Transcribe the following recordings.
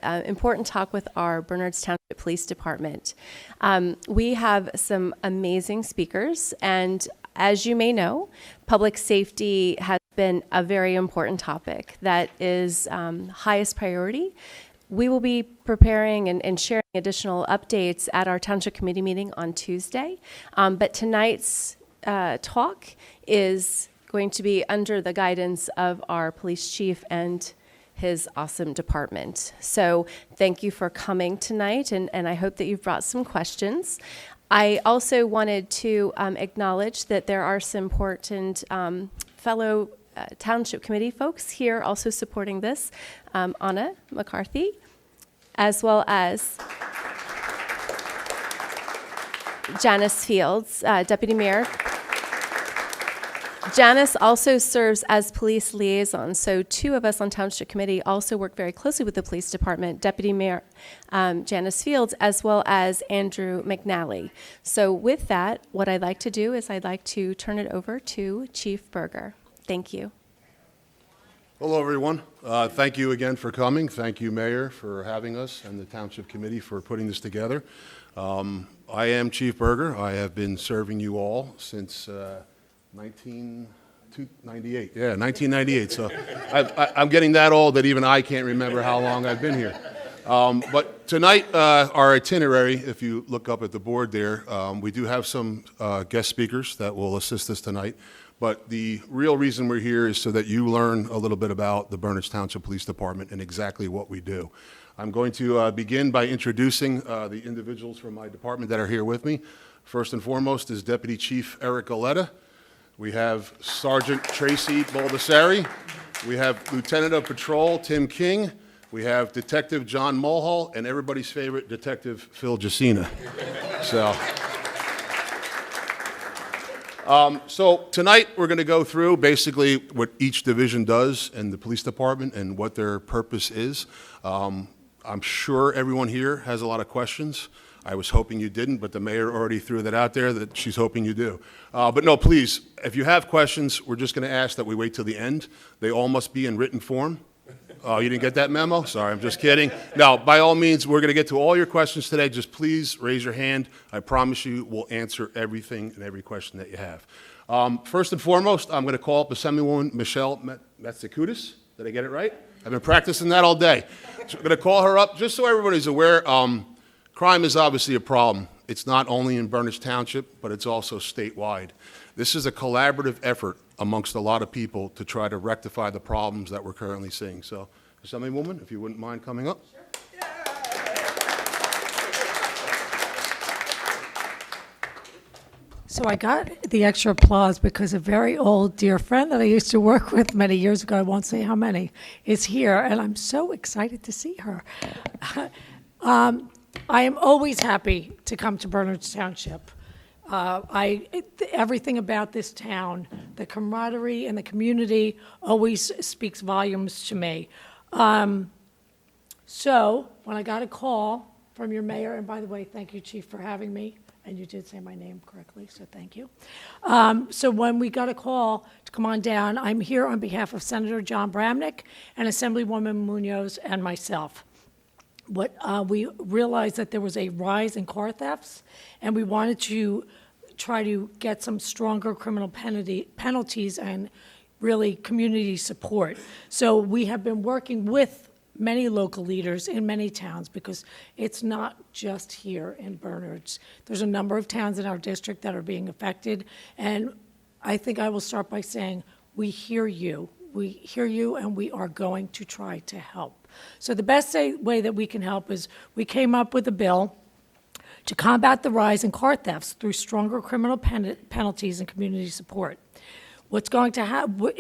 important talk with our Bernards Township Police Department. We have some amazing speakers, and as you may know, public safety has been a very important topic that is highest priority. We will be preparing and sharing additional updates at our Township Committee meeting on Tuesday, but tonight's talk is going to be under the guidance of our police chief and his awesome department. So thank you for coming tonight, and I hope that you've brought some questions. I also wanted to acknowledge that there are some important fellow Township Committee folks here also supporting this. Anna McCarthy, as well as Janice Fields, Deputy Mayor. Janice also serves as police liaison, so two of us on Township Committee also work very closely with the police department, Deputy Mayor Janice Fields, as well as Andrew McNally. So with that, what I'd like to do is I'd like to turn it over to Chief Berger. Thank you. Hello, everyone. Thank you again for coming. Thank you, Mayor, for having us, and the Township Committee for putting this together. I am Chief Berger. I have been serving you all since 1998. Yeah, 1998. So I'm getting that old that even I can't remember how long I've been here. But tonight, our itinerary, if you look up at the board there, we do have some guest speakers that will assist us tonight. But the real reason we're here is so that you learn a little bit about the Bernards Township Police Department and exactly what we do. I'm going to begin by introducing the individuals from my department that are here with me. First and foremost is Deputy Chief Eric Galetta. We have Sergeant Tracy Baldessari. We have Lieutenant of Patrol Tim King. We have Detective John Mulhall, and everybody's favorite Detective Phil Jacina. So tonight we're going to go through basically what each division does in the police department and what their purpose is. I'm sure everyone here has a lot of questions. I was hoping you didn't, but the mayor already threw that out there that she's hoping you do. But no, please, if you have questions, we're just going to ask that we wait till the end. They all must be in written form. Oh, you didn't get that memo? Sorry, I'm just kidding. No, by all means, we're going to get to all your questions today. Just please raise your hand. I promise you we'll answer everything and every question that you have. First and foremost, I'm going to call up Assemblywoman Michelle Matsakudis. Did I get it right? I've been practicing that all day. So I'm going to call her up just so everybody's aware. Crime is obviously a problem. It's not only in Bernards Township, but it's also statewide. This is a collaborative effort amongst a lot of people to try to rectify the problems that we're currently seeing. So, Assemblywoman, if you wouldn't mind coming up. Sure. So I got the extra applause because a very old dear friend that I used to work with many years ago, I won't say how many, is here, and I'm so excited to see her. I am always happy to come to Bernards Township. Everything about this town, the camaraderie and the community always speaks volumes to me. So when I got a call from your mayor, and by the way, thank you, Chief, for having me, and you did say my name correctly, so thank you. So when we got a call to come on down, I'm here on behalf of Senator John Bramnick and Assemblywoman Munoz and myself. We realized that there was a rise in car thefts, and we wanted to try to get some stronger criminal penalties and really community support. So we have been working with many local leaders in many towns because it's not just here in Bernards. There's a number of towns in our district that are being affected, and I think I will start by saying we hear you. We hear you, and we are going to try to help. So the best way that we can help is we came up with a bill to combat the rise in car thefts through stronger criminal penalties and community support. What's going to happen,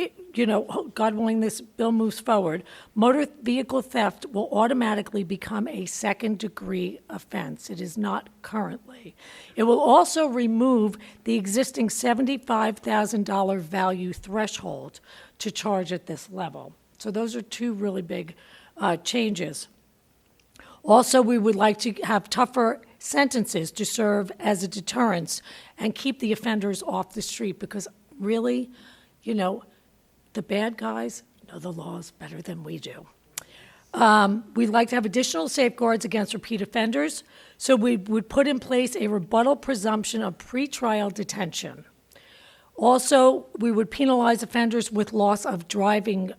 God willing, this bill moves forward, motor vehicle theft will automatically become a second-degree offense. It is not currently. It will also remove the existing $75,000 value threshold to charge at this level. So those are two really big changes. Also, we would like to have tougher sentences to serve as a deterrence and keep the offenders off the street because really, the bad guys know the laws better than we do. We'd like to have additional safeguards against repeat offenders, so we would put in place a rebuttal presumption of pretrial detention. Also, we would penalize offenders with loss of driving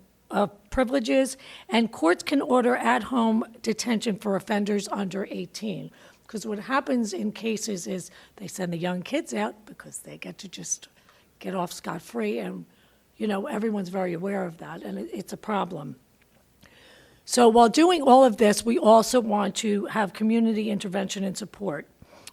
privileges, and courts can order at-home detention for offenders under 18. Because what happens in cases is they send the young kids out because they get to just get off scot-free, and, everyone's very aware of that, and it's a problem. So while doing all of this, we also want to have community intervention and support.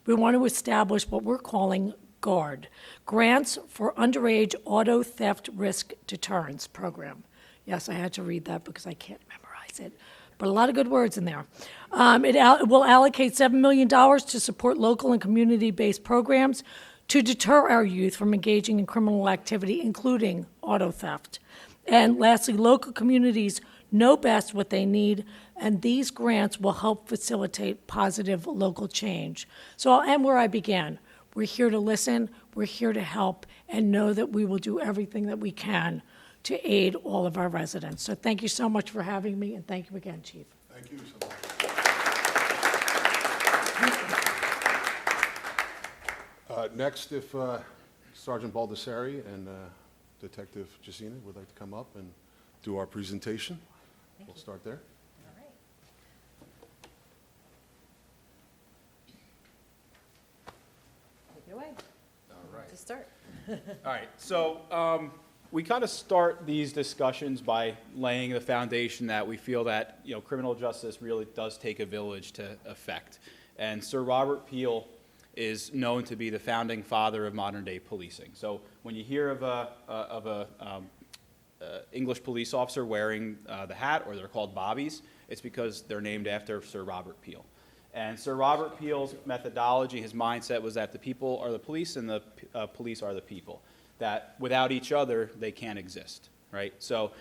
We want to establish what we're calling GUARD, Grants for Underage Auto Theft Risk Deterrence Program. Yes, I had to read that because I can't memorize it, but a lot of good words in there. It will allocate $7 million to support local and community-based programs to deter our youth from engaging in criminal activity, including auto theft. And lastly, local communities know best what they need, and these grants will help facilitate positive local change. So I'll end where I began. We're here to listen, we're here to help, and know that we will do everything that we can to aid all of our residents. So thank you so much for having me, and thank you again, Chief. Thank you so much. Next, if Sergeant Baldessari and Detective Jacina would like to come up and do our presentation. We'll start there. Take it away. All right. To start. All right. So we kind of start these discussions by laying the foundation that we feel that criminal justice really does take a village to effect, and Sir Robert Peel is known to be the founding father of modern day policing. So when you hear of a English police officer wearing the hat, or they're called bobbies, it's because they're named after Sir Robert Peel. And Sir Robert Peel's methodology, his mindset was that the people are the police and the police are the people, that without each other, they can't exist, right? So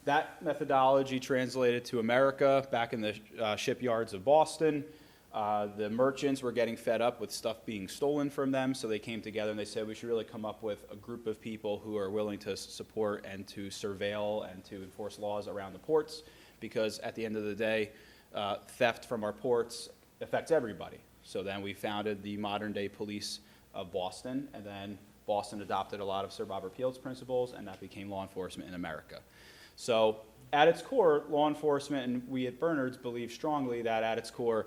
that methodology translated to America back in the shipyards of Boston. The merchants were getting fed up with stuff being stolen from them, so they came together and they said we should really come up with a group of people who are willing to support and to surveil and to enforce laws around the ports, because at the end of the day, theft from our ports affects everybody. So then we founded the modern day police of Boston, and then Boston adopted a lot of Sir Robert Peel's principles, and that became law enforcement in America. So at its core, law enforcement, and we at Bernard's believe strongly that at its core,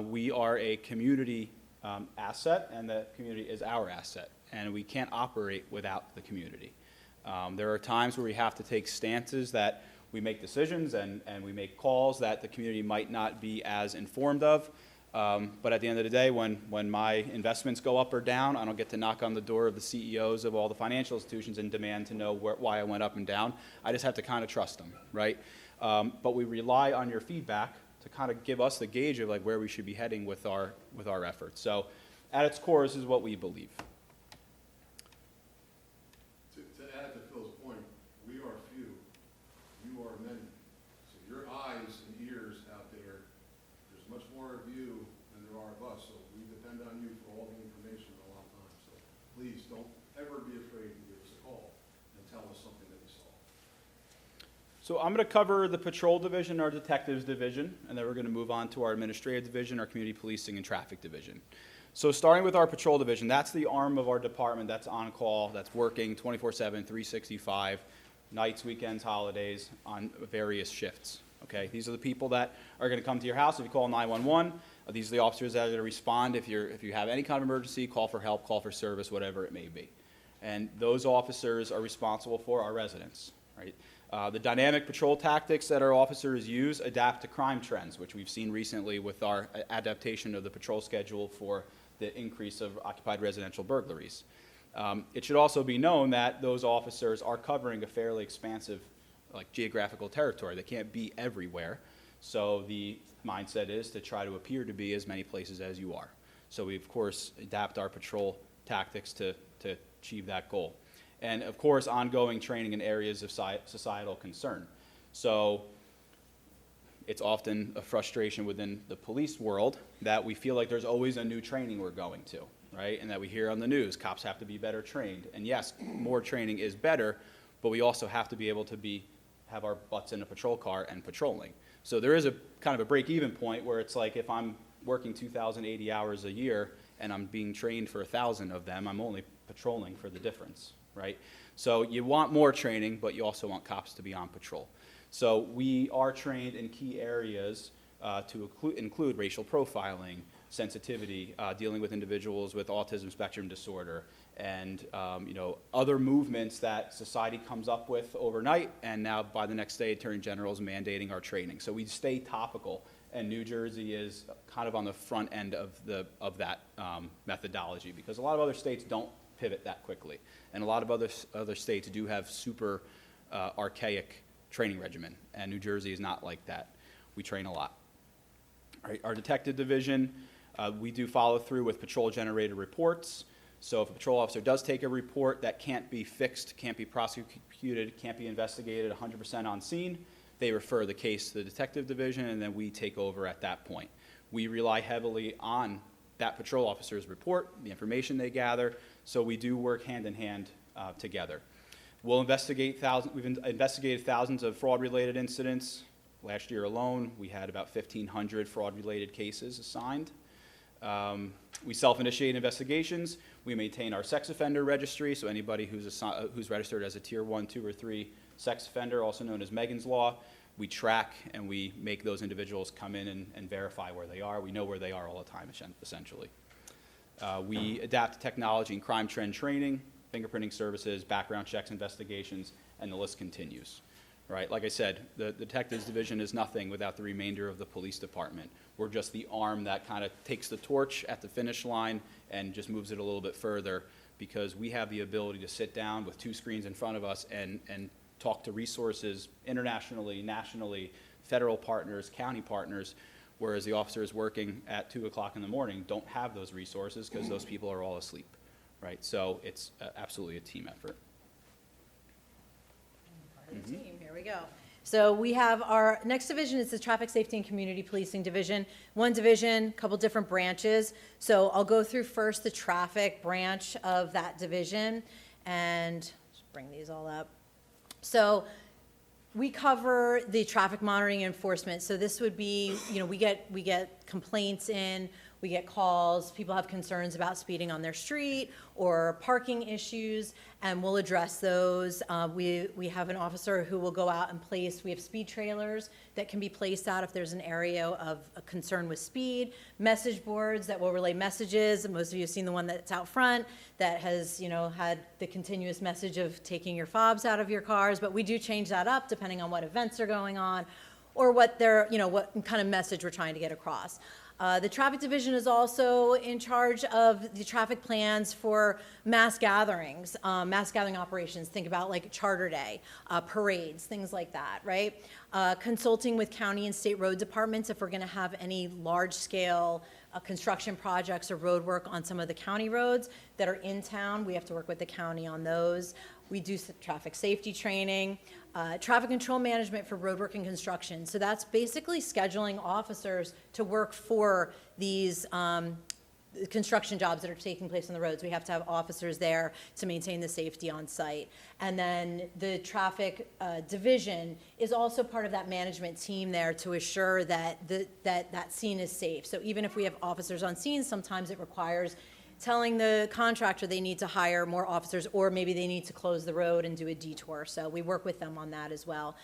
we are a community asset, and the community is our asset, and we can't operate without the community. There are times where we have to take stances that we make decisions and we make calls that the community might not be as informed of, but at the end of the day, when my investments go up or down, I don't get to knock on the door of the CEOs of all the financial institutions and demand to know why I went up and down. I just have to kind of trust them, right? But we rely on your feedback to kind of give us the gauge of where we should be heading with our efforts. So at its core, this is what we believe. To add to Phil's point, we are few, you are many. So your eyes and ears out there, there's much more of you than there are of us. So we depend on you for all the information a lot of times. So please don't ever be afraid to give us a call and tell us something that you saw. So I'm going to cover the patrol division, our detectives division, and then we're going to move on to our administrative division, our community policing and traffic division. So starting with our patrol division, that's the arm of our department that's on call, that's working 24/7, 365, nights, weekends, holidays, on various shifts. Okay, these are the people that are going to come to your house if you call 911. These are the officers that are going to respond if you have any kind of emergency, call for help, call for service, whatever it may be. And those officers are responsible for our residents, right? The dynamic patrol tactics that our officers use adapt to crime trends, which we've seen recently with our adaptation of the patrol schedule for the increase of occupied residential burglaries. It should also be known that those officers are covering a fairly expansive geographical territory. They can't be everywhere. So the mindset is to try to appear to be as many places as you are. So we, of course, adapt our patrol tactics to achieve that goal. And, of course, ongoing training in areas of societal concern. So it's often a frustration within the police world that we feel like there's always a new training we're going to, right? And that we hear on the news, cops have to be better trained. And yes, more training is better, but we also have to be able to be have our butts in a patrol car and patrolling. So there is a kind of a break-even point where it's like if I'm working 2,080 hours a year and I'm being trained for 1,000 of them, I'm only patrolling for the difference, right? So you want more training, but you also want cops to be on patrol. So we are trained in key areas to include racial profiling, sensitivity, dealing with individuals with autism spectrum disorder, and other movements that society comes up with overnight, and now by the next day, Attorney General is mandating our training. So we stay topical, and New Jersey is kind of on the front end of that methodology, because a lot of other states don't pivot that quickly, and a lot of other states do have super archaic training regimen, and New Jersey is not like that. We train a lot. All right, our detective division, we do follow through with patrol-generated reports. So if a patrol officer does take a report that can't be fixed, can't be prosecuted, can't be investigated 100% on scene, they refer the case to the detective division, and then we take over at that point. We rely heavily on that patrol officer's report, the information they gather, so we do work hand in hand together. We've investigated thousands of fraud-related incidents. Last year alone, we had about 1,500 fraud-related cases assigned. We self-initiate investigations. We maintain our sex offender registry, so anybody who's registered as a Tier 1, 2, or 3 sex offender, also known as Megan's Law, we track and we make those individuals come in and verify where they are. We know where they are all the time, essentially. We adapt to technology and crime trend training, fingerprinting services, background checks, investigations, and the list continues. Right, like I said, the detectives division is nothing without the remainder of the police department. We're just the arm that kind of takes the torch at the finish line and just moves it a little bit further, because we have the ability to sit down with 2 screens in front of us and talk to resources internationally, nationally, federal partners, county partners, whereas the officers working at 2 o'clock in the morning don't have those resources because those people are all asleep, right? So it's absolutely a team effort. Team, here we go. So we have our next division is the Traffic Safety and Community Policing Division. One division, couple different branches. So I'll go through first the traffic branch of that division, and just bring these all up. So we cover the traffic monitoring and enforcement. So this would be, we get complaints in, we get calls, people have concerns about speeding on their street or parking issues, and we'll address those. We have an officer who will go out and we have speed trailers that can be placed out if there's an area of a concern with speed, message boards that will relay messages. Most of you have seen the one that's out front that has, had the continuous message of taking your fobs out of your cars, but we do change that up depending on what events are going on or what what kind of message we're trying to get across. The traffic division is also in charge of the traffic plans for mass gatherings, mass gathering operations. Think about like Charter Day, parades, things like that, right? Consulting with county and state road departments if we're going to have any large-scale construction projects or road work on some of the county roads that are in town. We have to work with the county on those. We do traffic safety training, traffic control management for roadwork and construction. So that's basically scheduling officers to work for these construction jobs that are taking place on the roads. We have to have officers there to maintain the safety on site. And then the traffic division is also part of that management team there to assure that that scene is safe. So even if we have officers on scene, sometimes it requires telling the contractor they need to hire more officers, or maybe they need to close the road and do a detour. So we work with them on that as well.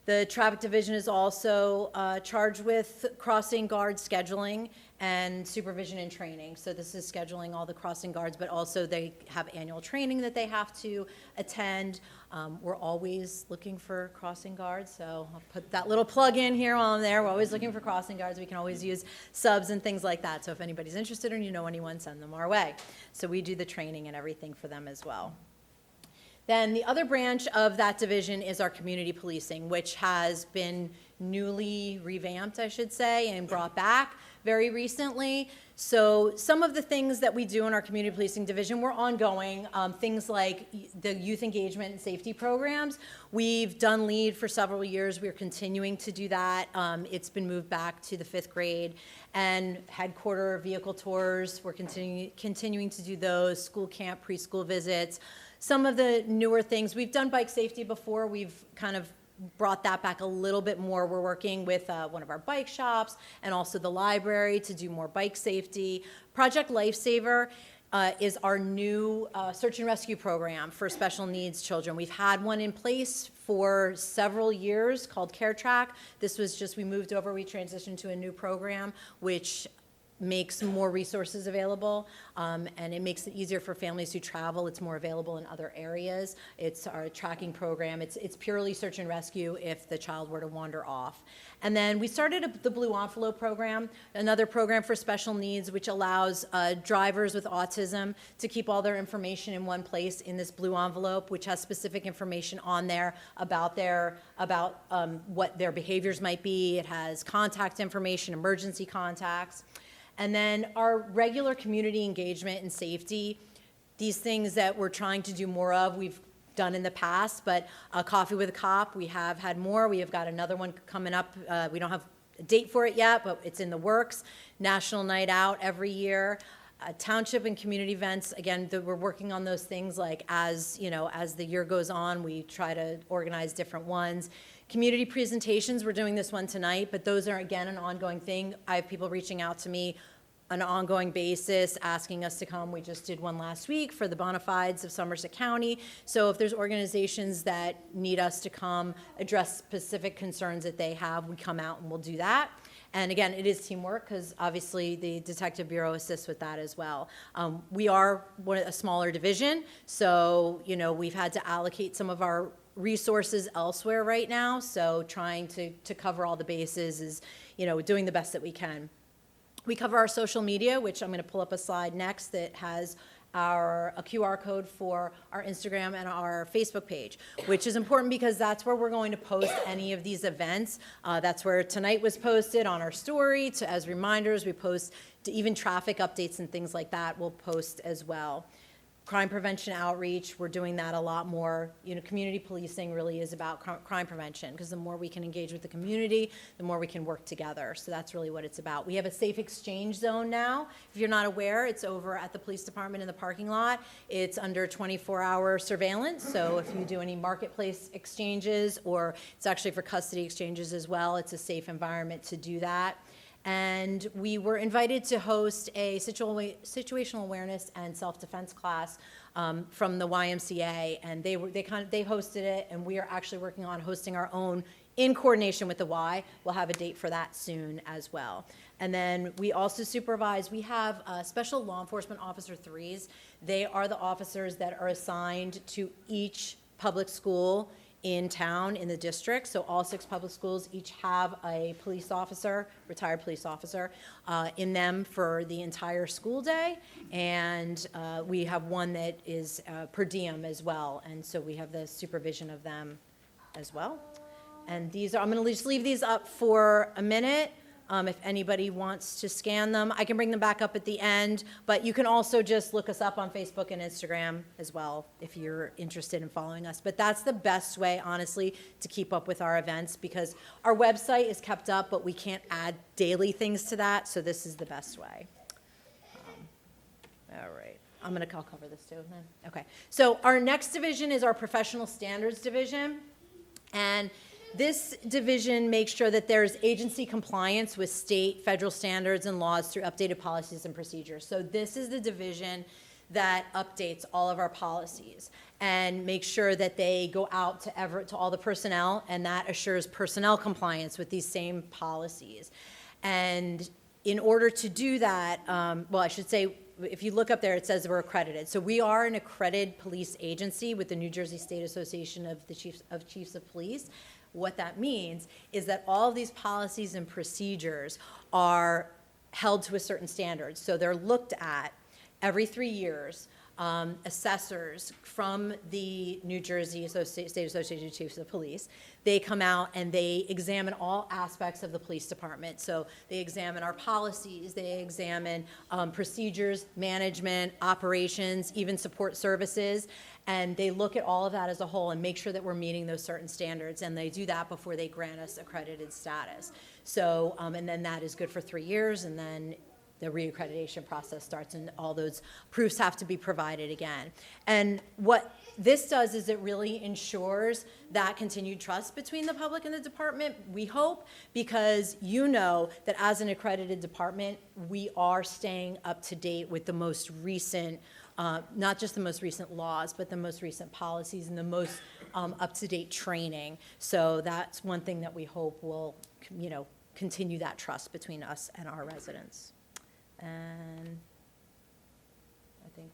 The traffic division is also charged with crossing guard scheduling and supervision and training. So this is scheduling all the crossing guards, but also they have annual training that they have to attend. We're always looking for crossing guards, so I'll put that little plug in here while I'm there. We're always looking for crossing guards. We can always use subs and things like that. So if anybody's interested or you know anyone, send them our way. So we do the training and everything for them as well. Then the other branch of that division is our community policing, which has been newly revamped, I should say, and brought back very recently. So some of the things that we do in our community policing division were ongoing, things like the youth engagement and safety programs. We've done LEAD for several years. We're continuing to do that. It's been moved back to the 5th grade. And headquarter vehicle tours, we're continuing to do those, school camp, preschool visits. Some of the newer things, we've done bike safety before. We've kind of brought that back a little bit more. We're working with one of our bike shops and also the library to do more bike safety. Project Lifesaver is our new search and rescue program for special needs children. We've had one in place for several years called Care Track. This was just, we moved over, we transitioned to a new program, which makes more resources available, and it makes it easier for families who travel. It's more available in other areas. It's our tracking program. It's purely search and rescue if the child were to wander off. And then we started the Blue Envelope program, another program for special needs, which allows drivers with autism to keep all their information in one place in this Blue Envelope, which has specific information on there about what their behaviors might be. It has contact information, emergency contacts. And then our regular community engagement and safety, these things that we're trying to do more of, we've done in the past, but Coffee with a Cop, we have had more. We have got another one coming up. We don't have a date for it yet, but it's in the works. National Night Out every year. Township and community events, again, we're working on those things, like as the year goes on, we try to organize different ones. Community presentations, we're doing this one tonight, but those are, again, an ongoing thing. I have people reaching out to me on an ongoing basis, asking us to come. We just did one last week for the Bonafides of Somerset County. So if there's organizations that need us to come address specific concerns that they have, we come out and we'll do that. And again, it is teamwork, because obviously the Detective Bureau assists with that as well. We are a smaller division, so we've had to allocate some of our resources elsewhere right now. So trying to cover all the bases is, doing the best that we can. We cover our social media, which I'm going to pull up a slide next that has a QR code for our Instagram and our Facebook page, which is important because that's where we're going to post any of these events. That's where tonight was posted on our story. As reminders, we post to even traffic updates and things like that we'll post as well. Crime prevention outreach, we're doing that a lot more. Community policing really is about crime prevention, because the more we can engage with the community, the more we can work together. So that's really what it's about. We have a safe exchange zone now. If you're not aware, it's over at the police department in the parking lot. It's under 24-hour surveillance. So if you do any marketplace exchanges, or it's actually for custody exchanges as well, it's a safe environment to do that. And we were invited to host a situational awareness and self-defense class from the YMCA, and they hosted it, and we are actually working on hosting our own in coordination with the Y. We'll have a date for that soon as well. And then we also supervise, we have special law enforcement officer 3s. They are the officers that are assigned to each public school in town, in the district. So all 6 public schools each have a police officer, retired police officer, in them for the entire school day. And we have one that is per diem as well. And so we have the supervision of them as well. And I'm going to just leave these up for a minute. If anybody wants to scan them, I can bring them back up at the end, but you can also just look us up on Facebook and Instagram as well if you're interested in following us. But that's the best way, honestly, to keep up with our events, because our website is kept up, but we can't add daily things to that, so this is the best way. All right. I'll cover this too then. Okay. So our next division is our professional standards division, and this division makes sure that there's agency compliance with state, federal standards and laws through updated policies and procedures. So this is the division that updates all of our policies and makes sure that they go out to all the personnel, and that assures personnel compliance with these same policies. And in order to do that, I should say, if you look up there, it says we're accredited. So we are an accredited police agency with the New Jersey State Association of Chiefs of Police. What that means is that all of these policies and procedures are held to a certain standard. So they're looked at every 3 years. Assessors from the New Jersey State Association of Chiefs of Police, they come out and they examine all aspects of the police department. So they examine our policies, they examine procedures, management, operations, even support services, and they look at all of that as a whole and make sure that we're meeting those certain standards, and they do that before they grant us accredited status. So, and then that is good for 3 years, and then the reaccreditation process starts and all those proofs have to be provided again. And what this does is it really ensures that continued trust between the public and the department, we hope, because you know that as an accredited department, we are staying up to date with the most recent, not just the most recent laws, but the most recent policies and the most up-to-date training. So that's one thing that we hope will, continue that trust between us and our residents. And I think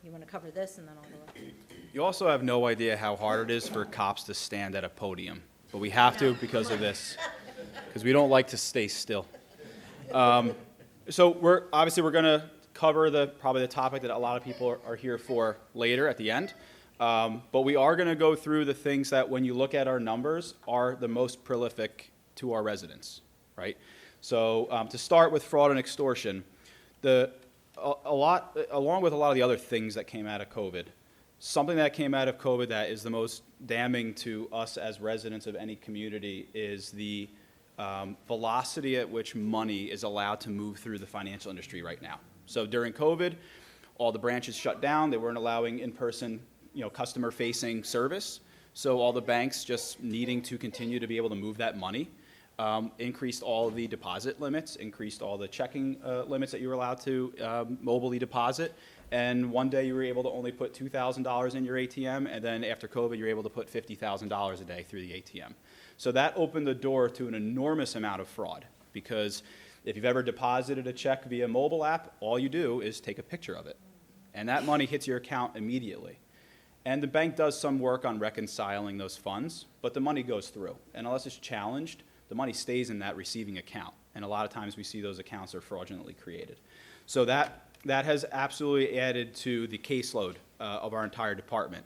you want to cover this, and then I'll go. You also have no idea how hard it is for cops to stand at a podium, but we have to because of this, because we don't like to stay still. So we're going to cover probably the topic that a lot of people are here for later at the end. But we are going to go through the things that, when you look at our numbers, are the most prolific to our residents, right? So to start with fraud and extortion, along with a lot of the other things that came out of COVID, something that came out of COVID that is the most damning to us as residents of any community is the velocity at which money is allowed to move through the financial industry right now. So during COVID, all the branches shut down. They weren't allowing in-person, customer-facing service. So all the banks, just needing to continue to be able to move that money, increased all the deposit limits, increased all the checking limits that you were allowed to mobilely deposit. And one day you were able to only put $2,000 in your ATM, and then after COVID, you're able to put $50,000 a day through the ATM. So that opened the door to an enormous amount of fraud, because if you've ever deposited a check via mobile app, all you do is take a picture of it, and that money hits your account immediately. And the bank does some work on reconciling those funds, but the money goes through. And unless it's challenged, the money stays in that receiving account. And a lot of times we see those accounts are fraudulently created. So that has absolutely added to the caseload of our entire department.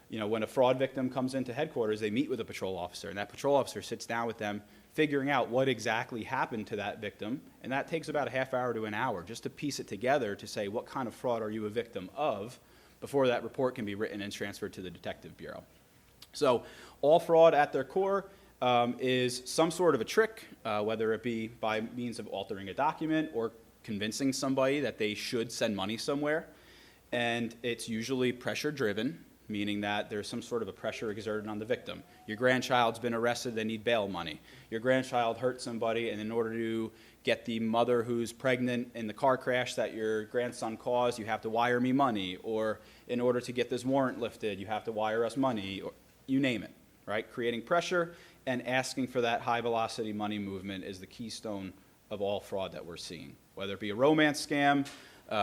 When a fraud victim comes into headquarters, they meet with a patrol officer, and that patrol officer sits down with them, figuring out what exactly happened to that victim. And that takes about a half hour to an hour just to piece it together to say, what kind of fraud are you a victim of, before that report can be written and transferred to the detective bureau. So all fraud at their core is some sort of a trick, whether it be by means of altering a document or convincing somebody that they should send money somewhere. And it's usually pressure-driven, meaning that there's some sort of a pressure exerted on the victim. Your grandchild's been arrested, they need bail money. Your grandchild hurt somebody, and in order to get the mother who's pregnant in the car crash that your grandson caused, you have to wire me money. Or in order to get this warrant lifted, you have to wire us money, or you name it, right? Creating pressure and asking for that high-velocity money movement is the keystone of all fraud that we're seeing, whether it be a romance scam,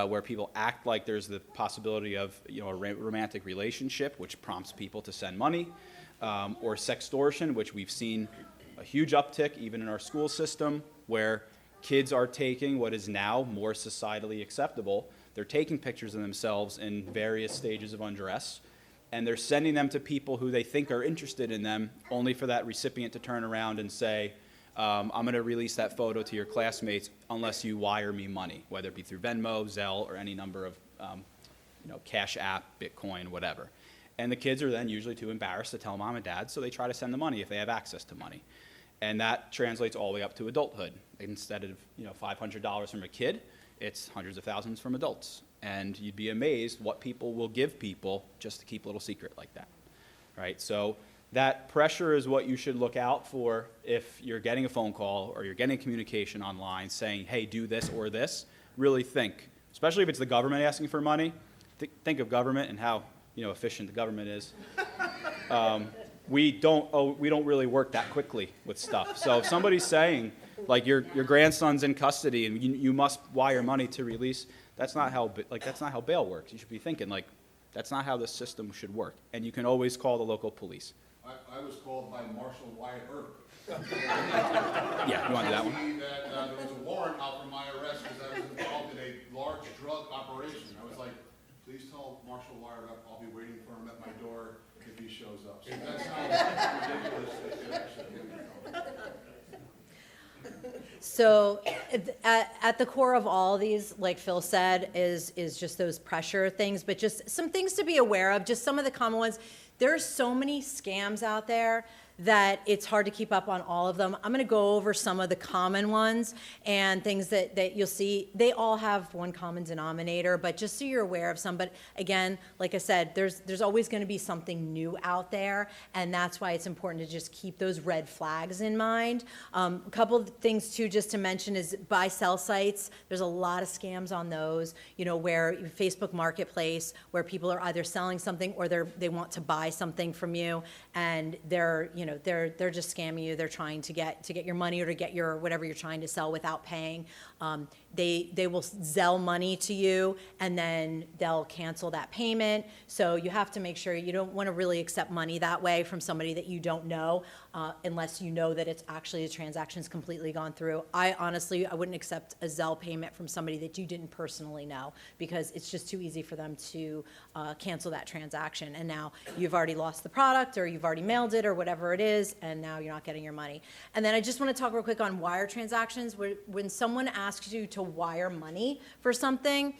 where people act like there's the possibility of a romantic relationship, which prompts people to send money, or sextortion, which we've seen a huge uptick even in our school system, where kids are taking what is now more societally acceptable. They're taking pictures of themselves in various stages of undress, and they're sending them to people who they think are interested in them, only for that recipient to turn around and say, I'm going to release that photo to your classmates unless you wire me money, whether it be through Venmo, Zelle, or any number of Cash App, Bitcoin, whatever. And the kids are then usually too embarrassed to tell mom and dad, so they try to send the money if they have access to money. And that translates all the way up to adulthood. Instead of $500 from a kid, it's hundreds of thousands from adults. And you'd be amazed what people will give people just to keep a little secret like that, right? So that pressure is what you should look out for if you're getting a phone call or you're getting communication online saying, hey, do this or this. Really think, especially if it's the government asking for money, think of government and how efficient the government is. We don't really work that quickly with stuff. So if somebody's saying, like, your grandson's in custody and you must wire money to release, that's not how bail works. You should be thinking, like, that's not how the system should work. And you can always call the local police. I was called by Marshal Wyatt Earp. Yeah, you want to do that one? That there was a warrant out for my arrest because I was involved in a large drug operation. I was like, please tell Marshal Wyatt Earp I'll be waiting for him at my door if he shows up. So that's how ridiculous it actually is. So at the core of all these, like Phil said, is just those pressure things, but just some things to be aware of, just some of the common ones. There's so many scams out there that it's hard to keep up on all of them. I'm going to go over some of the common ones and things that you'll see. They all have one common denominator, but just so you're aware of some. But again, like I said, there's always going to be something new out there, and that's why it's important to just keep those red flags in mind. A couple of things too, just to mention, is buy-sell sites. There's a lot of scams on those, where Facebook Marketplace, where people are either selling something or they want to buy something from you, and they're just scamming you. They're trying to get your money or to get your whatever you're trying to sell without paying. They will Zelle money to you, and then they'll cancel that payment. So you have to make sure you don't want to really accept money that way from somebody that you don't know, unless you know that it's actually the transaction's completely gone through. I wouldn't accept a Zelle payment from somebody that you didn't personally know, because it's just too easy for them to cancel that transaction. And now you've already lost the product, or you've already mailed it, or whatever it is, and now you're not getting your money. And then I just want to talk real quick on wire transactions. When someone asks you to wire money for something,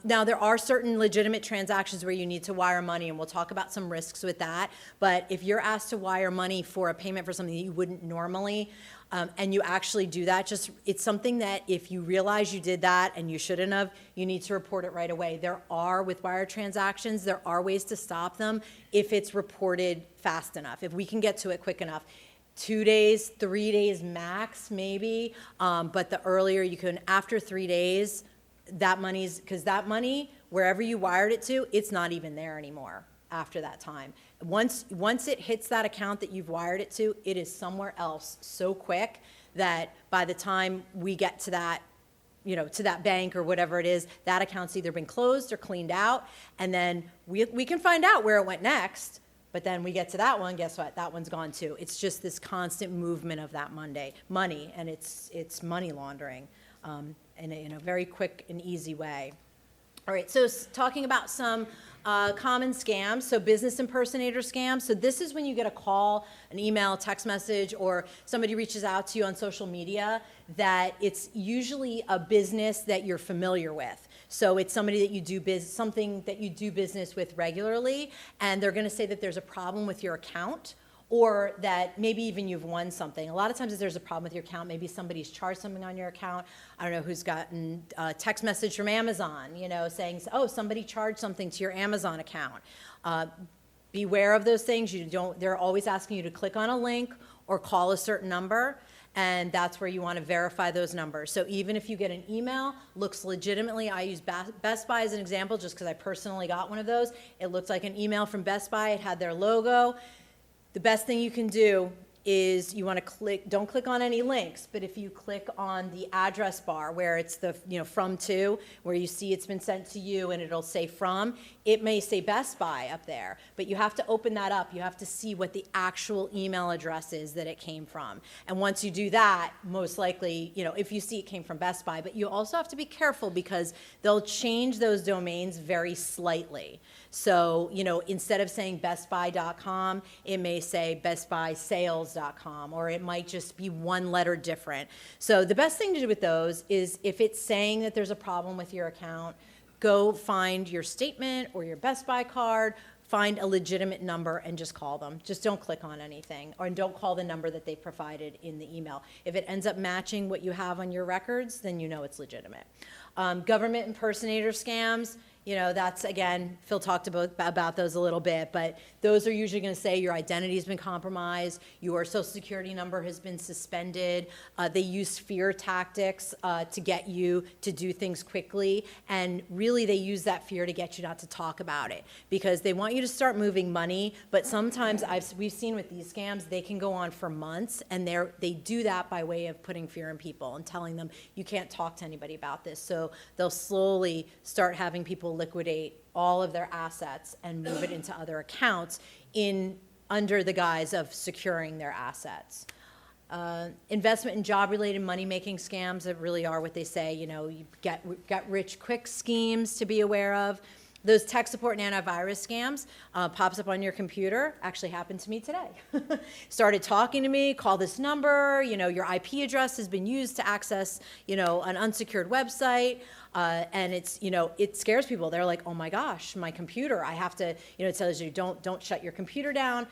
now there are certain legitimate transactions where you need to wire money, and we'll talk about some risks with that. But if you're asked to wire money for a payment for something that you wouldn't normally, and you actually do that, it's something that if you realize you did that and you shouldn't have, you need to report it right away. With wire transactions, there are ways to stop them if it's reported fast enough, if we can get to it quick enough. 2 days, 3 days max, maybe, but the earlier you can, after 3 days, because that money, wherever you wired it to, it's not even there anymore after that time. Once it hits that account that you've wired it to, it is somewhere else so quick that by the time we get to that, to that bank or whatever it is, that account's either been closed or cleaned out, and then we can find out where it went next. But then we get to that one, guess what? That one's gone too. It's just this constant movement of that money, and it's money laundering in a very quick and easy way. All right, so talking about some common scams, so business impersonator scams. So this is when you get a call, an email, text message, or somebody reaches out to you on social media that it's usually a business that you're familiar with. So it's somebody that you do something that you do business with regularly, and they're going to say that there's a problem with your account, or that maybe even you've won something. A lot of times if there's a problem with your account, maybe somebody's charged something on your account. I don't know who's gotten a text message from Amazon, saying, oh, somebody charged something to your Amazon account. Beware of those things. They're always asking you to click on a link or call a certain number, and that's where you want to verify those numbers. So even if you get an email, looks legitimately, I use Best Buy as an example just because I personally got one of those. It looked like an email from Best Buy. It had their logo. The best thing you can do is you want to don't click on any links, but if you click on the address bar where it's the, from to, where you see it's been sent to you and it'll say from, it may say Best Buy up there, but you have to open that up. You have to see what the actual email address is that it came from. And once you do that, most likely, if you see it came from Best Buy, but you also have to be careful because they'll change those domains very slightly. So, instead of saying bestbuy.com, it may say bestbuysales.com, or it might just be one letter different. So the best thing to do with those is if it's saying that there's a problem with your account, go find your statement or your Best Buy card, find a legitimate number and just call them. Just don't click on anything, or don't call the number that they provided in the email. If it ends up matching what you have on your records, then you know it's legitimate. Government impersonator scams, that's, again, Phil talked about those a little bit, but those are usually going to say your identity has been compromised, your social security number has been suspended. They use fear tactics to get you to do things quickly, and really they use that fear to get you not to talk about it, because they want you to start moving money, but sometimes we've seen with these scams, they can go on for months, and they do that by way of putting fear in people and telling them you can't talk to anybody about this. So they'll slowly start having people liquidate all of their assets and move it into other accounts under the guise of securing their assets. Investment and job-related money-making scams that really are what they say, you get rich quick schemes to be aware of. Those tech support and antivirus scams pops up on your computer. Actually happened to me today. Started talking to me, call this number, your IP address has been used to access, an unsecured website. And it scares people. They're like, oh my gosh, my computer, I have to, it tells you don't shut your computer down.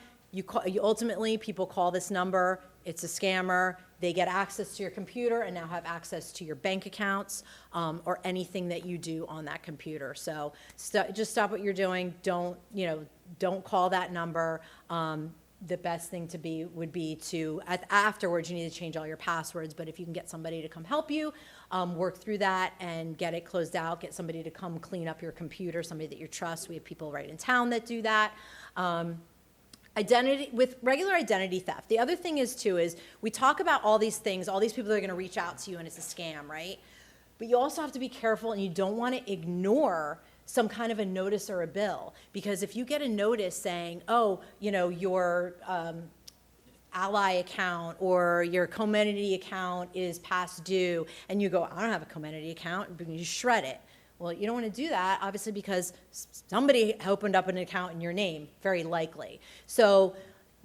ultimately, people call this number, it's a scammer, they get access to your computer and now have access to your bank accounts, or anything that you do on that computer. So just stop what you're doing, don't call that number. The best thing would be to, afterwards, you need to change all your passwords, but if you can get somebody to come help you, work through that and get it closed out, get somebody to come clean up your computer, somebody that you trust. We have people right in town that do that. With regular identity theft, the other thing is we talk about all these things, all these people that are gonna reach out to you and it's a scam, right? But you also have to be careful and you don't wanna ignore some kind of a notice or a bill. Because if you get a notice saying, oh, your Ally account or your Comenity account is past due, and you go, I don't have a Comenity account, and you shred it. Well, you don't want to do that, obviously, because somebody opened up an account in your name, very likely. So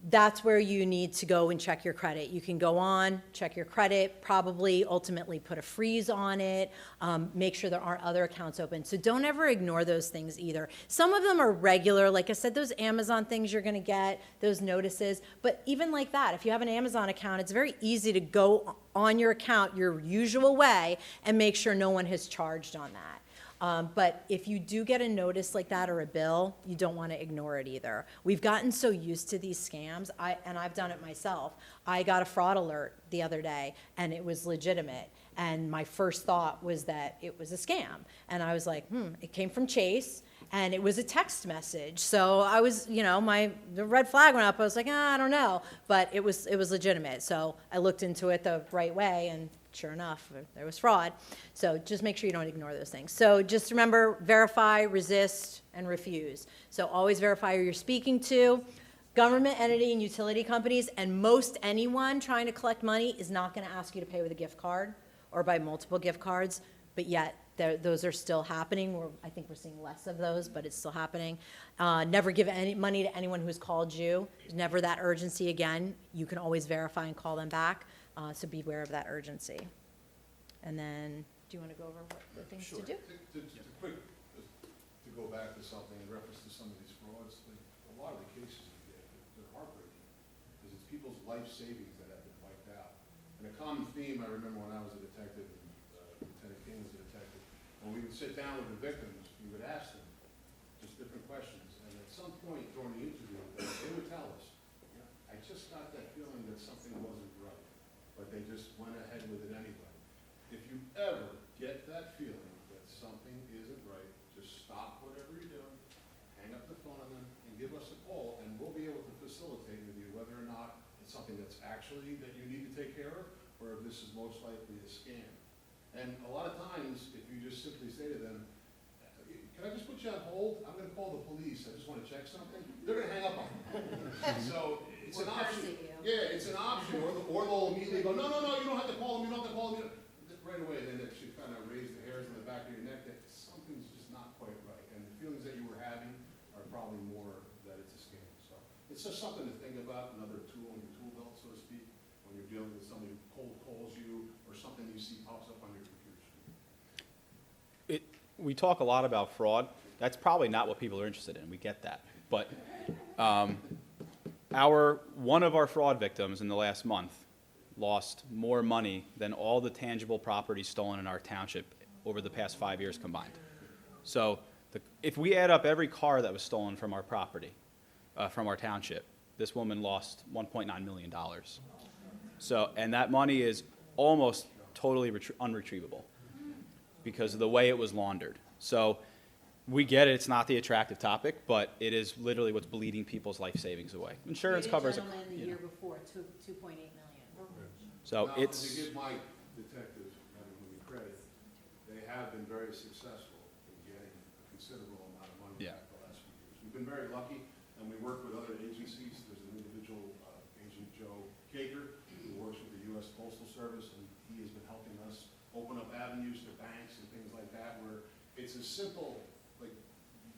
that's where you need to go and check your credit. You can go on, check your credit, probably ultimately put a freeze on it, make sure there aren't other accounts open. So don't ever ignore those things either. Some of them are regular, like I said, those Amazon things you're gonna get, those notices, but even like that, if you have an Amazon account, it's very easy to go on your account your usual way and make sure no one has charged on that. But if you do get a notice like that or a bill, you don't want to ignore it either. We've gotten so used to these scams, and I've done it myself. I got a fraud alert the other day, and it was legitimate. And my first thought was that it was a scam. And I was like, it came from Chase, and it was a text message. So I was, the red flag went up. I was like, I don't know. But it was legitimate. So I looked into it the right way, and sure enough, there was fraud. So just make sure you don't ignore those things. So just remember, verify, resist, and refuse. So always verify who you're speaking to. Government entity and utility companies, and most anyone trying to collect money is not going to ask you to pay with a gift card or buy multiple gift cards, but yet those are still happening. I think we're seeing less of those, but it's still happening. Never give any money to anyone who's called you. Never that urgency again. You can always verify and call them back. So beware of that urgency. And then, do you want to go over what the things to do? To go back to something in reference to some of these frauds, a lot of the cases we get, they're heartbreaking, because it's people's life savings that have been wiped out. And a common theme I remember when I was a detective, and Lieutenant King was a detective, when we would sit down with the victims, we would ask them just different questions. And at some point during the interview, they would tell us, I just got that feeling that something wasn't right, but they just went ahead with it anyway. If you ever get that feeling that something isn't right, just stop whatever you're doing, hang up the phone on them, and give us a call, and we'll be able to facilitate with you whether or not it's something that's actually that you need to take care of, or if this is most likely a scam. And a lot of times, if you just simply say to them, can I just put you on hold? I'm going to call the police. I just want to check something. They're going to hang up on you. So it's an option. Yeah, it's an option. Or they'll immediately go, no, you don't have to call them. You don't have to call them. Right away, then that should kind of raise the hairs on the back of your neck that something's just not quite right. And the feelings that you were having are probably more that it's a scam. So it's just something to think about, another tool in your tool belt, so to speak, when you're dealing with somebody who cold calls you or something you see pops up on your computer screen. We talk a lot about fraud. That's probably not what people are interested in. We get that. But one of our fraud victims in the last month lost more money than all the tangible property stolen in our township over the past 5 years combined. So if we add up every car that was stolen from our property, from our township, this woman lost $1.9 million. So, and that money is almost totally unretrievable because of the way it was laundered. So we get it, it's not the attractive topic, but it is literally what's bleeding people's life savings away. Insurance covers it. The year before, 2.8 million. So Now, it's, to give my detectives, everyone credit, they have been very successful in getting a considerable amount of money back the last few years. We've been very lucky, and we work with other agencies. There's an individual, Agent Joe Caker, who works with the U.S. Postal Service, and he has been helping us open up avenues to banks and things like that, where it's as simple, like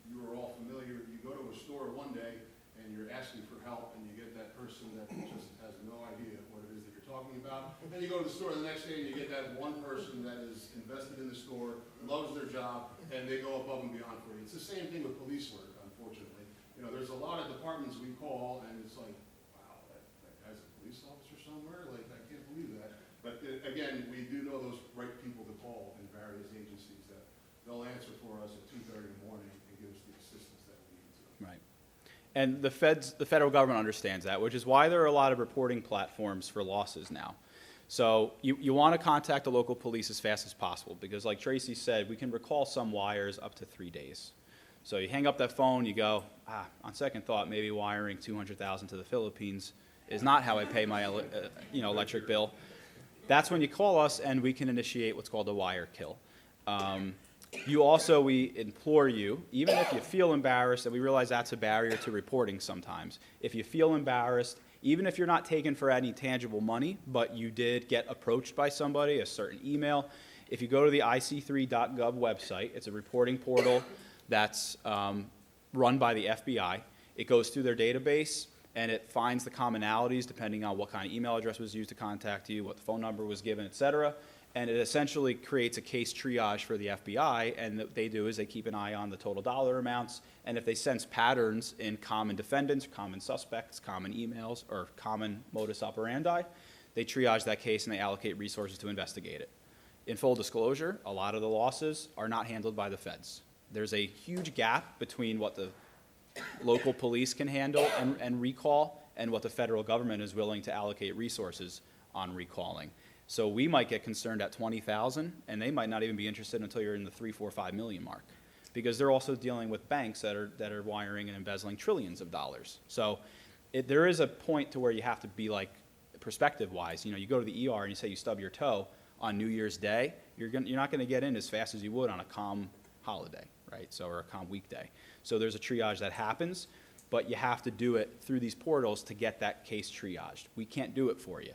you are all familiar, you go to a store one day, and you're asking for help, and you get that person that just has no idea what it is that you're talking about. And then you go to the store the next day, and you get that one person that is invested in the store, loves their job, and they go above and beyond for you. It's the same thing with police work, unfortunately. You know, there's a lot of departments we call, and it's like, wow, that guy's a police officer somewhere? Like, I can't believe that. But again, we do know those right people to call in various agencies that they'll answer for us at 2:30 in the morning and give us the assistance that we need. Right. And the federal government understands that, which is why there are a lot of reporting platforms for losses now. So you want to contact the local police as fast as possible because, like Tracy said, we can recall some wires up to 3 days. So you hang up that phone, you go, on second thought, maybe wiring $200,000 to the Philippines is not how I pay my electric bill. That's when you call us, and we can initiate what's called a wire kill. We implore you, even if you feel embarrassed, and we realize that's a barrier to reporting sometimes. If you feel embarrassed, even if you're not taken for any tangible money, but you did get approached by somebody, a certain email, if you go to the ic3.gov website, it's a reporting portal that's run by the FBI. It goes through their database, and it finds the commonalities depending on what kind of email address was used to contact you, what the phone number was given, et cetera. And it essentially creates a case triage for the FBI, and what they do is they keep an eye on the total dollar amounts, and if they sense patterns in common defendants, common suspects, common emails, or common modus operandi, they triage that case and they allocate resources to investigate it. In full disclosure, a lot of the losses are not handled by the feds. There's a huge gap between what the local police can handle and recall and what the federal government is willing to allocate resources on recalling. So we might get concerned at 20,000, and they might not even be interested until you're in the 3, 4, 5 million mark, because they're also dealing with banks that are wiring and embezzling trillions of dollars. So there is a point to where you have to be like perspective-wise. You know, you go to the ER and you say you stub your toe on New Year's Day, you're not going to get in as fast as you would on a calm holiday, right? So, or a calm weekday. So there's a triage that happens, but you have to do it through these portals to get that case triaged. We can't do it for you.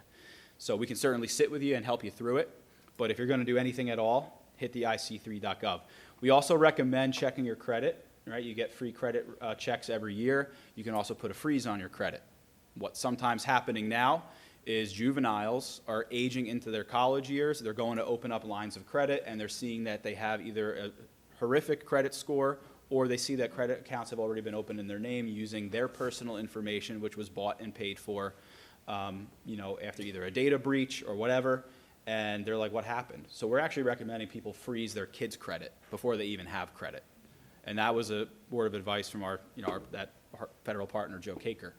So we can certainly sit with you and help you through it, but if you're going to do anything at all, hit the ic3.gov. We also recommend checking your credit, right? You get free credit checks every year. You can also put a freeze on your credit. What's sometimes happening now is juveniles are aging into their college years. They're going to open up lines of credit, and they're seeing that they have either a horrific credit score, or they see that credit accounts have already been opened in their name using their personal information, which was bought and paid for after either a data breach or whatever, and they're like, what happened? So we're actually recommending people freeze their kids' credit before they even have credit. And that was a word of advice from our federal partner, Joe Caker.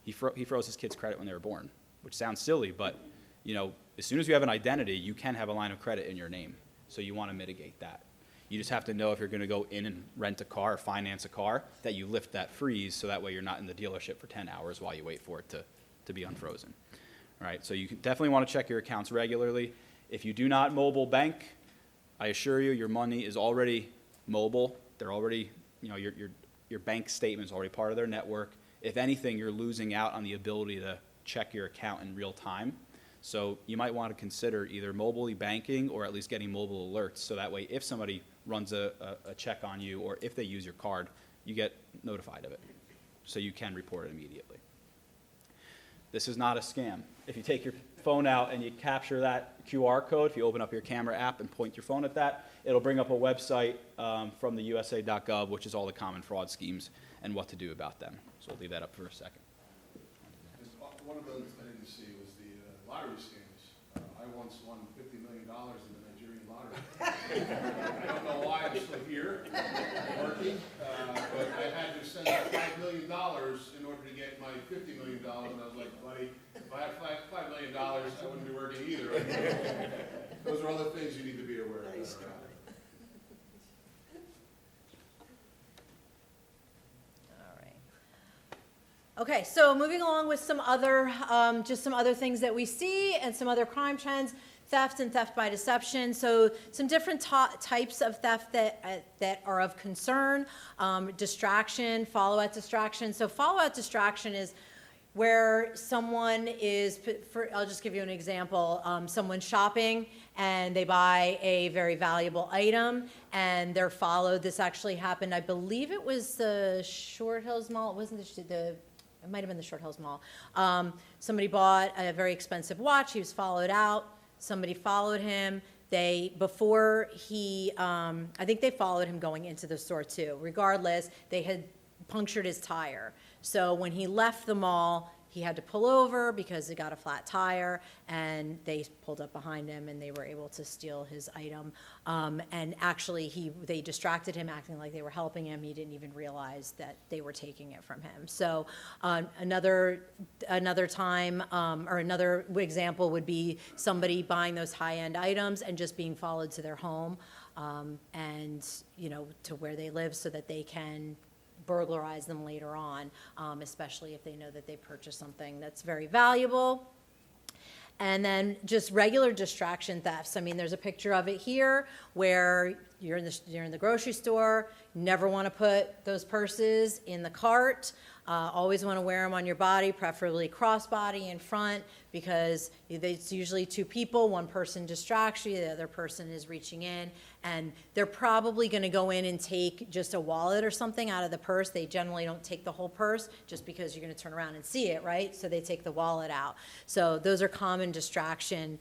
He froze his kids' credit when they were born, which sounds silly, but as soon as you have an identity, you can have a line of credit in your name. So you want to mitigate that. You just have to know if you're going to go in and rent a car or finance a car, that you lift that freeze so that way you're not in the dealership for 10 hours while you wait for it to be unfrozen. All right, so you definitely want to check your accounts regularly. If you do not mobile bank, I assure you your money is already mobile. They're already, your bank statement is already part of their network. If anything, you're losing out on the ability to check your account in real time. So you might want to consider either mobile banking or at least getting mobile alerts, so that way if somebody runs a check on you or if they use your card, you get notified of it, so you can report it immediately. This is not a scam. If you take your phone out and you capture that QR code, if you open up your camera app and point your phone at that, it'll bring up a website from the USA.gov, which is all the common fraud schemes and what to do about them. So we'll leave that up for a second. One of those I didn't see was the lottery scams. I once won $50 million in the Nigerian lottery. I don't know why I'm still here working, but I had to send out $5 million in order to get my $50 million, and I was like, buddy, if I had $5 million, I wouldn't be working either. Those are other things you need to be aware of. Okay, so moving along with some other, just some other things that we see and some other crime trends, theft and theft by deception. So some different types of theft that are of concern, distraction, follow-out distraction. So follow-out distraction is where someone is, I'll just give you an example, someone's shopping and they buy a very valuable item and they're followed. This actually happened, I believe it was the Short Hills Mall, it wasn't it might have been the Short Hills Mall. Somebody bought a very expensive watch. He was followed out. Somebody followed him. I think they followed him going into the store too. Regardless, they had punctured his tire. So when he left the mall, he had to pull over because he got a flat tire, and they pulled up behind him, and they were able to steal his item. And actually, they distracted him, acting like they were helping him. He didn't even realize that they were taking it from him. So another time, or another example would be somebody buying those high-end items and just being followed to their home, and, to where they live so that they can burglarize them later on, especially if they know that they purchased something that's very valuable. And then just regular distraction thefts. I mean, there's a picture of it here where you're in the grocery store, never want to put those purses in the cart, always want to wear them on your body, preferably crossbody in front, because it's usually two people, one person distracts you, the other person is reaching in, and they're probably going to go in and take just a wallet or something out of the purse. They generally don't take the whole purse just because you're going to turn around and see it, right? So they take the wallet out. So those are common distraction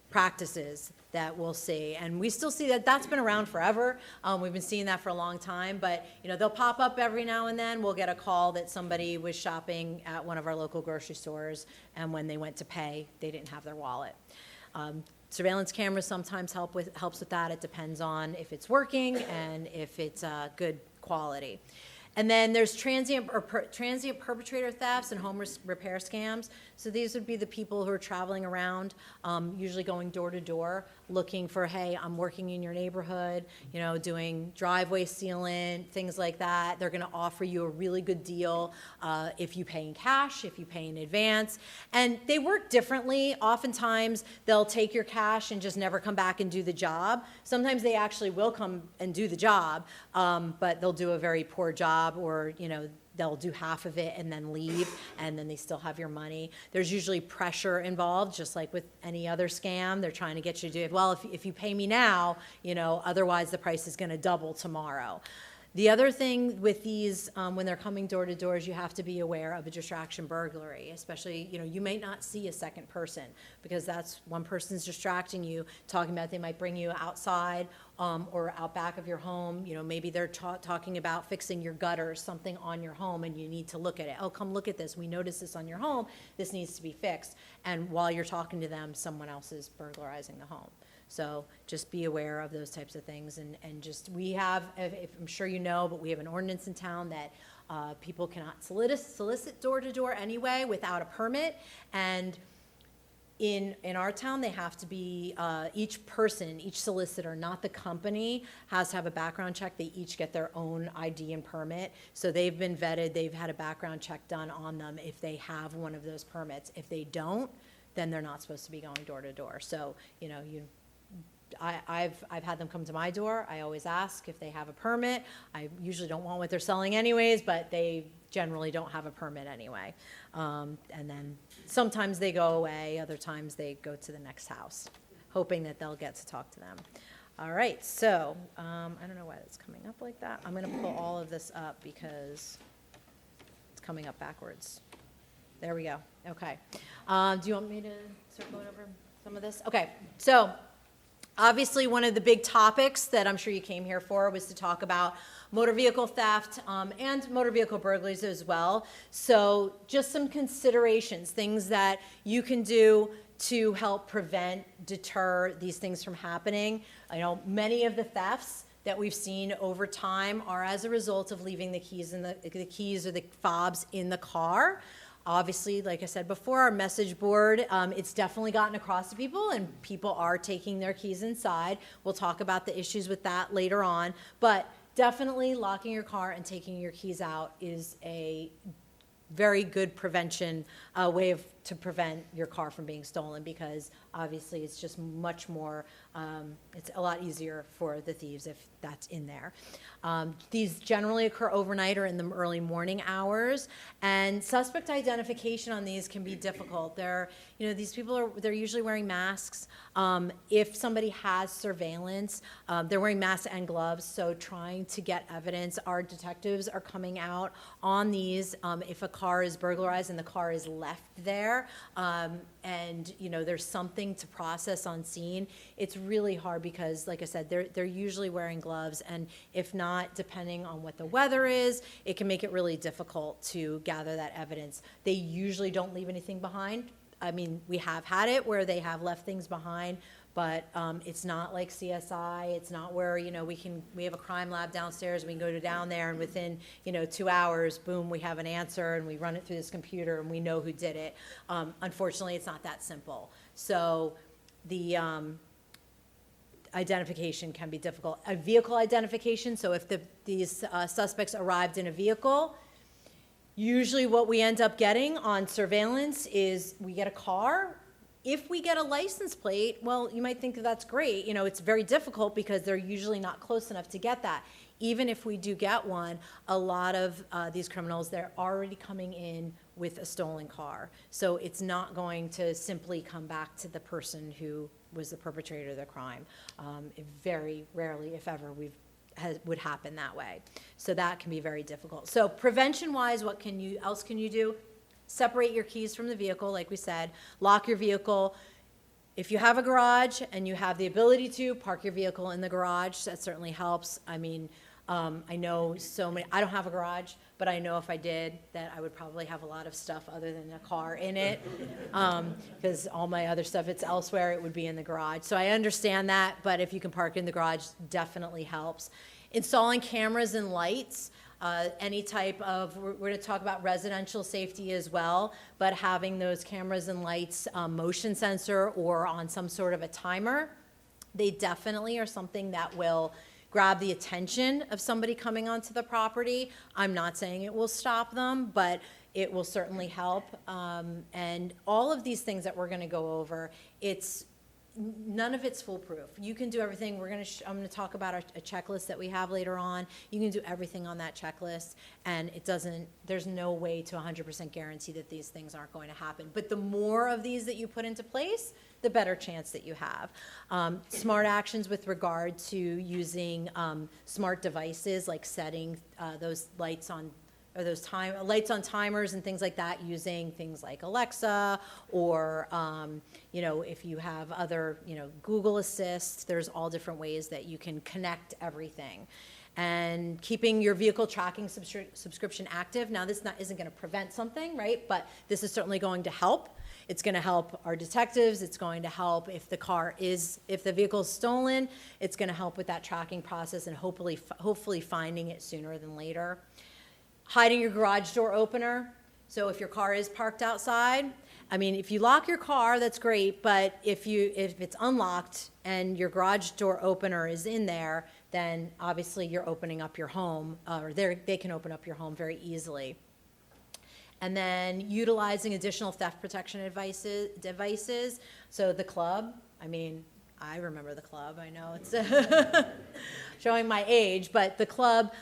practices that we'll see. And we still see that. That's been around forever. We've been seeing that for a long time, but they'll pop up every now and then. We'll get a call that somebody was shopping at one of our local grocery stores, and when they went to pay, they didn't have their wallet. Surveillance cameras sometimes helps with that. It depends on if it's working and if it's good quality. And then there's transient perpetrator thefts and home repair scams. So these would be the people who are traveling around, usually going door to door, looking for, hey, I'm working in your neighborhood, doing driveway sealant, things like that. They're going to offer you a really good deal if you pay in cash, if you pay in advance. And they work differently. Oftentimes, they'll take your cash and just never come back and do the job. Sometimes they actually will come and do the job, but they'll do a very poor job, or they'll do half of it and then leave, and then they still have your money. There's usually pressure involved, just like with any other scam. They're trying to get you to do it. Well, if you pay me now, otherwise the price is going to double tomorrow. The other thing with these, when they're coming door to door, is you have to be aware of a distraction burglary, especially, you may not see a second person, because that's one person's distracting you, talking about they might bring you outside or out back of your home. Maybe they're talking about fixing your gutters, something on your home, and you need to look at it. Oh, come look at this. We noticed this on your home. This needs to be fixed. And while you're talking to them, someone else is burglarizing the home. So just be aware of those types of things, and just, we have, if I'm sure you know, but we have an ordinance in town that people cannot solicit door to door anyway without a permit. And in our town, they have to be, each solicitor, not the company, has to have a background check. They each get their own ID and permit. So they've been vetted, they've had a background check done on them if they have one of those permits. If they don't, then they're not supposed to be going door to door. So, I've had them come to my door. I always ask if they have a permit. I usually don't want what they're selling anyways, but they generally don't have a permit anyway. And then sometimes they go away, other times they go to the next house, hoping that they'll get to talk to them. All right, so I don't know why that's coming up like that. I'm going to pull all of this up because it's coming up backwards. There we go. Okay. Do you want me to start going over some of this? Okay, so obviously, one of the big topics that I'm sure you came here for was to talk about motor vehicle theft and motor vehicle burglaries as well. So just some considerations, things that you can do to help prevent, deter these things from happening. Many of the thefts that we've seen over time are as a result of leaving the keys or the fobs in the car. Obviously, like I said before, our message board, it's definitely gotten across to people, and people are taking their keys inside. We'll talk about the issues with that later on, but definitely locking your car and taking your keys out is a very good prevention way to prevent your car from being stolen, because obviously it's just much more, it's a lot easier for the thieves if that's in there. These generally occur overnight or in the early morning hours, and suspect identification on these can be difficult. These people they're usually wearing masks. If somebody has surveillance, they're wearing masks and gloves, so trying to get evidence. Our detectives are coming out on these if a car is burglarized and the car is left there. there, and, you know, there's something to process on scene, it's really hard because, like I said, they're usually wearing gloves, and if not, depending on what the weather is, it can make it really difficult to gather that evidence. They usually don't leave anything behind. I mean, we have had it where they have left things behind, but it's not like CSI. It's not where, you know, we have a crime lab downstairs. We can go down there and within, you know, 2 hours, boom, we have an answer and we run it through this computer and we know who did it. Unfortunately, it's not that simple. So the identification can be difficult. A vehicle identification, so if these suspects arrived in a vehicle, usually what we end up getting on surveillance is we get a car. If we get a license plate, well, you might think that that's great. You know, it's very difficult because they're usually not close enough to get that. Even if we do get one, a lot of these criminals, they're already coming in with a stolen car. So it's not going to simply come back to the person who was the perpetrator of the crime. It very rarely, if ever, would happen that way. So that can be very difficult. So prevention-wise, what else can you do? Separate your keys from the vehicle, like we said. Lock your vehicle. If you have a garage and you have the ability to, park your vehicle in the garage. That certainly helps. I mean, I know so many, I don't have a garage, but I know if I did, that I would probably have a lot of stuff other than a car in it. Because all my other stuff, it's elsewhere, it would be in the garage. So I understand that, but if you can park in the garage, definitely helps. Installing cameras and lights. Any type of, we're going to talk about residential safety as well, but having those cameras and lights, motion sensor or on some sort of a timer, they definitely are something that will grab the attention of somebody coming onto the property. I'm not saying it will stop them, but it will certainly help. And all of these things that we're going to go over, none of it's foolproof. You can do everything. I'm going to talk about a checklist that we have later on. You can do everything on that checklist, and there's no way to 100% guarantee that these things aren't going to happen. But the more of these that you put into place, the better chance that you have. Smart actions with regard to using smart devices, like setting those lights on, or those lights on timers and things like that, using things like Alexa or, you know, if you have other, you know, Google Assist, there's all different ways that you can connect everything. And keeping your vehicle tracking subscription active. Now, this isn't going to prevent something, right? But this is certainly going to help. It's going to help our detectives. It's going to help if the vehicle is stolen, it's going to help with that tracking process and hopefully finding it sooner than later. Hiding your garage door opener. So if your car is parked outside, I mean, if you lock your car, that's great, but if it's unlocked and your garage door opener is in there, then obviously you're opening up your home, or they can open up your home very easily. And then utilizing additional theft protection devices. So the club, I mean, I remember the club. I know it's showing my age, but the club,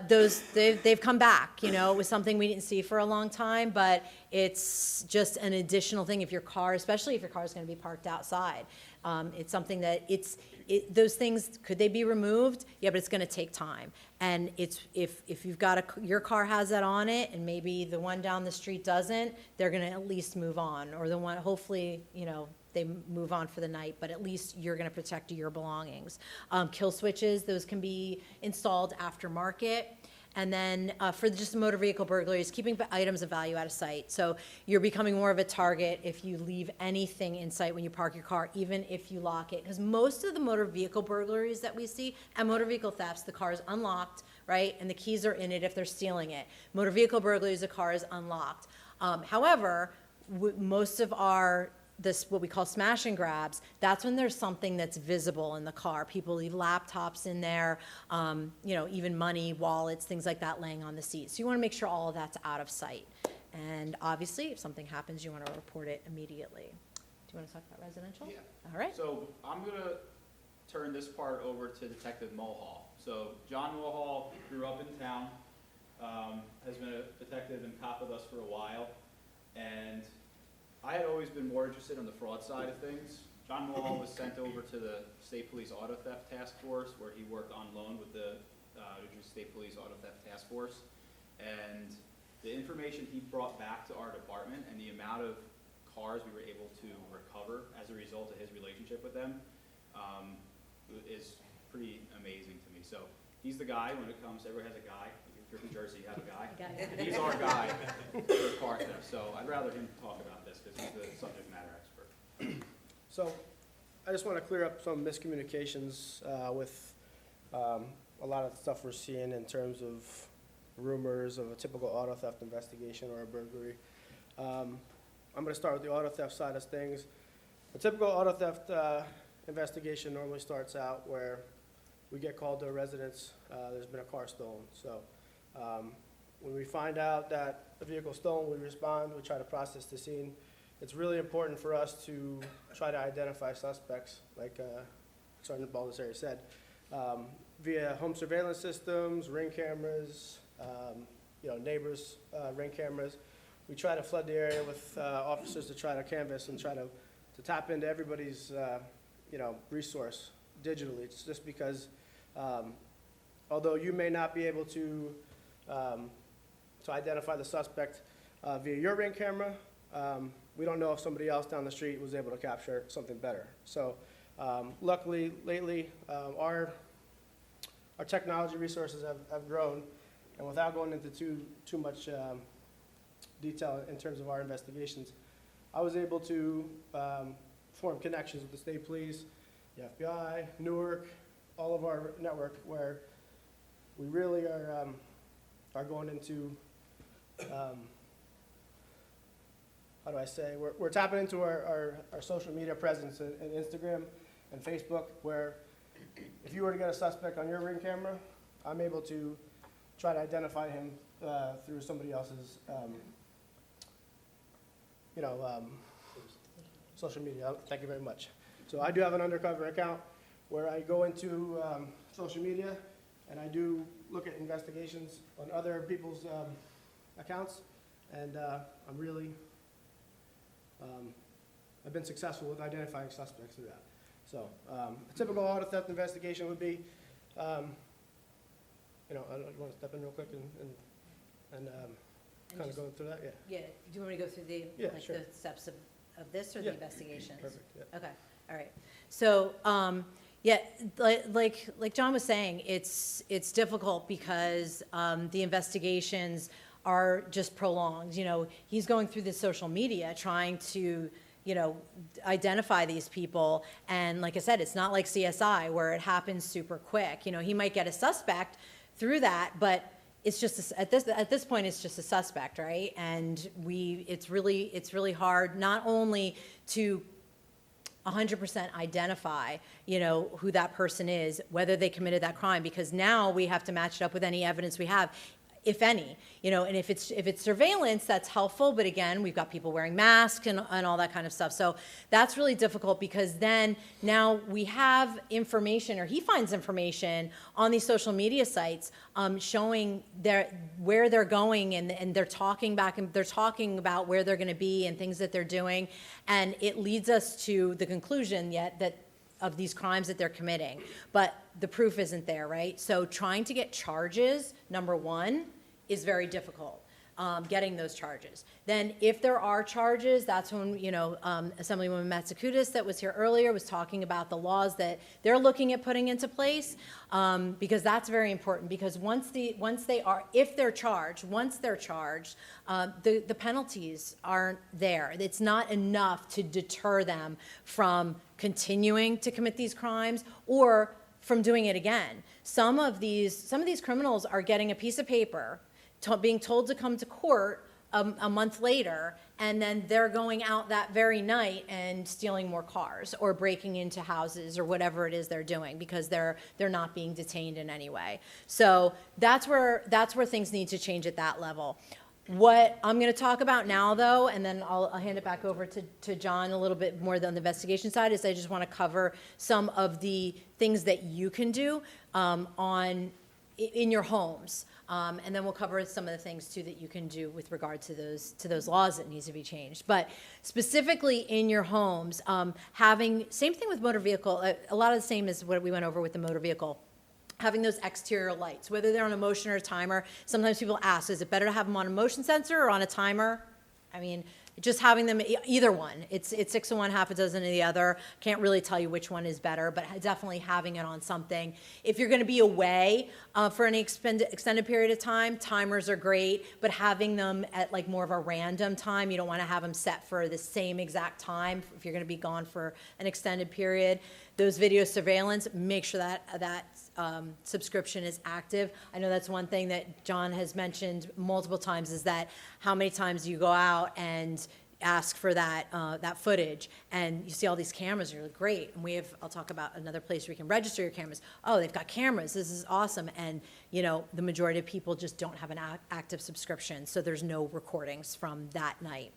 they've come back. You know, it was something we didn't see for a long time, but it's just an additional thing if your car, especially if your car is going to be parked outside. It's something that those things, could they be removed? Yeah, but it's going to take time. And if you've got your car has that on it, and maybe the one down the street doesn't, they're going to at least move on, or the one, hopefully, you know, they move on for the night, but at least you're going to protect your belongings. Kill switches, those can be installed aftermarket. And then for just motor vehicle burglaries, keeping items of value out of sight. So you're becoming more of a target if you leave anything in sight when you park your car, even if you lock it. Because most of the motor vehicle burglaries that we see and motor vehicle thefts, the car is unlocked, right? And the keys are in it if they're stealing it. Motor vehicle burglaries, the car is unlocked. However, most of what we call smash and grabs, that's when there's something that's visible in the car. People leave laptops in there, you know, even money, wallets, things like that laying on the seat. So you want to make sure all of that's out of sight. And obviously, if something happens, you want to report it immediately. Do you want to talk about residential? Yeah. All right. So I'm going to turn this part over to Detective Mulhall. So John Mulhall grew up in town, has been a detective and cop with us for a while, and I had always been more interested on the fraud side of things. John Mulhall was sent over to the State Police Auto Theft Task Force, where he worked on loan with the New Jersey State Police Auto Theft Task Force. And the information he brought back to our department and the amount of cars we were able to recover as a result of his relationship with them is pretty amazing to me. So he's the guy when it comes, everyone has a guy. If you're from Jersey, you have a guy. And he's our guy for car theft. So I'd rather him talk about this because he's the subject matter expert. So I just want to clear up some miscommunications with a lot of the stuff we're seeing in terms of rumors of a typical auto theft investigation or a burglary. I'm going to start with the auto theft side of things. A typical auto theft investigation normally starts out where we get called to a residence, there's been a car stolen. So when we find out that a vehicle is stolen, we respond, we try to process the scene. It's really important for us to try to identify suspects, like Sergeant Baldessari said, via home surveillance systems, ring cameras, neighbors' ring cameras. We try to flood the area with officers to try to canvass and try to tap into everybody's, resource digitally. It's just because, although you may not be able to identify the suspect via your ring camera, we don't know if somebody else down the street was able to capture something better. So luckily, lately, our technology resources have grown, and without going into too much detail in terms of our investigations, I was able to form connections with the state police, the FBI, Newark, all of our network, where we really are going into, how do I say, we're tapping into our social media presence in Instagram and Facebook, where if you were to get a suspect on your ring camera, I'm able to try to identify him through somebody else's, social media. Thank you very much. So I do have an undercover account where I go into social media and I do look at investigations on other people's accounts, and I'm really, I've been successful with identifying suspects through that. So a typical auto theft investigation would be, I want to step in real quick and kind of going through that, yeah. Yeah, do you want me to go through the, Yeah, like, sure. the steps of this or the Yeah. investigations? Perfect, yeah. Okay, all right. So, like John was saying, it's difficult because the investigations are just prolonged. He's going through the social media trying to, identify these people. And like I said, it's not like CSI where it happens super quick. He might get a suspect through that, but it's just at this point it's just a suspect, right? And it's really hard not only to 100% identify, who that person is, whether they committed that crime, because now we have to match it up with any evidence we have, if any, and if it's surveillance, that's helpful. But again, we've got people wearing masks and all that kind of stuff. So that's really difficult because then now we have information, or he finds information on these social media sites showing where they're going, and they're talking back, and they're talking about where they're going to be and things that they're doing. And it leads us to the conclusion that of these crimes that they're committing, but the proof isn't there, right? So trying to get charges, number one, is very difficult, getting those charges. Then if there are charges, that's when, Assemblywoman Matsakudis that was here earlier was talking about the laws that they're looking at putting into place, because that's very important, because if they're charged, the penalties aren't there. It's not enough to deter them from continuing to commit these crimes or from doing it again. Some of these criminals are getting a piece of paper, being told to come to court a month later, and then they're going out that very night and stealing more cars or breaking into houses or whatever it is they're doing, because they're not being detained in any way. So that's where things need to change at that level. What I'm going to talk about now, though, and then I'll hand it back over to John a little bit more on the investigation side, is I just want to cover some of the things that you can do in your homes. And then we'll cover some of the things, too, that you can do with regard to those laws that needs to be changed. But specifically in your homes, same thing with motor vehicle, a lot of the same as what we went over with the motor vehicle. Having those exterior lights, whether they're on a motion or a timer. Sometimes people ask, is it better to have them on a motion sensor or on a timer? I mean, just having them, either one. It's 6 of one, half a dozen of the other. Can't really tell you which one is better, but definitely having it on something. If you're going to be away for any extended period of time, timers are great, but having them at like more of a random time, you don't want to have them set for the same exact time if you're going to be gone for an extended period. Those video surveillance, make sure that subscription is active. I know that's one thing that John has mentioned multiple times, is that how many times you go out and ask for that footage, and you see all these cameras, and you're like, great. And I'll talk about another place where you can register your cameras. Oh, they've got cameras. This is awesome. And the majority of people just don't have an active subscription, so there's no recordings from that night.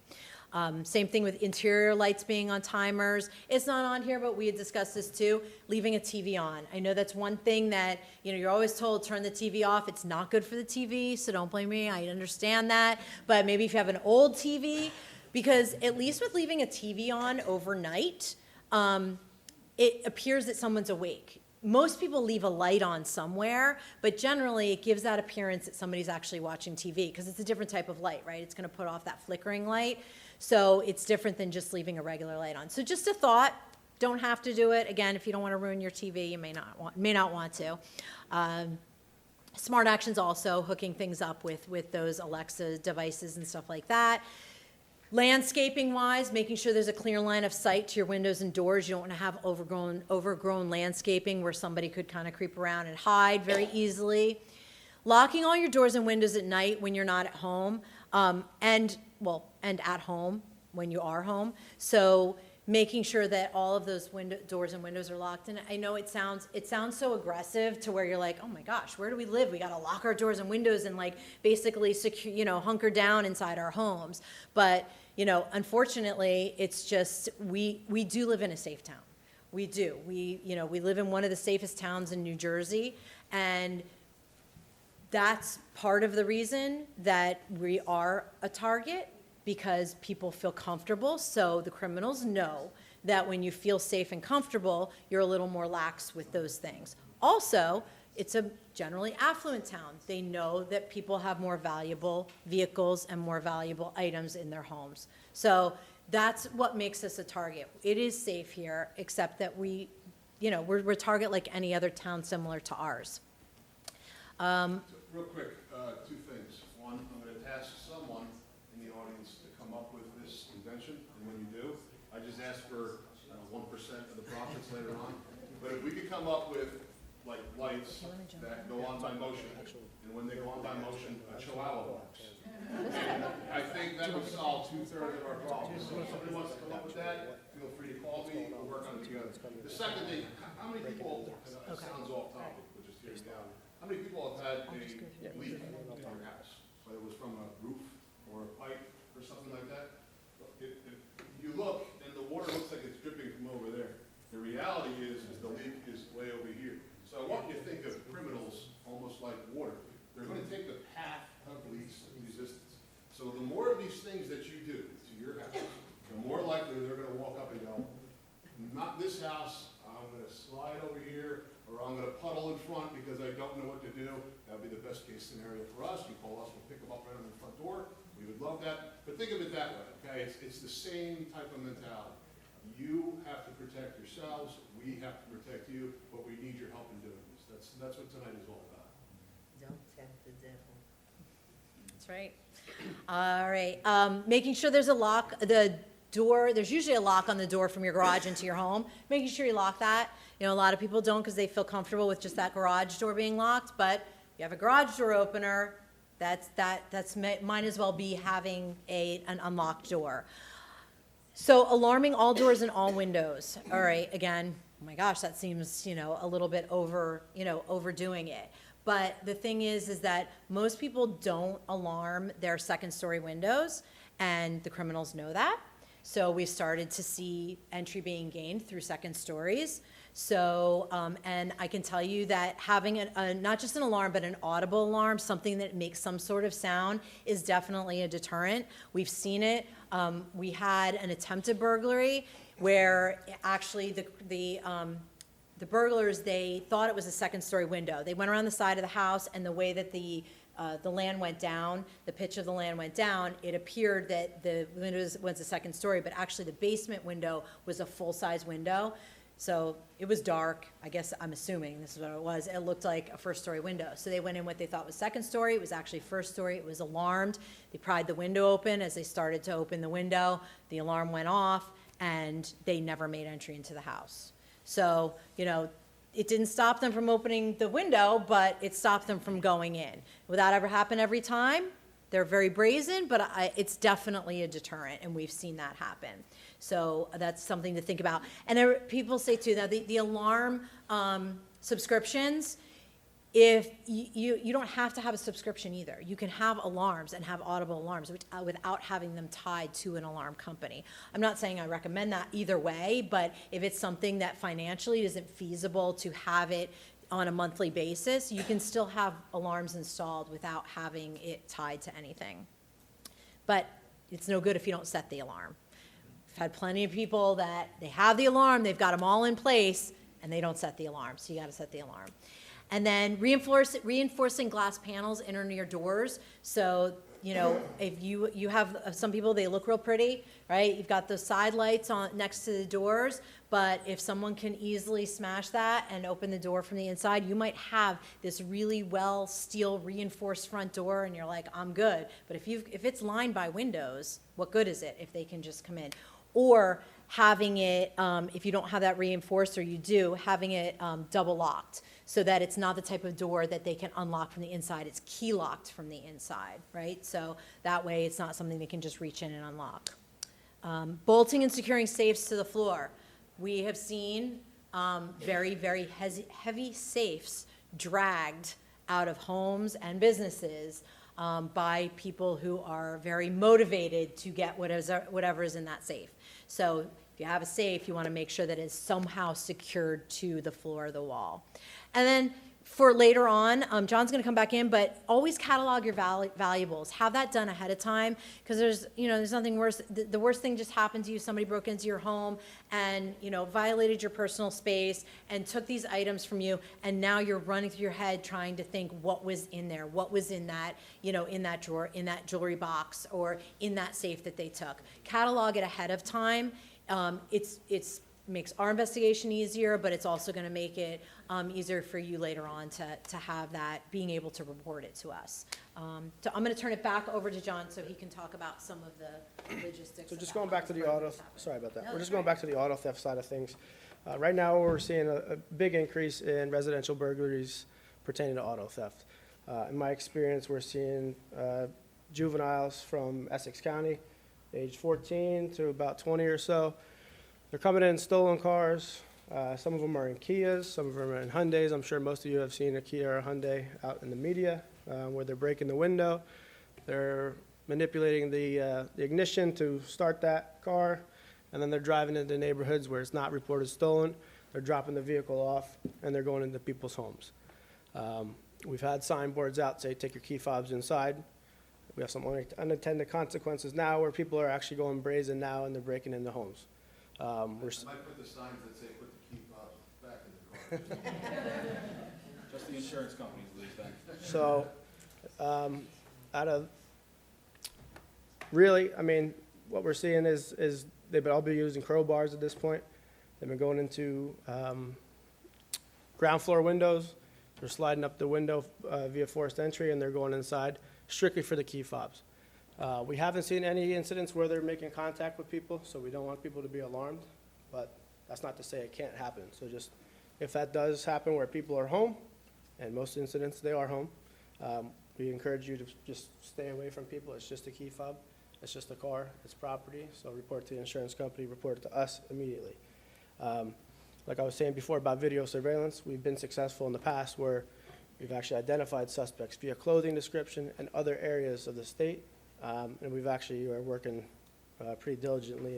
Same thing with interior lights being on timers. It's not on here, but we had discussed this too, leaving a TV on. I know that's one thing that, you're always told, turn the TV off. It's not good for the TV, so don't blame me. I understand that. But maybe if you have an old TV, because at least with leaving a TV on overnight, it appears that someone's awake. Most people leave a light on somewhere, but generally it gives that appearance that somebody's actually watching TV, because it's a different type of light, right? It's going to put off that flickering light. So it's different than just leaving a regular light on. So just a thought, don't have to do it. Again, if you don't want to ruin your TV, you may not want to. Smart actions also, hooking things up with those Alexa devices and stuff like that. Landscaping-wise, making sure there's a clear line of sight to your windows and doors. You don't want to have overgrown landscaping where somebody could kind of creep around and hide very easily. Locking all your doors and windows at night when you're not at home, and at home when you are home. So making sure that all of those doors and windows are locked. And I know it sounds so aggressive to where you're like, oh my gosh, where do we live? We got to lock our doors and windows and like basically secure, hunker down inside our homes. But unfortunately, it's just we do live in a safe town. We do. We live in one of the safest towns in New Jersey, and that's part of the reason that we are a target, because people feel comfortable. So the criminals know that when you feel safe and comfortable, you're a little more lax with those things. Also, it's a generally affluent town. They know that people have more valuable vehicles and more valuable items in their homes. So that's what makes us a target. It is safe here, except that we're a target like any other town similar to ours. Real quick, two things. One, I'm going to task someone in the audience to come up with this invention, and when you do, I just ask for 1% of the profits later on. But if we could come up with like lights that go on by motion, and when they go on by motion, a chihuahua barks. I think that would solve 2/3 of our problems. So if somebody wants to come up with that, feel free to call me, we'll work on it together. The second thing, how many people, it sounds off topic, but just hear me out. How many people have had a leak in their house, whether it was from a roof or a pipe or something like that? If you look and the water looks like it's dripping from over there, the reality is the leak is way over here. So I want you to think of criminals almost like water. They're going to take the path of least resistance. So the more of these things that you do to your house, the more likely they're going to walk up and go, not this house, I'm going to slide over here, or I'm going to puddle in front because I don't know what to do. That would be the best case scenario for us. You call us, we'll pick them up right on the front door. We would love that. But think of it that way, okay? It's the same type of mentality. You have to protect yourselves, we have to protect you, but we need your help in doing this. That's what tonight is all about. Don't tempt the devil. That's right. All right. Making sure there's a lock. The door, there's usually a lock on the door from your garage into your home. Making sure you lock that. A lot of people don't because they feel comfortable with just that garage door being locked, but you have a garage door opener, that's might as well be having an unlocked door. So alarming all doors and all windows. All right, again, oh my gosh, that seems, a little bit overdoing it. But the thing is that most people don't alarm their second-story windows, and the criminals know that. So we started to see entry being gained through second stories. So, and I can tell you that having not just an alarm, but an audible alarm, something that makes some sort of sound, is definitely a deterrent. We've seen it. We had an attempted burglary where actually the burglars, they thought it was a second-story window. They went around the side of the house, and the way that the the land went down, the pitch of the land went down, it appeared that the windows was a second story, but actually the basement window was a full-size window. So it was dark, I guess, I'm assuming this is what it was. It looked like a first-story window. So they went in what they thought was second story. It was actually first story. It was alarmed. They pried the window open. As they started to open the window, the alarm went off, and they never made entry into the house. So, you know, it didn't stop them from opening the window, but it stopped them from going in. Would that ever happen every time? They're very brazen, but it's definitely a deterrent, and we've seen that happen. So that's something to think about. And people say too, that the alarm subscriptions, if you don't have to have a subscription either. You can have alarms and have audible alarms without having them tied to an alarm company. I'm not saying I recommend that either way, but if it's something that financially isn't feasible to have it on a monthly basis, you can still have alarms installed without having it tied to anything. But it's no good if you don't set the alarm. I've had plenty of people that they have the alarm, they've got them all in place, and they don't set the alarm, so you gotta set the alarm. And then reinforcing glass panels in or near doors. So, you know, if you have some people, they look real pretty, right? You've got those side lights on next to the doors, but if someone can easily smash that and open the door from the inside, you might have this really well steel reinforced front door, and you're like, I'm good. But if it's lined by windows, what good is it if they can just come in? Or having it, if you don't have that reinforced, or you do, having it double locked, so that it's not the type of door that they can unlock from the inside. It's key locked from the inside, right? So that way it's not something they can just reach in and unlock. Bolting and securing safes to the floor. We have seen very, very heavy safes dragged out of homes and businesses by people who are very motivated to get whatever is in that safe. So if you have a safe, you want to make sure that it's somehow secured to the floor or the wall. And then for later on, John's going to come back in, but always catalog your valuables. Have that done ahead of time, because there's nothing worse. The worst thing just happened to you. Somebody broke into your home and, violated your personal space and took these items from you, and now you're running through your head trying to think what was in there, what was in that, in that drawer, in that jewelry box, or in that safe that they took. Catalog it ahead of time. It's makes our investigation easier, but it's also going to make it easier for you later on to have that, being able to report it to us. So I'm going to turn it back over to John so he can talk about some of the logistics. So of just that going back to the auto, process. sorry about that. No, We're that's just going right. back to the auto theft side of things. Right now, we're seeing a big increase in residential burglaries pertaining to auto theft. In my experience, we're seeing juveniles from Essex County, age 14 to about 20 or so. They're coming in stolen cars. Some of them are in Kias, some of them are in Hyundais. I'm sure most of you have seen a Kia or a Hyundai out in the media where they're breaking the window. They're manipulating the ignition to start that car, and then they're driving into neighborhoods where it's not reported stolen. They're dropping the vehicle off, and they're going into people's homes. We've had signboards out say, take your key fobs inside. We have some unintended consequences now where people are actually going brazen now, and they're breaking into homes. Might put the signs that say, put the key fobs back in the car. Just the insurance companies lose that. So, what we're seeing is they've all been using crowbars at this point. They've been going into ground floor windows. They're sliding up the window via forced entry, and they're going inside strictly for the key fobs. We haven't seen any incidents where they're making contact with people, so we don't want people to be alarmed, but that's not to say it can't happen. So just, if that does happen where people are home, and most incidents they are home, we encourage you to just stay away from people. It's just a key fob, it's just a car, it's property, so report to the insurance company, report it to us immediately. Like I was saying before about video surveillance, we've been successful in the past where we've actually identified suspects via clothing description and other areas of the state. And we've actually are working pretty diligently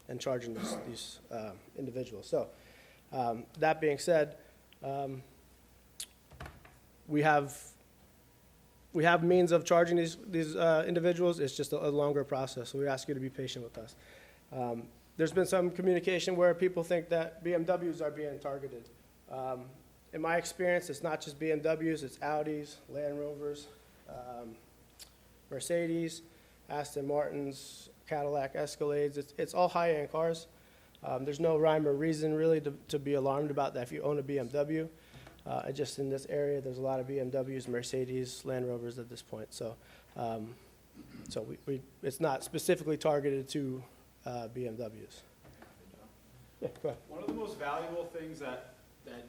in charging these individuals. So that being said, we have means of charging these individuals. It's just a longer process. So we ask you to be patient with us. There's been some communication where people think that BMWs are being targeted. In my experience, it's not just BMWs, it's Audis, Land Rovers, Mercedes, Aston Martins, Cadillac Escalades. It's all high-end cars. There's no rhyme or reason really to be alarmed about that if you own a BMW. And just in this area, there's a lot of BMWs, Mercedes, Land Rovers at this point. So, it's not specifically targeted to BMWs. Yeah, go ahead. One of the most valuable things that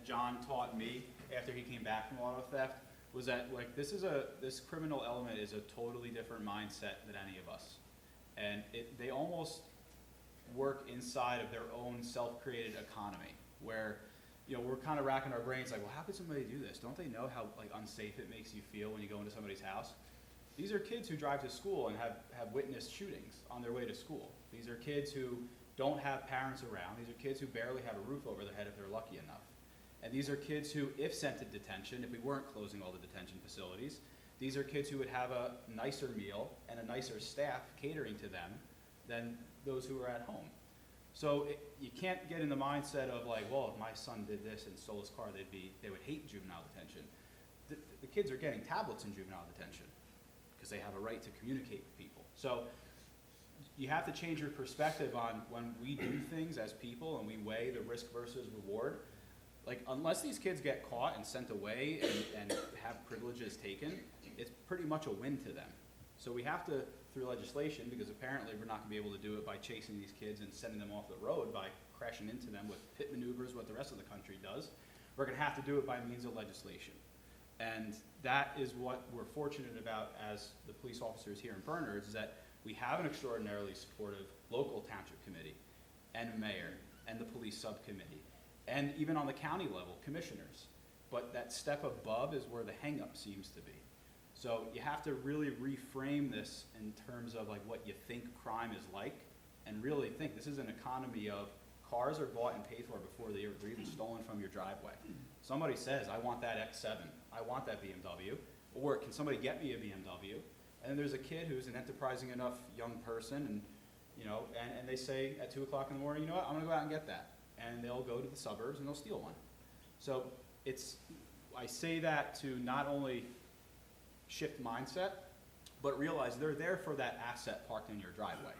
John taught me after he came back from auto theft was that, like, this criminal element is a totally different mindset than any of us. And they almost work inside of their own self-created economy, where, you know, we're kind of racking our brains like, well, how could somebody do this? Don't they know how, like, unsafe it makes you feel when you go into somebody's house? These are kids who drive to school and have witnessed shootings on their way to school. These are kids who don't have parents around. These are kids who barely have a roof over their head if they're lucky enough. And these are kids who, if sent to detention, if we weren't closing all the detention facilities, these are kids who would have a nicer meal and a nicer staff catering to them than those who are at home. So you can't get in the mindset of like, well, if my son did this and stole his car, they would hate juvenile detention. The kids are getting tablets in juvenile detention because they have a right to communicate with people. So you have to change your perspective on when we do things as people and we weigh the risk versus reward. Like, unless these kids get caught and sent away and have privileges taken, it's pretty much a win to them. So we have to, through legislation, because apparently we're not going to be able to do it by chasing these kids and sending them off the road by crashing into them with pit maneuvers, what the rest of the country does. We're going to have to do it by means of legislation. And that is what we're fortunate about as the police officers here in Bernards, is that we have an extraordinarily supportive local township committee and mayor and the police subcommittee, and even on the county level, commissioners. But that step above is where the hang-up seems to be. So you have to really reframe this in terms of like what you think crime is like, and really think this is an economy of cars are bought and paid for before they're even stolen from your driveway. Somebody says, I want that X7, I want that BMW, or can somebody get me a BMW? And then there's a kid who's an enterprising enough young person, and you know, and they say at 2 o'clock in the morning, you know what, I'm gonna go out and get that. And they'll go to the suburbs and they'll steal one. So I say that to not only shift mindset, but realize they're there for that asset parked in your driveway.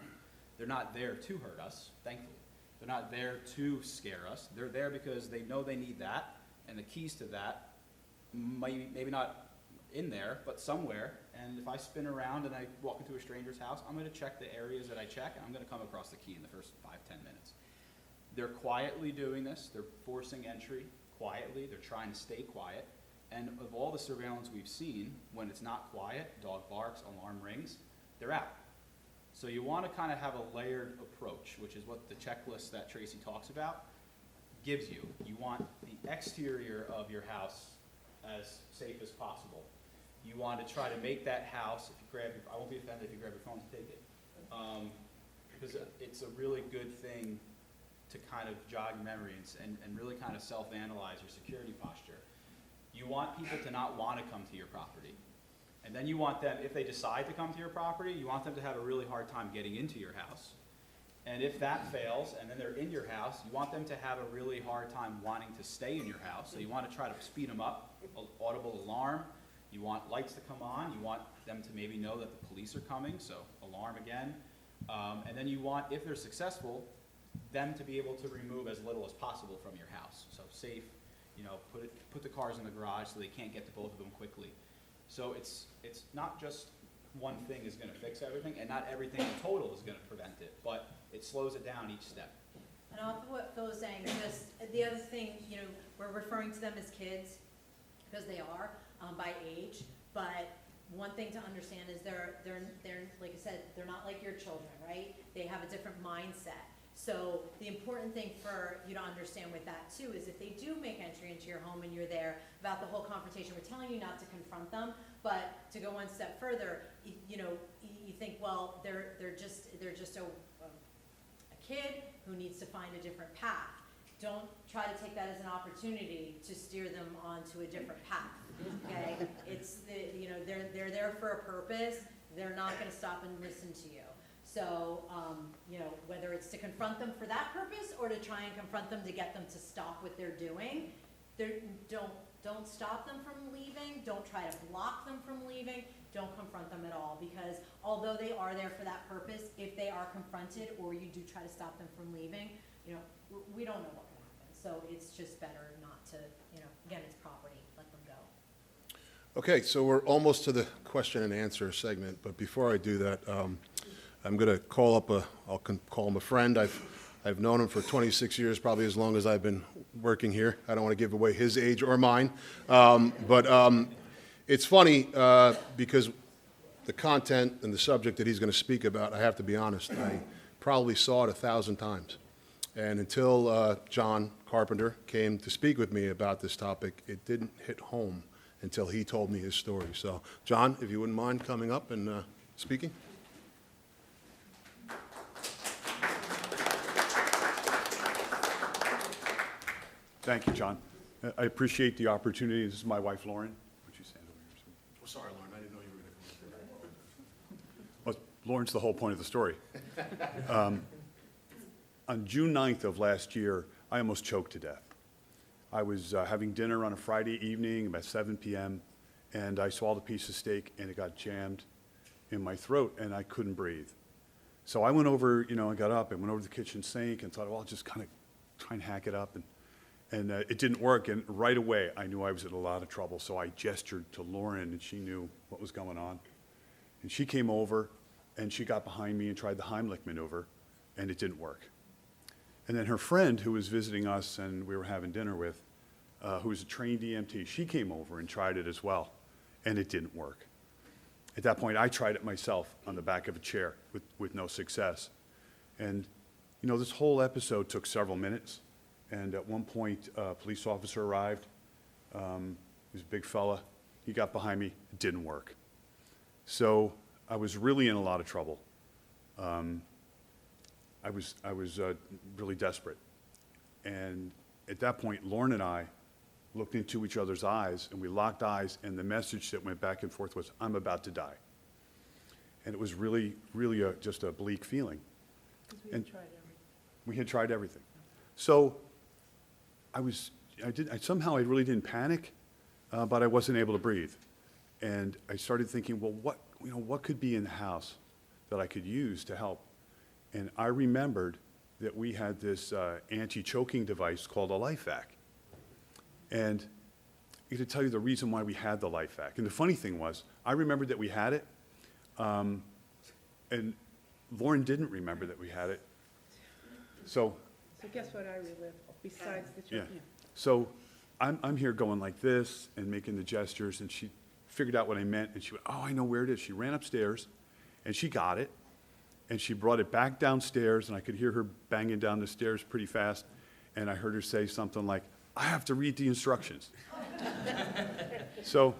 They're not there to hurt us, thankfully. They're not there to scare us. They're there because they know they need that, and the keys to that, maybe not in there, but somewhere. And if I spin around and I walk into a stranger's house, I'm gonna check the areas that I check, and I'm gonna come across the key in the first 5-10 minutes. They're quietly doing this. They're forcing entry quietly. They're trying to stay quiet. And of all the surveillance we've seen, when it's not quiet, dog barks, alarm rings, they're out. So you want to kind of have a layered approach, which is what the checklist that Tracy talks about gives you. You want the exterior of your house as safe as possible. You want to try to make that house, if you grab I won't be offended if you grab your phone and take it, because it's a really good thing to kind of jog memory and really kind of self-analyze your security posture. You want people to not want to come to your property. And then you want them, if they decide to come to your property, you want them to have a really hard time getting into your house. And if that fails, and then they're in your house, you want them to have a really hard time wanting to stay in your house. So you want to try to speed them up, audible alarm. You want lights to come on. You want them to maybe know that the police are coming, so alarm again. And then you want, if they're successful, them to be able to remove as little as possible from your house. So safe, you know, put the cars in the garage so they can't get to both of them quickly. So it's not just one thing is going to fix everything, and not everything in total is going to prevent it, but it slows it down each step. And off of what Phil was saying, just the other thing, you know, we're referring to them as kids because they are by age, but one thing to understand is they're like I said, they're not like your children, right? They have a different mindset. So the important thing for you to understand with that too is if they do make entry into your home and you're there, about the whole confrontation, we're telling you not to confront them, but to go one step further, you know, you think, well, they're just a kid who needs to find a different path. Don't try to take that as an opportunity to steer them onto a different path. Okay, you know, they're there for a purpose. They're not going to stop and listen to you. So, you know, whether it's to confront them for that purpose or to try and confront them to get them to stop what they're doing, don't stop them from leaving. Don't try to block them from leaving. don't confront them at all, because although they are there for that purpose, if they are confronted or you do try to stop them from leaving, we don't know what can happen. So it's just better not to, again, it's property, let them go. Okay, so we're almost to the question and answer segment, but before I do that, I'm going to call up call him a friend. I've known him for 26 years, probably as long as I've been working here. I don't want to give away his age or mine. But it's funny because the content and the subject that he's going to speak about, I have to be honest, I probably saw it 1,000 times. And until John Carpenter came to speak with me about this topic, it didn't hit home until he told me his story. So, John, if you wouldn't mind coming up and speaking. Thank you, John. I appreciate the opportunity. This is my wife, Lauren. Would you stand over here? Oh, sorry, Lauren, I didn't know you were going to come up. Well, Lauren's the whole point of the story. On June 9th of last year, I almost choked to death. I was having dinner on a Friday evening, about 7 p.m., and I swallowed a piece of steak, and it got jammed in my throat, and I couldn't breathe. So I went over, I got up and went over to the kitchen sink and thought, well, I'll just kind of try and hack it up. And it didn't work, and right away, I knew I was in a lot of trouble, so I gestured to Lauren, and she knew what was going on. And she came over, and she got behind me and tried the Heimlich maneuver, and it didn't work. And then her friend, who was visiting us and we were having dinner with, who was a trained EMT, she came over and tried it as well, and it didn't work. At that point, I tried it myself on the back of a chair with no success. And, this whole episode took several minutes. And at one point, a police officer arrived. He was a big fella. He got behind me. It didn't work. So I was really in a lot of trouble. I was really desperate. And at that point, Lauren and I looked into each other's eyes, and we locked eyes, and the message that went back and forth was, I'm about to die. And it was really, really just a bleak feeling. We had tried everything. So I really didn't panic, but I wasn't able to breathe. And I started thinking, well, what could be in the house that I could use to help? And I remembered that we had this anti-choking device called a LifeVac. And I can tell you the reason why we had the LifeVac. And the funny thing was, I remembered that we had it, and Lauren didn't remember that we had it. So guess what I relive besides the yeah. choking? So I'm here going like this and making the gestures, and she figured out what I meant, and she went, oh, I know where it is. She ran upstairs, and she got it, and she brought it back downstairs, and I could hear her banging down the stairs pretty fast, and I heard her say something like, I have to read the instructions. So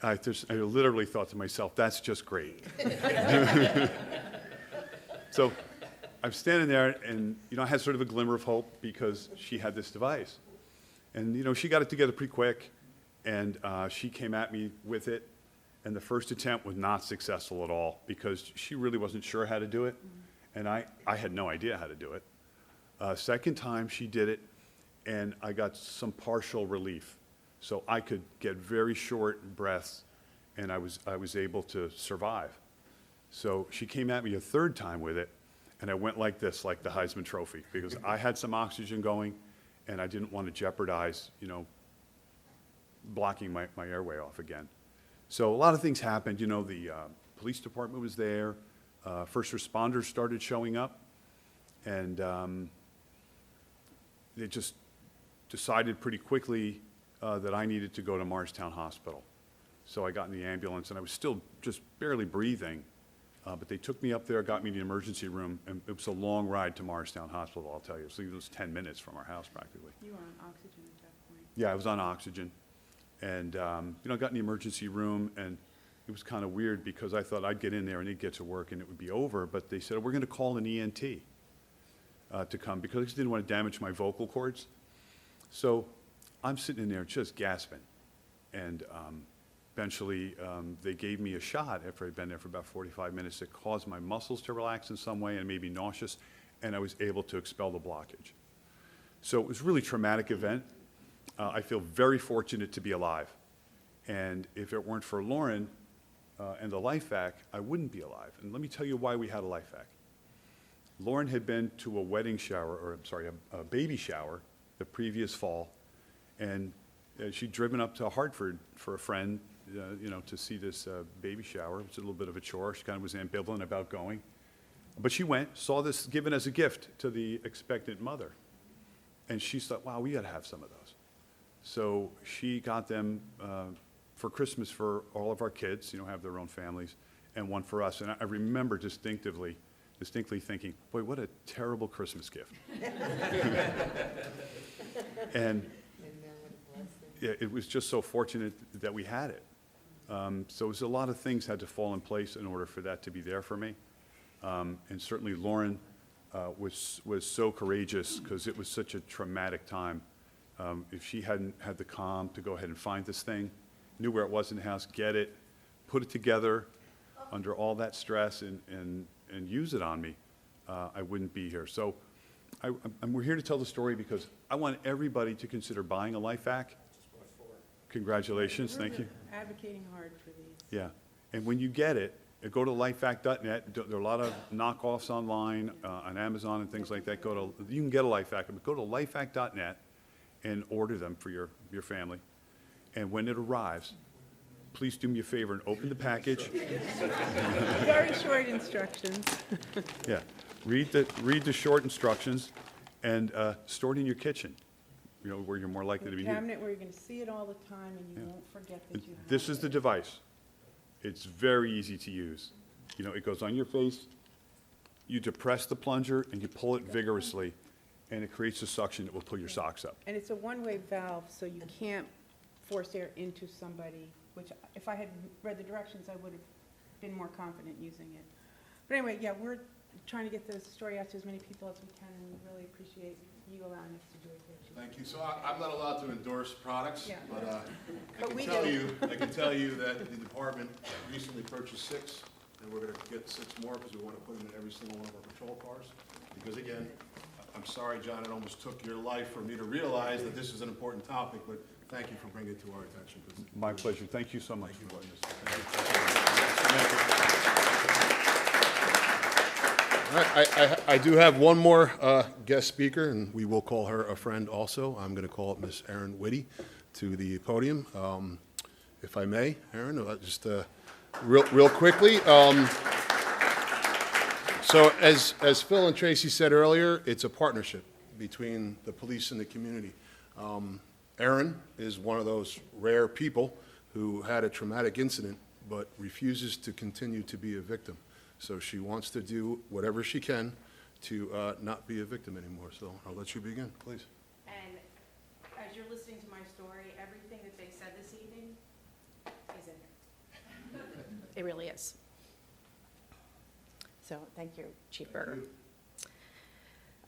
I literally thought to myself, that's just great. So I'm standing there, and, I had sort of a glimmer of hope because she had this device. And, she got it together pretty quick, and she came at me with it, and the first attempt was not successful at all because she really wasn't sure how to do it, and I had no idea how to do it. Second time, she did it, and I got some partial relief. So I could get very short breaths, and I was able to survive. So she came at me a third time with it, and I went like this, like the Heisman Trophy, because I had some oxygen going, and I didn't want to jeopardize, blocking my airway off again. So a lot of things happened. The police department was there. First responders started showing up, and they just decided pretty quickly that I needed to go to Morristown Hospital. So I got in the ambulance, and I was still just barely breathing. But they took me up there, got me to the emergency room, and it was a long ride to Morristown Hospital, I'll tell you. So it was 10 minutes from our house, practically. You were on oxygen at that point. Yeah, I was on oxygen. And, I got in the emergency room, and it was kind of weird because I thought I'd get in there and it'd get to work and it would be over. But they said, we're going to call an ENT to come because I just didn't want to damage my vocal cords. So I'm sitting in there just gasping. And eventually, they gave me a shot after I'd been there for about 45 minutes that caused my muscles to relax in some way and made me nauseous, and I was able to expel the blockage. So it was a really traumatic event. I feel very fortunate to be alive. And if it weren't for Lauren, and the life vac, I wouldn't be alive. And let me tell you why we had a life vac. Lauren had been to a wedding shower, or I'm sorry, a baby shower the previous fall, and she'd driven up to Hartford for a friend, to see this baby shower. It was a little bit of a chore. She kind of was ambivalent about going. But she went, saw this given as a gift to the expectant mother. And she thought, wow, we got to have some of those. So she got them for Christmas for all of our kids, have their own families, and one for us. And I remember distinctly thinking, boy, what a terrible Christmas gift. And yeah, it was just so fortunate that we had it. So it was a lot of things had to fall in place in order for that to be there for me. And certainly Lauren was so courageous because it was such a traumatic time. If she hadn't had the calm to go ahead and find this thing, knew where it was in the house, get it, put it together under all that stress and use it on me, I wouldn't be here. So we're here to tell the story because I want everybody to consider buying a life vac. Congratulations, thank you. Advocating hard for these. Yeah, and when you get it, go to lifevac.net. There are a lot of knockoffs online, on Amazon and things like that. You can get a life vac, but go to lifevac.net and order them for your family. And when it arrives, please do me a favor and open the package. Very short instructions. Yeah, read the short instructions and store it in your kitchen, where you're more likely to be A here. cabinet where you're going to see it all the time and you won't forget that you have This is the device. It's very easy to use. It goes on your face, you depress the plunger, and you pull it vigorously, and it creates a suction that will pull your socks up. And it's a one-way valve, so you can't force air into somebody, which if I had read the directions, I would have been more confident using it. But anyway, yeah, we're trying to get the story out to as many people as we can, and we really appreciate you allowing us to do it here, Chief. Thank you. So I'm not allowed to endorse products, Yeah. but But we I can tell you that the department recently purchased 6, and we're going to get 6 more because we want to put them in every single one of our patrol cars. Because again, I'm sorry, John, it almost took your life for me to realize that this is an important topic, but thank you for bringing it to our attention. My pleasure. Thank you so much for doing this. All right, I do have one more guest speaker, and we will call her a friend also. I'm going to call up Miss Erin Whitty to the podium. If I may, Erin, just real quickly. So as Phil and Tracy said earlier, it's a partnership between the police and the community. Erin is one of those rare people who had a traumatic incident but refuses to continue to be a victim. So she wants to do whatever she can to not be a victim anymore. So I'll let you begin, please. And as you're listening to my story, everything that they said this evening is in there. It really is. So, thank you, Chief Berger.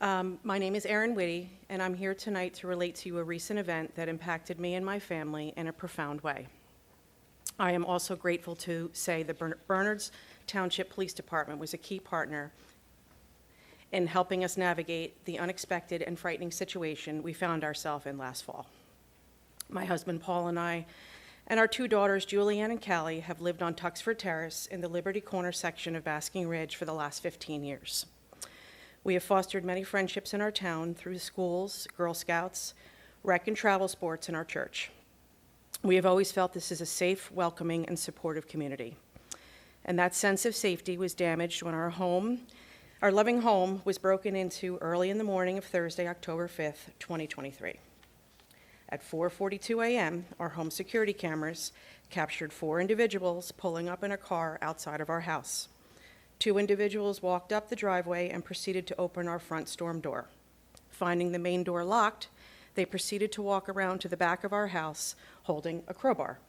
My name is Erin Whitty, and I'm here tonight to relate to you a recent event that impacted me and my family in a profound way. I am also grateful to say the Bernards Township Police Department was a key partner in helping us navigate the unexpected and frightening situation we found ourselves in last fall. My husband Paul and I and our 2 daughters, Julianne and Callie, have lived on Tuxford Terrace in the Liberty Corner section of Basking Ridge for the last 15 years. We have fostered many friendships in our town through schools, Girl Scouts, rec and travel sports, and our church. We have always felt this is a safe, welcoming, and supportive community. And that sense of safety was damaged when our loving home was broken into early in the morning of Thursday, October 5th, 2023. At 4:42 a.m., our home security cameras captured 4 individuals pulling up in a car outside of our house. 2 individuals walked up the driveway and proceeded to open our front storm door. Finding the main door locked, they proceeded to walk around to the back of our house holding a crowbar.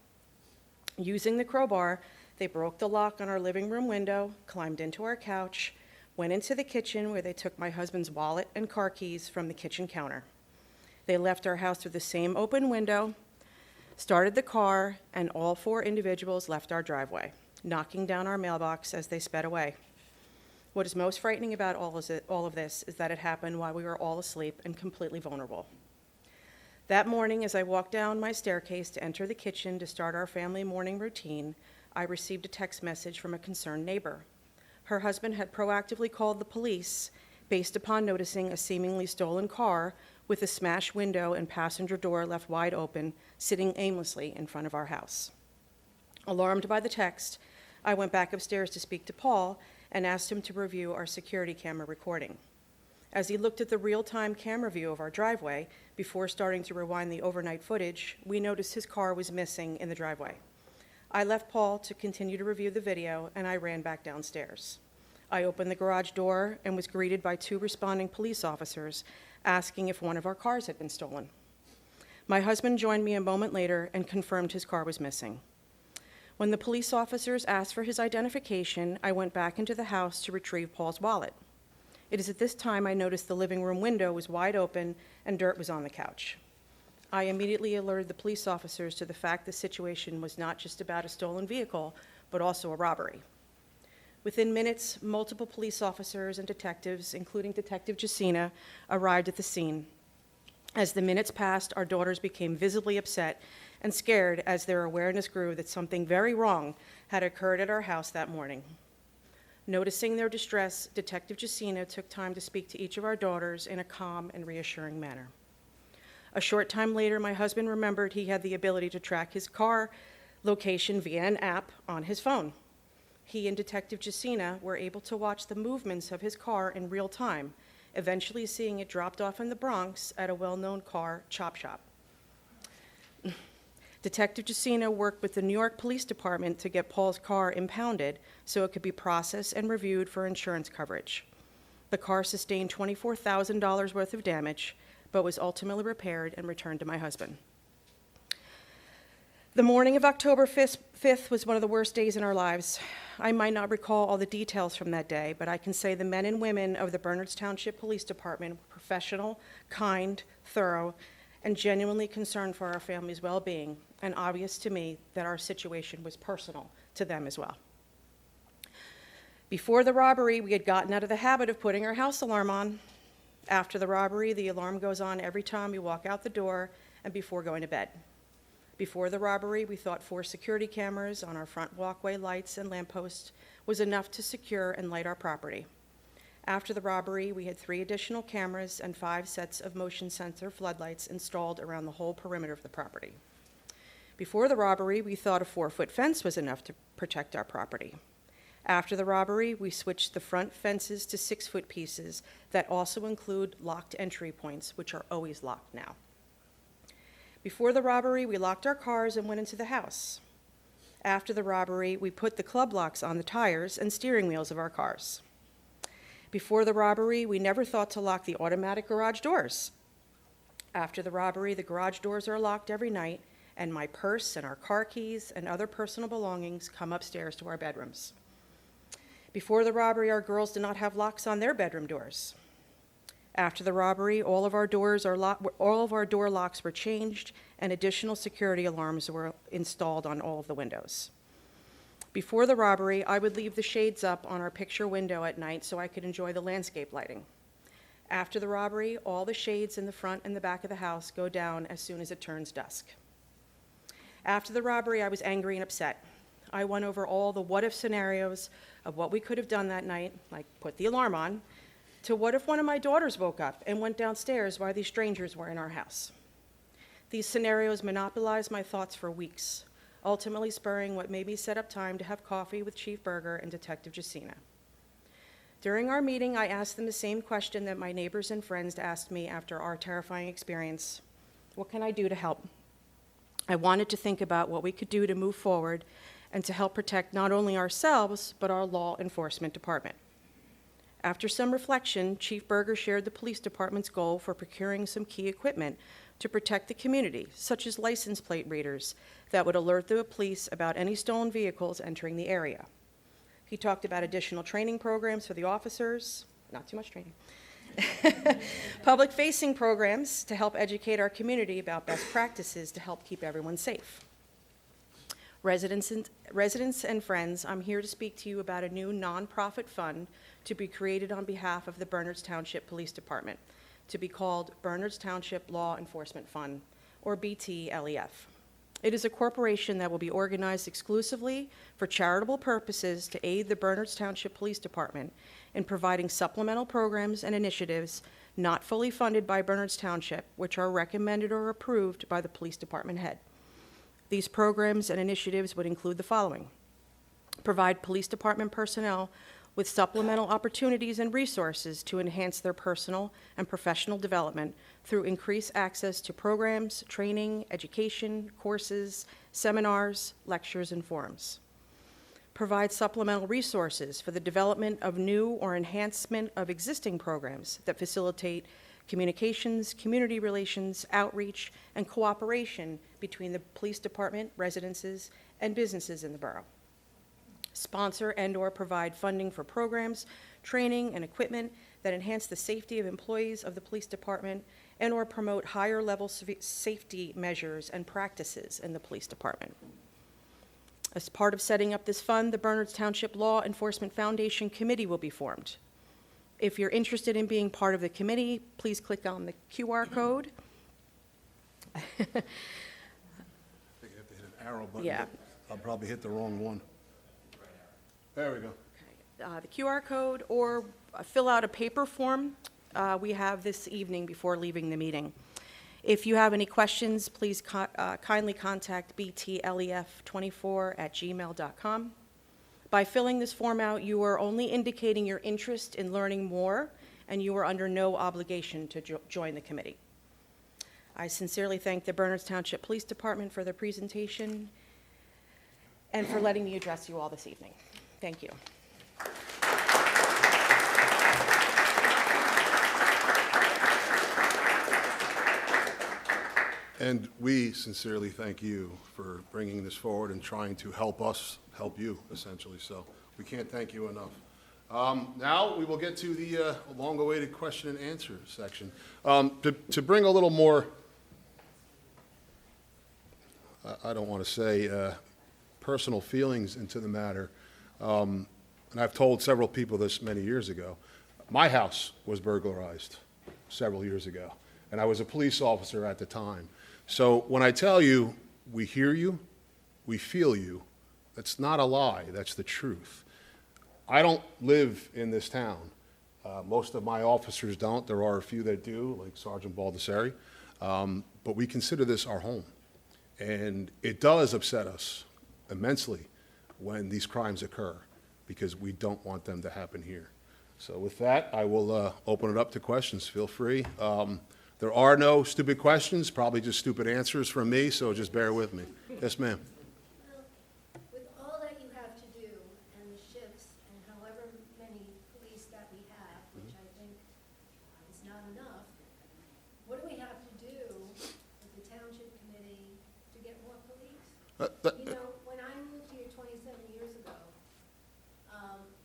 Using the crowbar, they broke the lock on our living room window, climbed into our couch, went into the kitchen where they took my husband's wallet and car keys from the kitchen counter. They left our house through the same open window, started the car, and all 4 individuals left our driveway, knocking down our mailbox as they sped away. What is most frightening about all of this is that it happened while we were all asleep and completely vulnerable. That morning, as I walked down my staircase to enter the kitchen to start our family morning routine, I received a text message from a concerned neighbor. Her husband had proactively called the police based upon noticing a seemingly stolen car with a smashed window and passenger door left wide open, sitting aimlessly in front of our house. Alarmed by the text, I went back upstairs to speak to Paul and asked him to review our security camera recording. As he looked at the real-time camera view of our driveway before starting to rewind the overnight footage, we noticed his car was missing in the driveway. I left Paul to continue to review the video, and I ran back downstairs. I opened the garage door and was greeted by 2 responding police officers asking if one of our cars had been stolen. My husband joined me a moment later and confirmed his car was missing. When the police officers asked for his identification, I went back into the house to retrieve Paul's wallet. It is at this time I noticed the living room window was wide open and dirt was on the couch. I immediately alerted the police officers to the fact the situation was not just about a stolen vehicle, but also a robbery. Within minutes, multiple police officers and detectives, including Detective Jacina, arrived at the scene. As the minutes passed, our daughters became visibly upset and scared as their awareness grew that something very wrong had occurred at our house that morning. Noticing their distress, Detective Jacina took time to speak to each of our daughters in a calm and reassuring manner. A short time later, my husband remembered he had the ability to track his car location via an app on his phone. He and Detective Jacina were able to watch the movements of his car in real time, eventually seeing it dropped off in the Bronx at a well-known car chop shop. Detective Jacina worked with the New York Police Department to get Paul's car impounded so it could be processed and reviewed for insurance coverage. The car sustained $24,000 worth of damage, but was ultimately repaired and returned to my husband. The morning of October 5th was one of the worst days in our lives. I might not recall all the details from that day, but I can say the men and women of the Bernards Township Police Department were professional, kind, thorough, and genuinely concerned for our family's well-being, and obvious to me that our situation was personal to them as well. Before the robbery, we had gotten out of the habit of putting our house alarm on. After the robbery, the alarm goes on every time we walk out the door and before going to bed. Before the robbery, we thought 4 security cameras on our front walkway lights and lampposts was enough to secure and light our property. After the robbery, we had 3 additional cameras and 5 sets of motion sensor floodlights installed around the whole perimeter of the property. Before the robbery, we thought a 4-foot fence was enough to protect our property. After the robbery, we switched the front fences to 6-foot pieces that also include locked entry points, which are always locked now. Before the robbery, we locked our cars and went into the house. After the robbery, we put the club locks on the tires and steering wheels of our cars. Before the robbery, we never thought to lock the automatic garage doors. After the robbery, the garage doors are locked every night, and my purse and our car keys and other personal belongings come upstairs to our bedrooms. Before the robbery, our girls did not have locks on their bedroom doors. After the robbery, all of our door locks were changed, and additional security alarms were installed on all of the windows. Before the robbery, I would leave the shades up on our picture window at night so I could enjoy the landscape lighting. After the robbery, all the shades in the front and the back of the house go down as soon as it turns dusk. After the robbery, I was angry and upset. I went over all the what-if scenarios of what we could have done that night, like put the alarm on, to what if one of my daughters woke up and went downstairs while these strangers were in our house. These scenarios monopolized my thoughts for weeks, ultimately spurring what made me set up time to have coffee with Chief Berger and Detective Jacina. During our meeting, I asked them the same question that my neighbors and friends asked me after our terrifying experience. What can I do to help? I wanted to think about what we could do to move forward and to help protect not only ourselves, but our law enforcement department. After some reflection, Chief Berger shared the police department's goal for procuring some key equipment to protect the community, such as license plate readers that would alert the police about any stolen vehicles entering the area. He talked about additional training programs for the officers, not too much training, public-facing programs to help educate our community about best practices to help keep everyone safe. Residents and friends, I'm here to speak to you about a new nonprofit fund to be created on behalf of the Bernards Township Police Department, to be called Bernards Township Law Enforcement Fund, or BTLEF. It is a corporation that will be organized exclusively for charitable purposes to aid the Bernards Township Police Department in providing supplemental programs and initiatives not fully funded by Bernards Township, which are recommended or approved by the police department head. These programs and initiatives would include the following: provide police department personnel with supplemental opportunities and resources to enhance their personal and professional development through increased access to programs, training, education, courses, seminars, lectures, and forums. Provide supplemental resources for the development of new or enhancement of existing programs that facilitate communications, community relations, outreach, and cooperation between the police department, residences, and businesses in the borough. Sponsor and/or provide funding for programs, training, and equipment that enhance the safety of employees of the police department and/or promote higher-level safety measures and practices in the police department. As part of setting up this fund, the Bernards Township Law Enforcement Foundation Committee will be formed. If you're interested in being part of the committee, please click on the QR code. I think you have to hit an arrow button. Yeah. I'll probably hit the wrong one. There we go. The QR code, or fill out a paper form we have this evening before leaving the meeting. If you have any questions, please kindly contact btlef24@gmail.com. By filling this form out, you are only indicating your interest in learning more, and you are under no obligation to join the committee. I sincerely thank the Bernards Township Police Department for their presentation and for letting me address you all this evening. Thank you. And we sincerely thank you for bringing this forward and trying to help us help you, essentially. So we can't thank you enough. Now we will get to the long-awaited question and answer section. To bring a little more, I don't want to say personal feelings into the matter, and I've told several people this many years ago. My house was burglarized several years ago, and I was a police officer at the time. So when I tell you, we hear you, we feel you, that's not a lie, that's the truth. I don't live in this town. Most of my officers don't. There are a few that do, like Sergeant Baldessari. But we consider this our home. And it does upset us immensely when these crimes occur, because we don't want them to happen here. So with that, I will open it up to questions. Feel free. There are no stupid questions, probably just stupid answers from me, so just bear with me. Yes, ma'am. With all that you have to do and the shifts and however many police that we have, which I think is not enough, what do we have to do with the township committee to get more police? You know, when I moved here 27 years ago,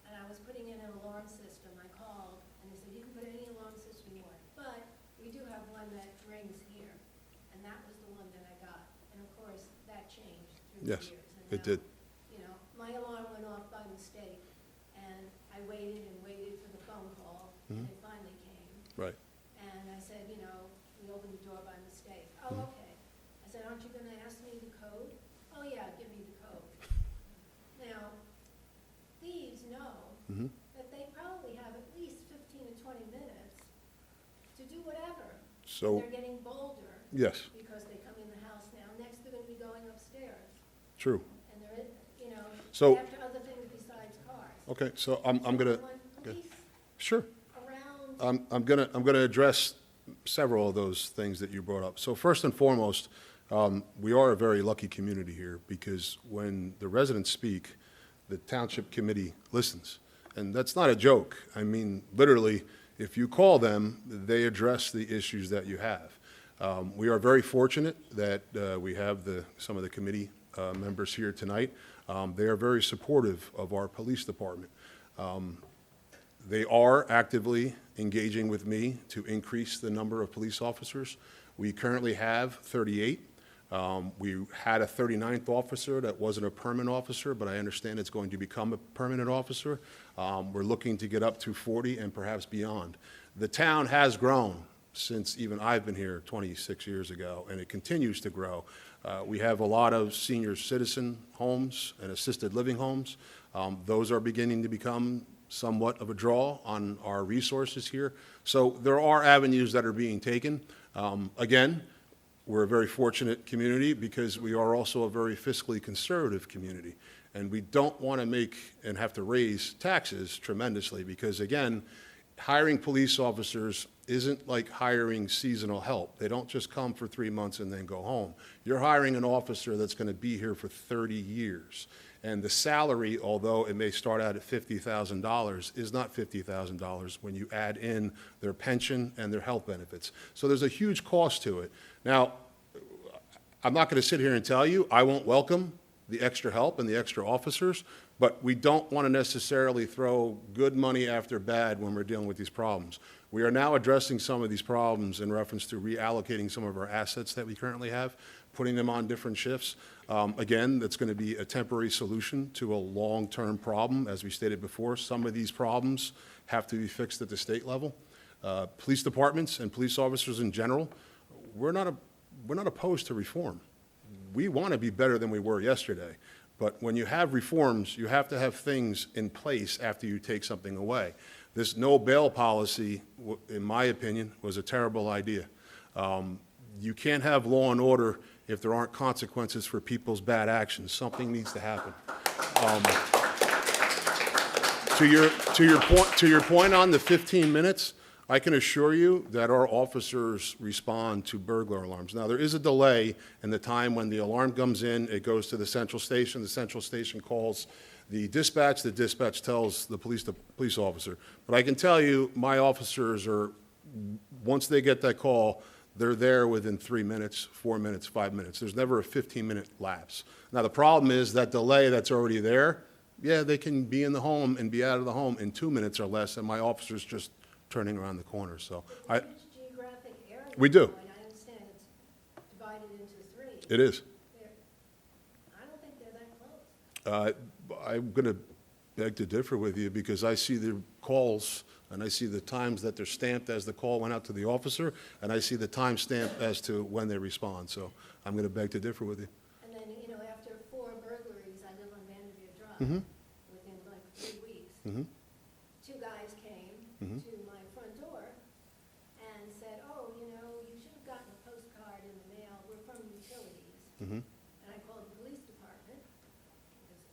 and I was putting in an alarm system, I called and they said, you can put any alarm system you want, but we do have one that rings here, and that was the one that I got. And of course, that changed through the Yes, years. And it now, did. you know, my alarm went off by mistake, and I waited and waited for the phone call, and it finally came. Right. And I said, you know, we opened the door by mistake. Oh, okay. I said, aren't you gonna ask me the code? Oh, yeah, give me the code. Now, thieves know that they probably have at least 15 to 20 minutes to do whatever. So, They're getting bolder yes, because they come in the house now. Next, they're gonna be going upstairs, true. and they're, you know, So- after other things besides cars. Okay, so I'm gonna, When police sure. around, I'm gonna address several of those things that you brought up. So first and foremost, we are a very lucky community here, because when the residents speak, the township committee listens. And that's not a joke. I mean, literally, if you call them, they address the issues that you have. We are very fortunate that we have some of the committee members here tonight. They are very supportive of our police department. They are actively engaging with me to increase the number of police officers. We currently have 38. We had a 39th officer that wasn't a permanent officer, but I understand it's going to become a permanent officer. We're looking to get up to 40 and perhaps beyond. The town has grown since even I've been here 26 years ago, and it continues to grow. We have a lot of senior citizen homes and assisted living homes. Those are beginning to become somewhat of a draw on our resources here. So there are avenues that are being taken. Again, we're a very fortunate community because we are also a very fiscally conservative community. And we don't want to make and have to raise taxes tremendously because, again, hiring police officers isn't like hiring seasonal help. They don't just come for 3 months and then go home. You're hiring an officer that's going to be here for 30 years. And the salary, although it may start out at $50,000, is not $50,000 when you add in their pension and their health benefits. So there's a huge cost to it. Now, I'm not going to sit here and tell you I won't welcome the extra help and the extra officers, but we don't want to necessarily throw good money after bad when we're dealing with these problems. We are now addressing some of these problems in reference to reallocating some of our assets that we currently have, putting them on different shifts. Again, that's going to be a temporary solution to a long-term problem. As we stated before, some of these problems have to be fixed at the state level. Police departments and police officers in general, we're not opposed to reform. We want to be better than we were yesterday. But when you have reforms, you have to have things in place after you take something away. This no bail policy, in my opinion, was a terrible idea. You can't have law and order if there aren't consequences for people's bad actions. Something needs to happen. To your point on the 15 minutes, I can assure you that our officers respond to burglar alarms. Now, there is a delay in the time when the alarm comes in, it goes to the central station calls the dispatch tells the police officer. But I can tell you, my officers are, once they get that call, they're there within 3 minutes, 4 minutes, 5 minutes. There's never a 15-minute lapse. Now, the problem is that delay that's already there, yeah, they can be in the home and be out of the home in 2 minutes or less, and my officer's just turning around the corner, so. Which geographic area? We do. I understand it's divided into three. It is. I don't think they're that close. I'm going to beg to differ with you because I see the calls and I see the times that they're stamped as the call went out to the officer, and I see the time stamp as to when they respond, so I'm going to beg to differ with you. And then, after 4 burglaries, I live on Vanderveer Drive, within like 3 weeks. 2 guys came to my front door and said, oh, you should have gotten a postcard in the mail. We're from utilities. And I called the police department,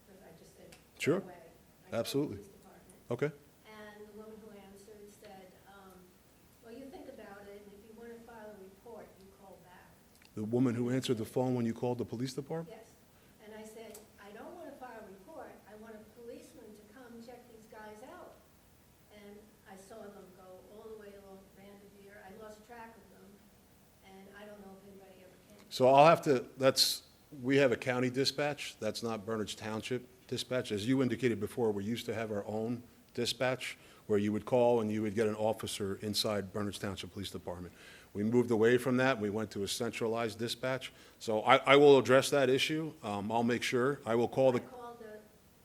because I just said, Sure. "No way." I called the Absolutely. police department. Okay. And the woman who answered said, well, you think about it, and if you want to file a report, you call back. The woman who answered the phone when you called the police department? Yes. And I said, I don't want to file a report. I want a policeman to come check these guys out. And I saw them go all the way along Vanderveer. I lost track of them, and I don't know if anybody ever came. So I'll have to, we have a county dispatch, that's not Bernards Township dispatch. As you indicated before, we used to have our own dispatch where you would call and you would get an officer inside Bernards Township Police Department. We moved away from that, we went to a centralized dispatch. So I will address that issue, I'll make sure, I will call I the, called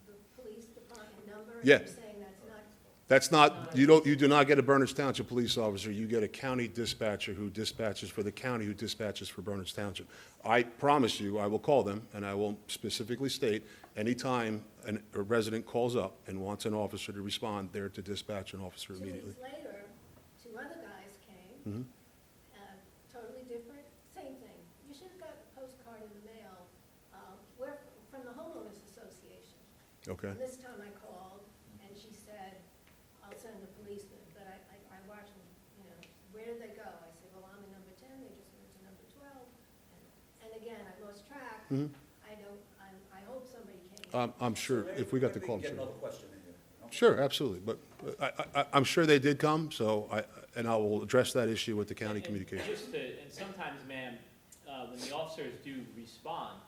the police department number, and Yeah. they're saying that's not. that's not, you do not get a Bernards Township police officer, you get a county dispatcher who dispatches for the county, who dispatches for Bernards Township. I promise you, I will call them, and I will specifically state, anytime a resident calls up and wants an officer to respond, they're to dispatch an officer 2 immediately. weeks later, 2 other guys came, totally different, same thing. You should have got a postcard in the mail. We're from the homeowners association. Okay, And this time I called, and she said, I'll send a policeman, but I watched them, where did they go? I said, well, I'm in number 10, they just went to number 12. And again, I lost track. I hope somebody came. I'm sure, if we got the call, I'm Get sure. another question in here. Sure, absolutely, but I'm sure they did come, so I will address that issue with the county communications. And sometimes, ma'am, when the officers do respond,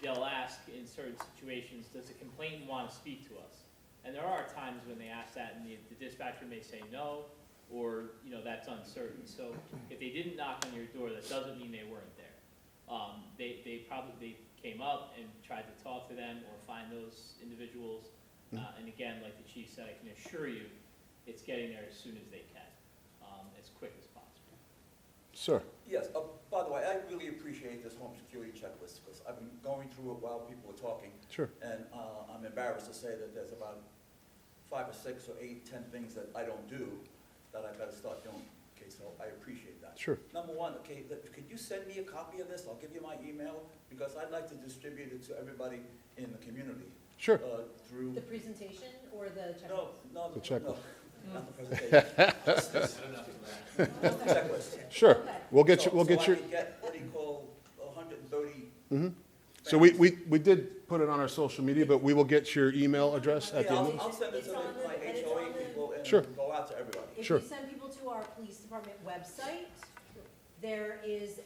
they'll ask in certain situations, does the complainant want to speak to us? And there are times when they ask that, and the dispatcher may say no, or, that's uncertain. So if they didn't knock on your door, that doesn't mean they weren't there. They probably came up and tried to talk to them or find those individuals. And again, like the chief said, I can assure you, it's getting there as soon as they can, as quick as possible. Sir? Yes, by the way, I really appreciate this home security checklist, because I've been going through it while people were talking. Sure. And I'm embarrassed to say that there's about 5 or 6 or 8, 10 things that I don't do that I better start doing. Okay, so I appreciate that. Sure. Number one, okay, could you send me a copy of this? I'll give you my email, because I'd like to distribute it to everybody in the community. Sure. Through, The presentation or the checklist? no, The checklist. no, not the presentation. Just the checklist. Sure. Okay. We'll get you, So- we'll get So your, I could get, what do you call, 130. so we did put it on our social media, but we will get your email address at the Yeah, end of this. I'll send it It's to on the- my and it's HOA on the- people, and Sure. it'll go out to everybody. If Sure. you send people to our police department website, there is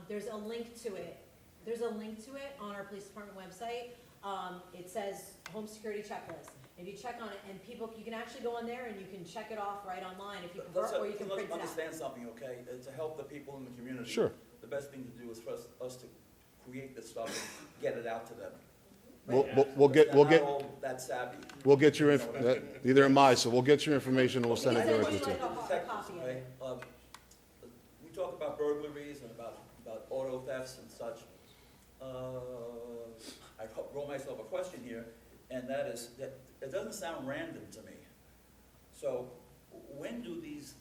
there's a link to it. There's a link to it on our police department website. It says home security checklist. If you check on it, and people, you can actually go on there and you can check it off right online if you prefer, or you can print it out. Let's understand something, okay? To help the people in the community. Sure. The best thing to do is for us to create this stuff and get it out to them. We'll get, we'll They're get, not all that savvy. we'll get your, neither am I, so we'll get your information and we'll send it Can you directly send to me you. like a Detectives, copy of okay? it? We talk about burglaries and about auto thefts and such. I wrote myself a question here, and that is, that it doesn't sound random to me. So when do these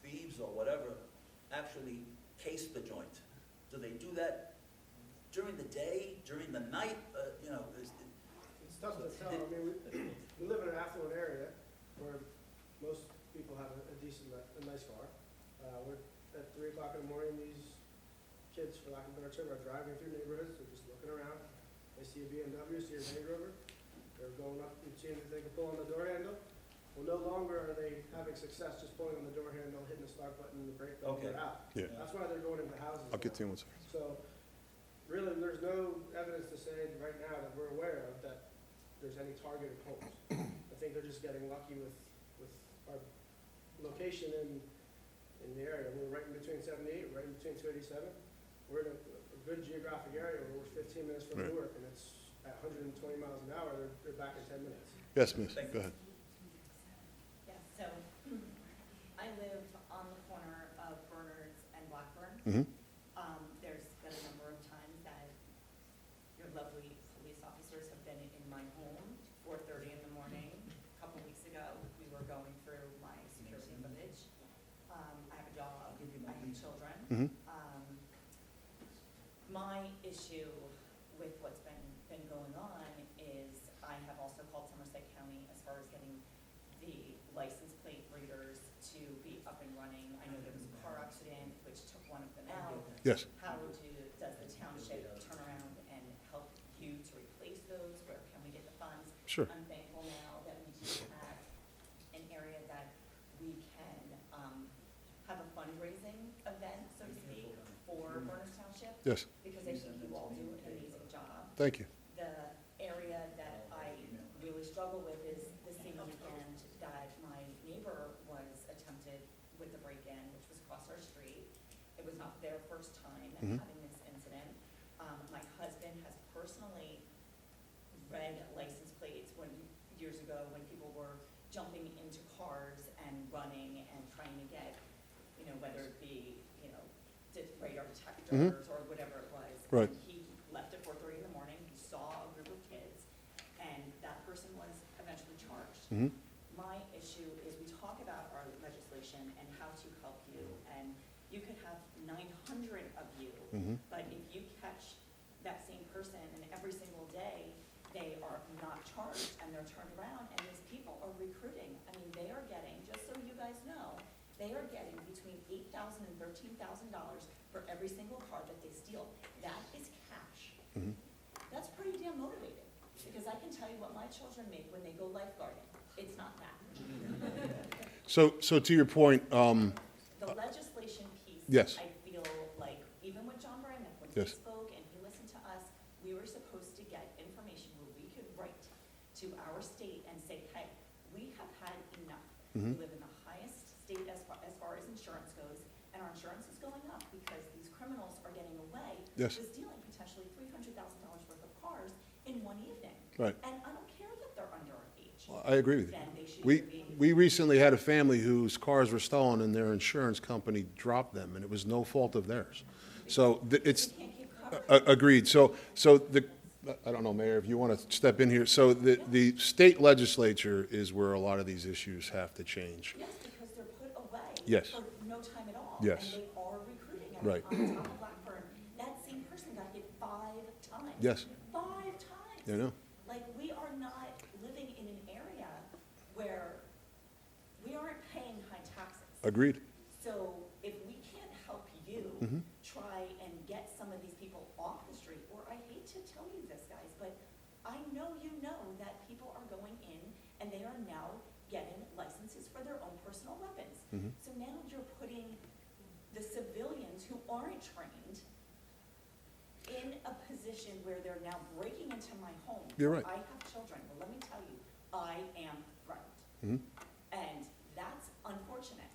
thieves or whatever actually case the joint? Do they do that during the day, during the night? It's tough to tell. I mean, we live in an affluent area where most people have a decent, a nice car. We're at 3 o'clock in the morning, these kids, for lack of a better term, are driving through neighborhoods, they're just looking around. They see a BMW, see a Range Rover, they're going up and seeing if they can pull on the door handle. Well, no longer are they having success just pulling on the door handle, hitting the start button, and the brake button, Okay. they're out. Yeah. That's why they're going into houses. I'll get to now. you in 1 second. So, really, there's no evidence to say right now that we're aware of that there's any targeted homes. I think they're just getting lucky with our location in the area. We're right in between 78, right in between 287. We're in a good geographic area where we're 15 minutes from Right. Newark, and it's at 120 miles an hour, they're back in 10 minutes. Yes, miss, Thank go you. ahead. Yeah, so I live on the corner of Bernards and Blackburn. Mhm. There's been a number of times that your lovely police officers have been in my home, 4:30 in the morning. A couple weeks ago, we were going through my security footage. I have a dog, I have children. Mhm. My issue with what's been going on is I have also called Somerset County as far as getting the license plate readers to be up and running. I know there was a car accident which took one of them out. Yes. How does the township turn around and help you to replace those? Where can we get the funds? Sure. I'm thankful now that we do have an area that we can have a fundraising event, so to speak, for Berners Township. Yes, Because I think you all do an amazing job. thank you. The area that I really struggle with is the same weekend that my neighbor was attempted with the break-in, which was across our street. It was not their first time Mhm. having this incident. My husband has personally read license plates years ago, when people were jumping into cars and running and trying to get, whether it be, radar detectors or whatever it was. Right. And he left at 4:30 in the morning, he saw a group of kids, and that person was eventually charged. Mhm. My issue is we talk about our legislation and how to help you, and you could have 900 of you, Mhm. but if you catch that same person and every single day they are not charged and they're turned around, and these people are recruiting, I mean, they are getting, just so you guys know, they are getting between $8,000 and $13,000 for every single car that they steal. That is cash. Mhm. That's pretty damn motivating, because I can tell you what my children make when they go lifeguarding. It's not that. So to your point, The legislation piece. Yes. I feel like, even with John Brynick, when he Yes. spoke and he listened to us, we were supposed to get information where we could write to our state and say, hey, we have had enough. Mhm. We live in the highest state as far as insurance goes, and our insurance is going up because these criminals are getting away Yes. with stealing potentially $300,000 worth of cars in one evening. Right. And I don't care that they're underage. I agree with you. Then they should We- either be we recently had a family whose cars were stolen and their insurance company dropped them, and it was no fault of theirs. So it's, agreed. So I don't know, Mayor, if you want to step in here. So the state legislature is where a lot of these issues have to change. Yes, because they're put away. Yes. For no time at all. Yes. And they are recruiting. Right. On top of Blackburn, that same person got hit 5 times. Yes. 5 times. I know. Like, we are not living in an area where we aren't paying high taxes. Agreed. So if we can't help you Mm-hmm. try and get some of these people off the street, or I hate to tell you this, guys, but I know you know that people are going in and they are now getting licenses for their own personal weapons. Mm-hmm. So now you're putting the civilians who aren't trained in a position where they're now breaking into my home. You're right. I have children. Well, let me tell you, I am threatened. Mhm. And that's unfortunate.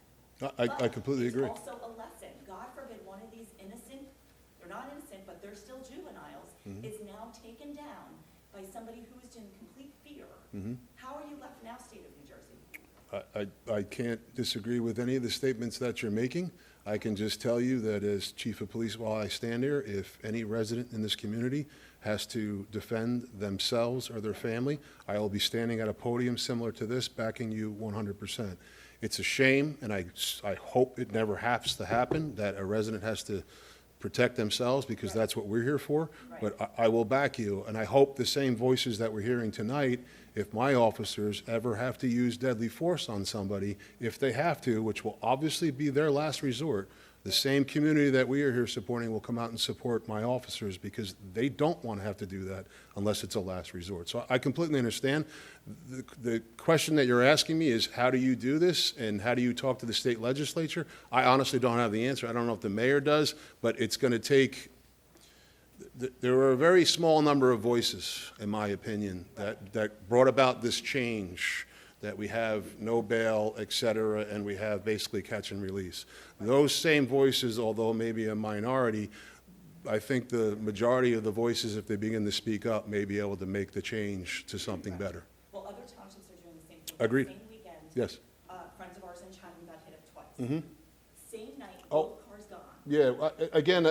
I completely agree. It's also a lesson. God forbid one of these innocent, they're not innocent, but they're still juveniles, Mm-hmm. is now taken down by somebody who is in complete fear. Mm-hmm. How are you left now, state of New Jersey? I can't disagree with any of the statements that you're making. I can just tell you that as chief of police, while I stand here, if any resident in this community has to defend themselves or their family, I will be standing at a podium similar to this, backing you 100%. It's a shame, and I hope it never has to happen, that a resident has to protect themselves, because that's what we're here for. But I will back you, and I hope the same voices that we're hearing tonight, if my officers ever have to use deadly force on somebody, if they have to, which will obviously be their last resort, the same community that we are here supporting will come out and support my officers, because they don't want to have to do that unless it's a last resort. So I completely understand. The question that you're asking me is, how do you do this, and how do you talk to the state legislature? I honestly don't have the answer. I don't know if the mayor does, but it's going to take, there are a very small number of voices, in my opinion, that brought about this change, that we have no bail, et cetera, and we have basically catch and release. Those same voices, although maybe a minority, I think the majority of the voices, if they begin to speak up, may be able to make the change to something better. Well, other townships are doing the same thing. Agreed. Same weekend. Yes. Friends of ours in Chatham got hit up twice. Mhm. Same night, Oh. both cars gone. Yeah, again,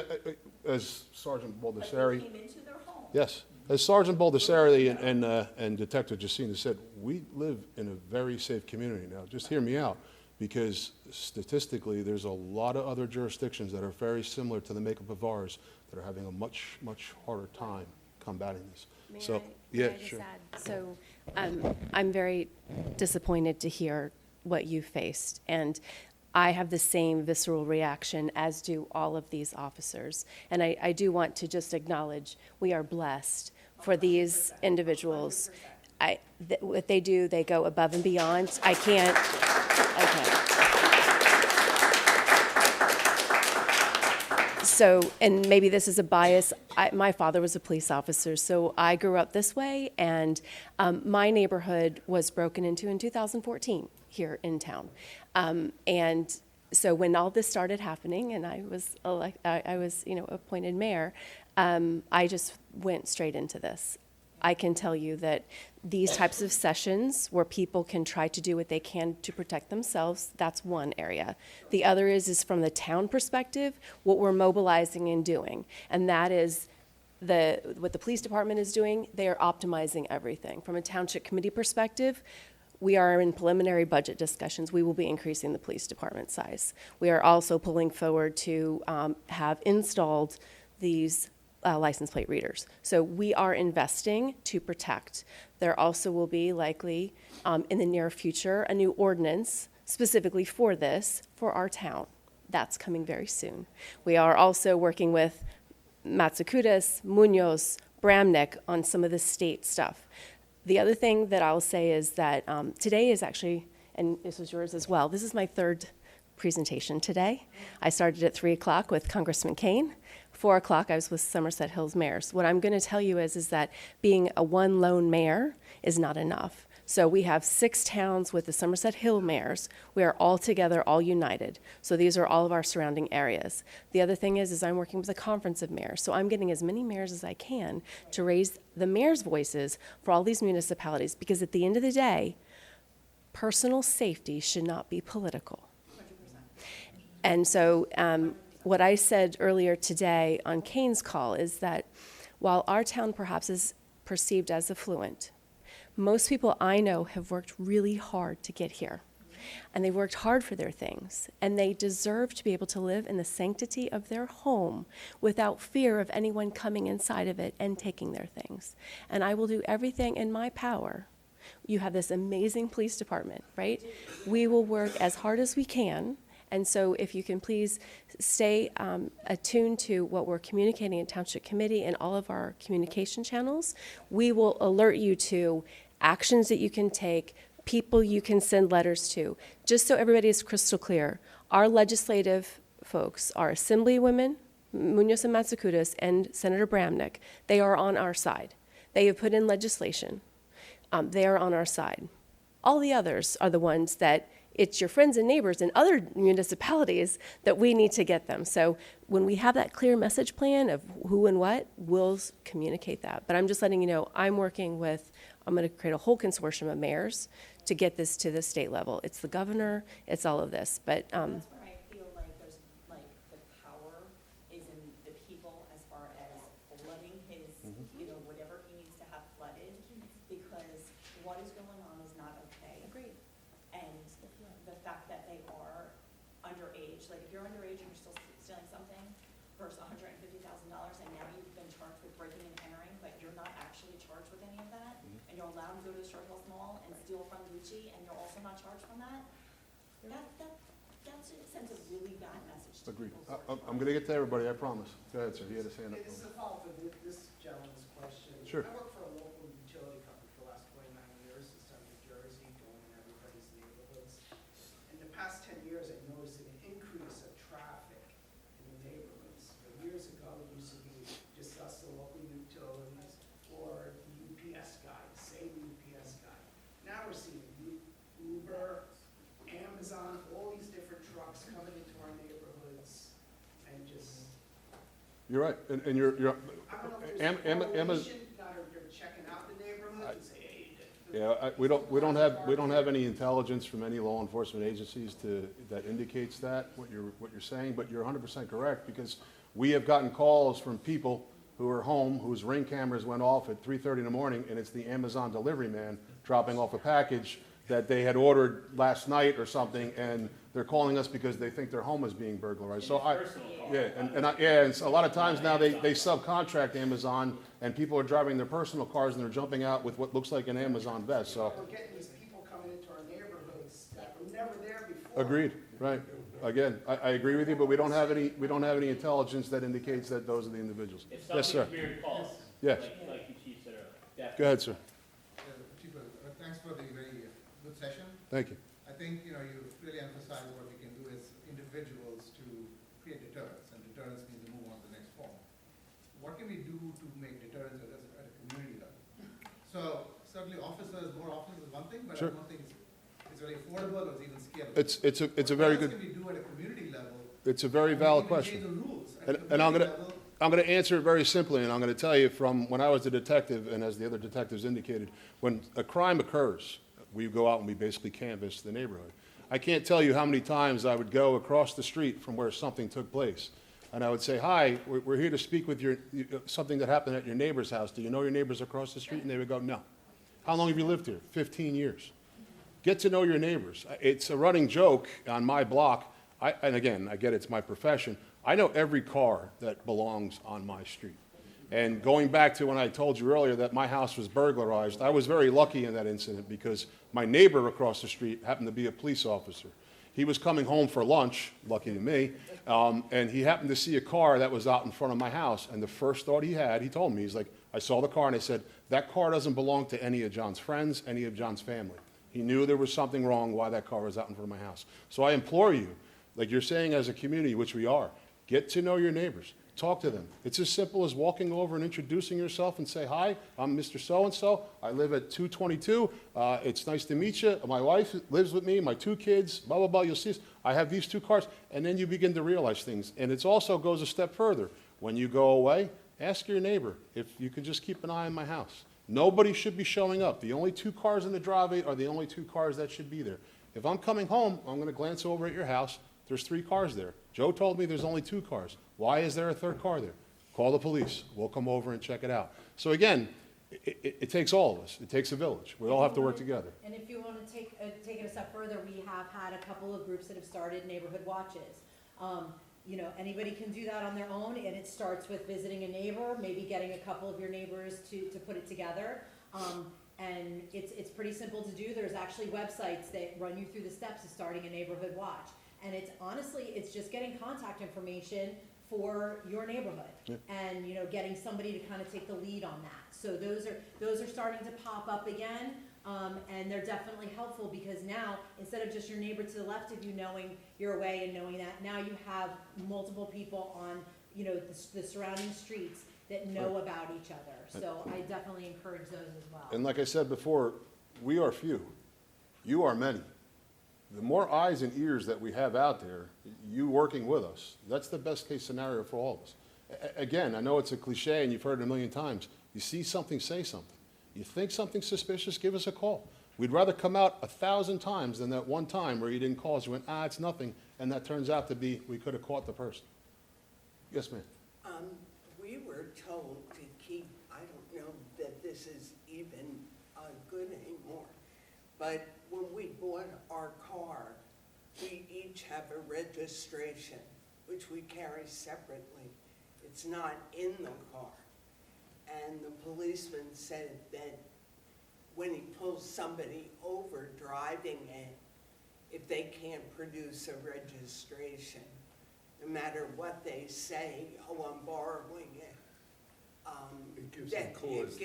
as Sergeant But Baldessari. they came into their home. Yes. As Sergeant Baldessari and Detective Justina said, we live in a very safe community now. Just hear me out, because statistically, there's a lot of other jurisdictions that are very similar to the makeup of ours that are having a much, much harder time combating this. So, yeah, sure. So I'm very disappointed to hear what you faced, and I have the same visceral reaction, as do all of these officers. And I do want to just acknowledge, we are blessed for these individuals. What they do, they go above and beyond. I can't, So, and maybe this is a bias, my father was a police officer, so I grew up this way, and my neighborhood was broken into in 2014 here in town. And so when all this started happening, and I was appointed mayor, I just went straight into this. I can tell you that these types of sessions where people can try to do what they can to protect themselves, that's one area. The other is from the town perspective, what we're mobilizing and doing. And that is what the police department is doing, they are optimizing everything. From a township committee perspective, we are in preliminary budget discussions. We will be increasing the police department size. We are also pulling forward to have installed these license plate readers. So we are investing to protect. There also will be likely in the near future a new ordinance specifically for this, for our town. That's coming very soon. We are also working with Matsakudis, Munoz, Bramnick on some of the state stuff. The other thing that I'll say is that today is actually, and this is yours as well, this is my third presentation today. I started at 3 o'clock with Congressman Kane. 4 o'clock, I was with Somerset Hills mayors. What I'm going to tell you is that being a one lone mayor is not enough. So we have 6 towns with the Somerset Hill mayors. We are all together, all united. So these are all of our surrounding areas. The other thing is I'm working with a conference of mayors. So I'm getting as many mayors as I can to raise the mayors' voices for all these municipalities, because at the end of the day, personal safety should not be political. And so what I said earlier today on Kane's call is that while our town perhaps is perceived as affluent, most people I know have worked really hard to get here. And they worked hard for their things, and they deserve to be able to live in the sanctity of their home without fear of anyone coming inside of it and taking their things. And I will do everything in my power. You have this amazing police department, right? We will work as hard as we can. And so if you can please stay attuned to what we're communicating in Township Committee and all of our communication channels, we will alert you to actions that you can take, people you can send letters to. Just so everybody is crystal clear, our legislative folks, our Assemblywomen, Munoz and Matsoukas, and Senator Bramnick, they are on our side. They have put in legislation. They are on our side. All the others are the ones that it's your friends and neighbors in other municipalities that we need to get them. So when we have that clear message plan of who and what, we'll communicate that. But I'm just letting you know, I'm going to create a whole consortium of mayors to get this to the state level. It's the governor, it's all of this, but That's where I feel like there's, like, the power is in the people as far as flooding his, you know, whatever he needs to have flooded, because what is going on is not okay. Agreed. And the fact that they are underage, like, if you're underage and you're still stealing something versus $150,000, and now you've been charged with breaking and entering, but you're not actually charged with any of that, and you're allowed to go to the Short Hills Mall and steal from Gucci, and you're also not charged from that, that sends a really bad message to Agreed. people. I'm going to get to everybody, I promise. Go ahead, sir. He had his hand up. It's a follow-up to this gentleman's question. Sure. I work for a local utility company for the last 29 years in Southern New Jersey, going in everybody's neighborhoods. In the past 10 years, I noticed an increase of traffic in the neighborhoods. But years ago, it used to be just us, the local utilities, or the UPS guy, the same UPS guy. Now we're seeing Uber, Amazon, all these different trucks coming into our neighborhoods and just, You're right, and you're, I don't know if there's a correlation, not if you're checking out the neighborhoods and say, hey. yeah, we don't have any intelligence from any law enforcement agencies that indicates that, what you're saying, but you're 100% correct, because we have gotten calls from people who are home, whose Ring cameras went off at 3:30 in the morning, and it's the Amazon delivery man dropping off a package that they had ordered last night or something, and they're calling us because they think their home is being burglarized. So and a lot of times now they subcontract Amazon, and people are driving their personal cars and they're jumping out with what looks like an Amazon vest, so. We're getting these people coming into our neighborhoods that were never there before. Agreed, right. Again, I agree with you, but we don't have any intelligence that indicates that those are the individuals. If Yes, sir. something's weird, call us. Yes. Like the chief said earlier. Definitely. Go ahead, sir. Thanks for the very good session. Thank you. I think, you really emphasize what we can do as individuals to create deterrence, and deterrence means to move on to the next form. What can we do to make deterrence at a community level? So certainly more officers is one thing, but Sure. I don't think it's very affordable or it's even scalable. It's a very What else good, can we do at a community level? it's a very valid question. Change the rules at a And I'm community gonna, level. I'm gonna answer it very simply, and I'm gonna tell you from when I was a detective, and as the other detectives indicated, when a crime occurs, we go out and we basically canvass the neighborhood. I can't tell you how many times I would go across the street from where something took place, and I would say, hi, we're here to speak with something that happened at your neighbor's house. Do you know your neighbors across the street? And they would go, no. How long have you lived here? 15 years. Get to know your neighbors. It's a running joke on my block, and again, I get it's my profession. I know every car that belongs on my street. And going back to when I told you earlier that my house was burglarized, I was very lucky in that incident because my neighbor across the street happened to be a police officer. He was coming home for lunch, lucky to me, and he happened to see a car that was out in front of my house. And the first thought he had, he told me, he's like, I saw the car and I said, that car doesn't belong to any of John's friends, any of John's family. He knew there was something wrong why that car was out in front of my house. So I implore you, like you're saying as a community, which we are, get to know your neighbors. Talk to them. It's as simple as walking over and introducing yourself and say, hi, I'm Mr. So-and-so. I live at 222. It's nice to meet you. My wife lives with me, my 2 kids, blah, blah, blah. You'll see, I have these 2 cars. And then you begin to realize things. And it also goes a step further. When you go away, ask your neighbor if you could just keep an eye on my house. Nobody should be showing up. The only 2 cars in the driveway are the only 2 cars that should be there. If I'm coming home, I'm going to glance over at your house. There's 3 cars there. Joe told me there's only 2 cars. Why is there a 3rd car there? Call the police. We'll come over and check it out. So again, it takes all of us. It takes a village. We all have to work together. And if you want to take it a step further, we have had a couple of groups that have started neighborhood watches. You know, anybody can do that on their own, and it starts with visiting a neighbor, maybe getting a couple of your neighbors to put it together. And it's pretty simple to do. There's actually websites that run you through the steps of starting a neighborhood watch. And it's honestly, it's just getting contact information for your neighborhood. And, you know, getting somebody to kind of take the lead on that. So those are starting to pop up again. And they're definitely helpful because now, instead of just your neighbor to the left of you knowing you're away and knowing that, now you have multiple people on, you know, the surrounding streets that know about each other. So I definitely encourage those as well. And like I said before, we are few. You are many. The more eyes and ears that we have out there, you working with us, that's the best case scenario for all of us. Again, I know it's a cliche and you've heard it a million times. You see something, say something. You think something's suspicious, give us a call. We'd rather come out 1,000 times than that one time where you didn't call us, you went, it's nothing, and that turns out to be, we could have caught the person. Yes, ma'am. We were told to keep, I don't know that this is even good anymore, but when we bought our car, we each have a registration, which we carry separately. It's not in the car. And the policeman said that when he pulls somebody over driving it, if they can't produce a registration, no matter what they say, I'm borrowing it, it gives them cause.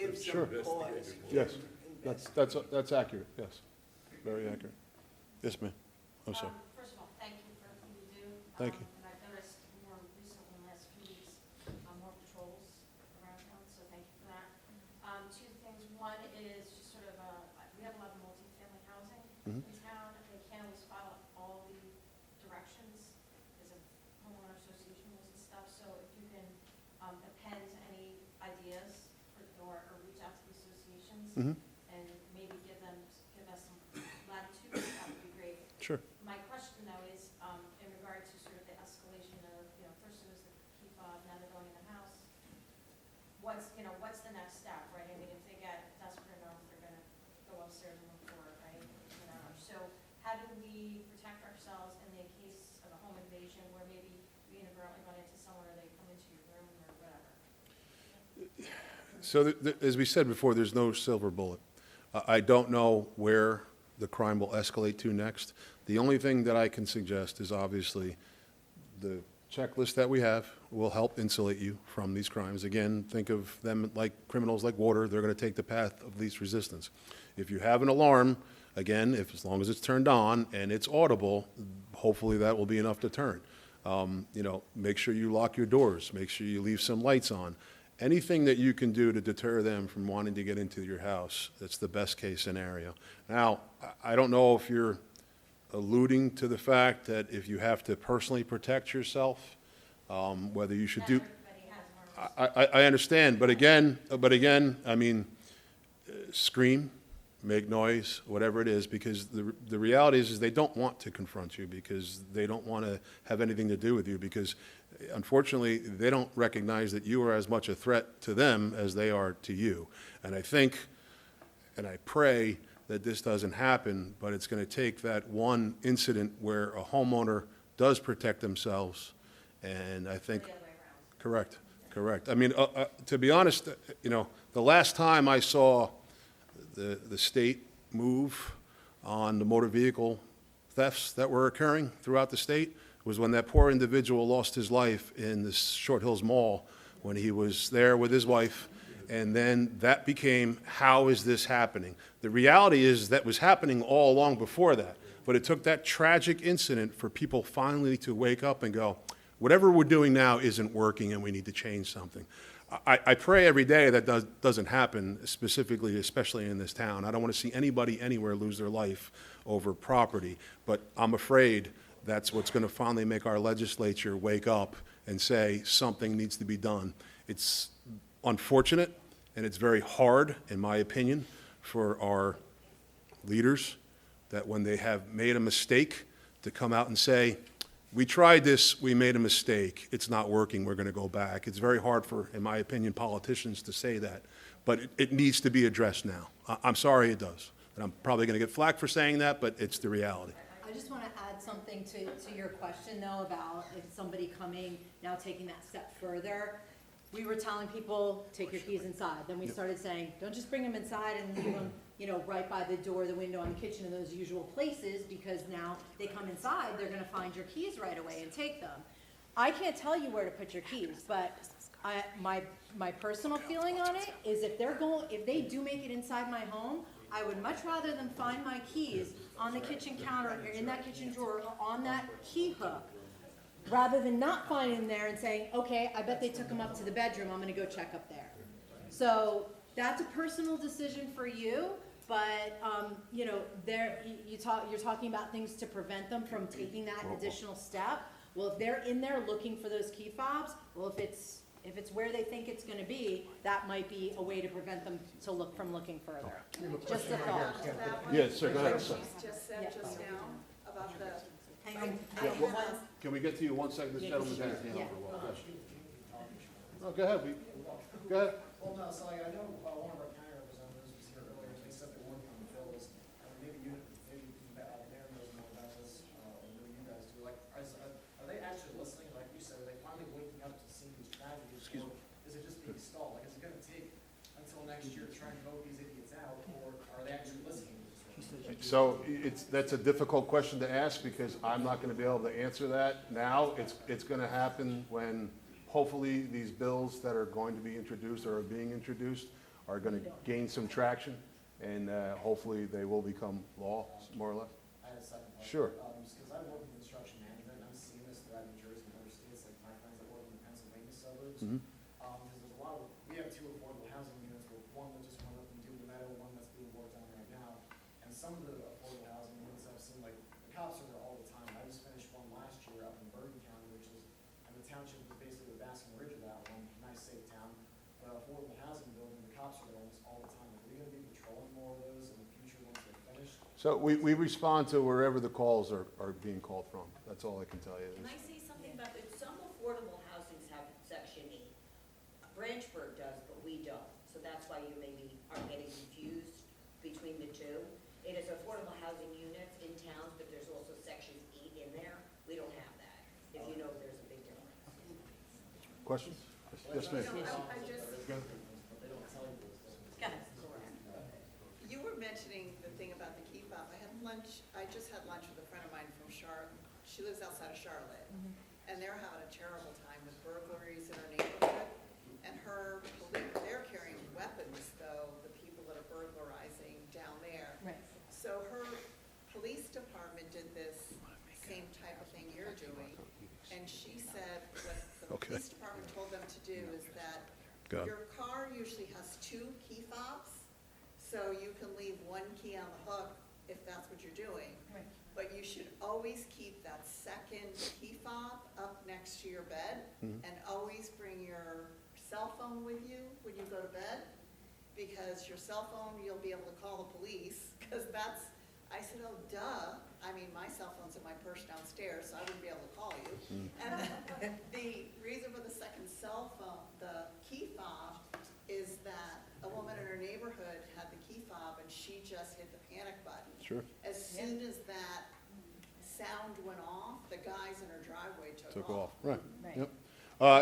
Yes, that's accurate, yes. Very accurate. Yes, ma'am. I'm sorry. First of all, thank you for everything you do. Thank you. And I've noticed more recently in the last few weeks, more patrols around town, so thank you for that. 2 things. One is just sort of, we have a lot of multifamily housing in town. They can't always follow all the directions because of homeowner association rules and stuff. So if you can append any ideas or reach out to the associations and maybe give us some latitude, that would be great. Sure. My question, though, is in regard to sort of the escalation of, you know, first it was the key fob, now they're going in the house. What's the next step, right? I mean, if they get desperate enough, they're going to go upstairs and look for it, right? You know, so how do we protect ourselves in the case of a home invasion where maybe we inadvertently run into someone or they come into your room or whatever? So as we said before, there's no silver bullet. I don't know where the crime will escalate to next. The only thing that I can suggest is obviously the checklist that we have will help insulate you from these crimes. Again, think of them like criminals like water. They're going to take the path of least resistance. If you have an alarm, again, as long as it's turned on and it's audible, hopefully that will be enough to turn. You know, make sure you lock your doors. Make sure you leave some lights on. Anything that you can do to deter them from wanting to get into your house, that's the best case scenario. Now, I don't know if you're alluding to the fact that if you have to personally protect yourself, whether you should do. I understand, but again, I mean, scream, make noise, whatever it is, because the reality is they don't want to confront you because they don't want to have anything to do with you because, unfortunately, they don't recognize that you are as much a threat to them as they are to you. And I think, and I pray that this doesn't happen, but it's going to take that one incident where a homeowner does protect themselves, and I think, correct. I mean, to be honest, you know, the last time I saw the state move on the motor vehicle thefts that were occurring throughout the state was when that poor individual lost his life in the Short Hills Mall when he was there with his wife. And then that became, how is this happening? The reality is that was happening all along before that. But it took that tragic incident for people finally to wake up and go, whatever we're doing now isn't working and we need to change something. I pray every day that doesn't happen, specifically, especially in this town. I don't want to see anybody anywhere lose their life over property. But I'm afraid that's what's going to finally make our legislature wake up and say something needs to be done. It's unfortunate. And it's very hard, in my opinion, for our leaders that when they have made a mistake, to come out and say, we tried this, we made a mistake, it's not working, we're going to go back. It's very hard for, in my opinion, politicians to say that, but it needs to be addressed now. I'm sorry it does, and I'm probably going to get flack for saying that, but it's the reality. I just want to add something to your question, though, about if somebody coming, now taking that step further. We were telling people, take your keys inside. Then we started saying, don't just bring them inside and leave them, you know, right by the door, the window, and the kitchen, and those usual places, because now they come inside, they're gonna find your keys right away and take them. I can't tell you where to put your keys, but my personal feeling on it is if they do make it inside my home, I would much rather them find my keys on the kitchen counter, or in that kitchen drawer, or on that key hook, rather than not finding them there and saying, okay, I bet they took them up to the bedroom, I'm gonna go check up there. So that's a personal decision for you, but, you know, you're talking about things to prevent them from taking that additional step. Well, if they're in there looking for those key fobs, well, if it's where they think it's gonna be, that might be a way to prevent them from looking further. Just a thought. Yes, sir, go ahead, sir. Just said just now about the. Hang on. Can we get to you 1 second? This gentleman's had his hand Yeah. up for a while. Oh, go ahead, go ahead. Well, no, so I know one of our county representatives was here earlier, they said they weren't on the bills. Maybe Mayor knows more about this, or maybe you guys do. Like, are they actually listening? Like you said, are they finally waking up to see these tragedies? Or is it just being stalled? Like, is it gonna take until next year to try and vote these idiots out, or are they actually listening to this? So that's a difficult question to ask because I'm not going to be able to answer that now. It's going to happen when hopefully these bills that are going to be introduced or are being introduced are going to gain some traction and hopefully they will become law, more or less. I had a second part. Sure. Because I work in construction management, and I'm seeing this throughout New Jersey and other states, like my friends that work in the Pennsylvania suburbs. Mhm. Because there's a lot of, we have 2 affordable housing units, but one that just went up in Dewey Meadow, one that's being worked on right now. And some of the affordable housing units I've seen, like, the cops are there all the time. I just finished one last year up in Bergen County, which is, and the township is basically the Basking Ridge of that one, nice safe town. But affordable housing building, the cops are there almost all the time. Are we gonna be patrolling more of those in the future once they're finished? So we respond to wherever the calls are being called from. That's all I can tell you. Can I say something about that? Some affordable housings have Section E. Branchburg does, but we don't. So that's why you maybe are getting confused between the two. It is affordable housing units in towns, but there's also Section E in there. We don't have that, if you know there's a big difference. Questions? Yes, ma'am. I just, Go ahead. Go ahead. you were mentioning the thing about the key fob. I just had lunch with a friend of mine from Charlotte. She lives outside of Charlotte. And they're having a terrible time with burglaries in her neighborhood. And they're carrying weapons, though, the people that are burglarizing down there. Right. So her police department did this same type of thing you're doing. And she said what the Okay. police department told them to do is that Go. your car usually has 2 key fobs, so you can leave 1 key on the hook if that's what you're doing. Right. But you should always keep that second key fob up next to your bed, and always bring your cell phone with you when you go to bed, because your cell phone, you'll be able to call the police, because I said, oh, duh. I mean, my cell phone's in my purse downstairs, so I wouldn't be able to call you. And the reason for the second cell phone, the key fob, is that a woman in her neighborhood had the key fob and she just hit the panic button. Sure. As soon as that sound went off, the guys in her driveway Took off. Right. Right. Yep.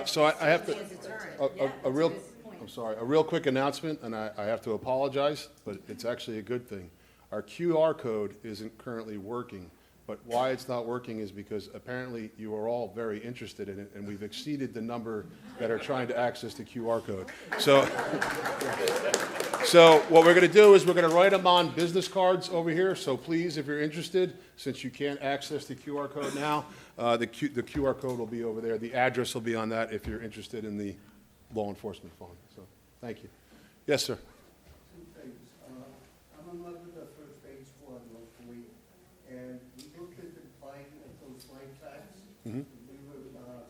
So I have to, As a deterrent. a Yeah, that's real, good point. I'm sorry, a real quick announcement, and I have to apologize, but it's actually a good thing. Our QR code isn't currently working, but why it's not working is because apparently you are all very interested in it, and we've exceeded the number that are trying to access the QR code. So what we're going to do is we're going to write them on business cards over here, so please, if you're interested, since you can't access the QR code now, the QR code will be over there. The address will be on that if you're interested in the law enforcement phone. So, thank you. Yes, sir. 2 things. I'm in love with the first aid squad locally, and we looked into buying those life packs. Mhm. We were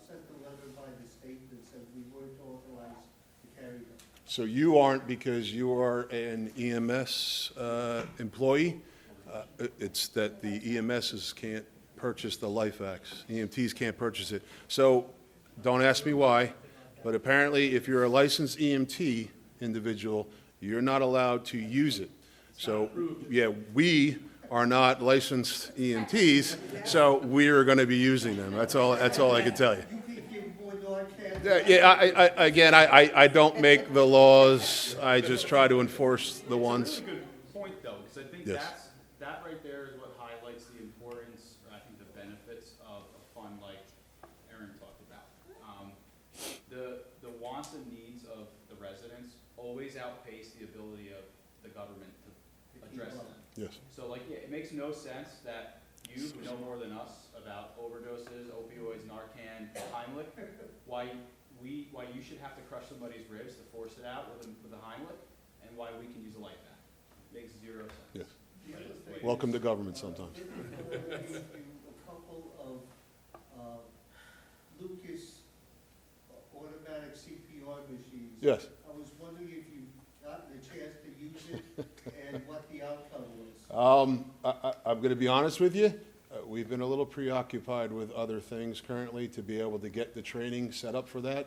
sent a letter by the state that said we weren't authorized to carry them. So you aren't because you are an EMS employee? It's that the EMSs can't purchase the LifeX. EMTs can't purchase it. So don't ask me why, but apparently if you're a licensed EMT individual, you're not allowed to use it. So, yeah, we are not licensed EMTs, so we're going to be using them. That's all I can tell you. I don't make the laws. I just try to enforce the ones. That's a really good point, though, because I think Yes. that right there is what highlights the importance, or I think the benefits of a fund like Erin talked about. The wants and needs of the residents always outpace the ability of the government to address them. Yes. So like, yeah, it makes no sense that you who know more than us about overdoses, opioids, Narcan, Heimlich, why you should have to crush somebody's ribs to force it out with a Heimlich, and why we can use a life pack. Makes zero sense. Yes. Welcome to government sometimes. A couple of Lucas automatic CPR machines. Yes. I was wondering if you've gotten a chance to use it and what the outcome was. I'm going to be honest with you. We've been a little preoccupied with other things currently to be able to get the training set up for that.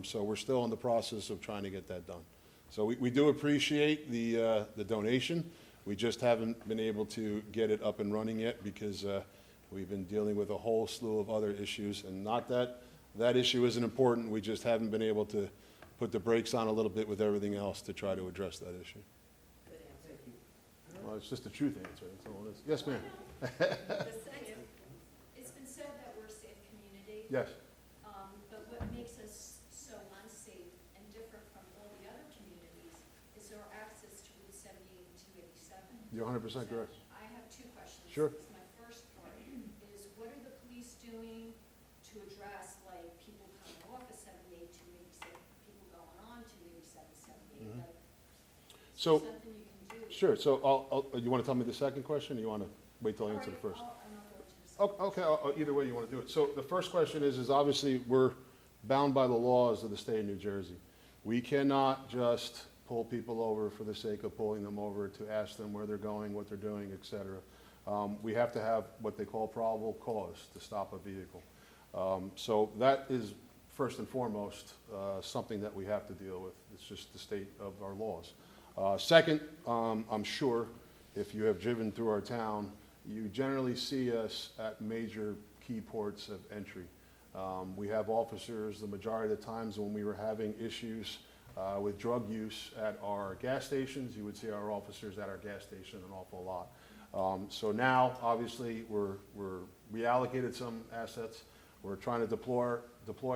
So we're still in the process of trying to get that done. So we do appreciate the donation. We just haven't been able to get it up and running yet because we've been dealing with a whole slew of other issues. And not that that issue isn't important, we just haven't been able to put the brakes on a little bit with everything else to try to address that issue. Well, it's just the truth answer, that's all it is. Yes, ma'am? It's been said that we're a safe community. Yes. But what makes us so unsafe and different from all the other communities is our access to Route 78 and 287. You're 100% correct. I have two questions. Sure. This is my first part, is what are the police doing to address, like, people coming off of 78, 287, people going on to 87, 78? Like, is So- there something you can do? Sure, so you want to tell me the second question, or you want to wait till I answer the first? I'll go to the second. Okay, either way you want to do it. So the first question is obviously we're bound by the laws of the state of New Jersey. We cannot just pull people over for the sake of pulling them over to ask them where they're going, what they're doing, et cetera. We have to have what they call probable cause to stop a vehicle. So that is first and foremost something that we have to deal with. It's just the state of our laws. Second, I'm sure if you have driven through our town, you generally see us at major key ports of entry. We have officers the majority of the times when we were having issues with drug use at our gas stations. You would see our officers at our gas station an awful lot. So now, obviously, we're reallocated some assets. We're trying to deploy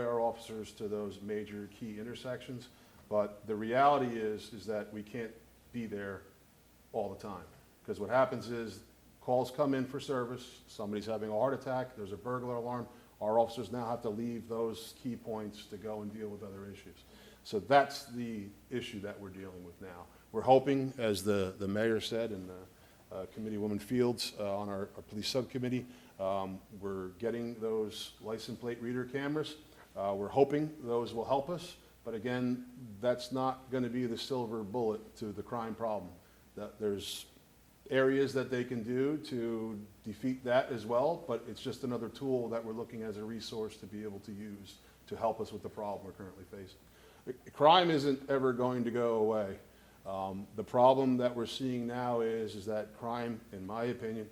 our officers to those major key intersections. But the reality is that we can't be there all the time. Because what happens is calls come in for service, somebody's having a heart attack, there's a burglar alarm, our officers now have to leave those key points to go and deal with other issues. So that's the issue that we're dealing with now. We're hoping, as the mayor said and Committeewoman Fields on our police subcommittee, we're getting those license plate reader cameras. We're hoping those will help us. But again, that's not going to be the silver bullet to the crime problem. That there's areas that they can do to defeat that as well, but it's just another tool that we're looking as a resource to be able to use to help us with the problem we're currently facing. Crime isn't ever going to go away. The problem that we're seeing now is that crime, in my opinion,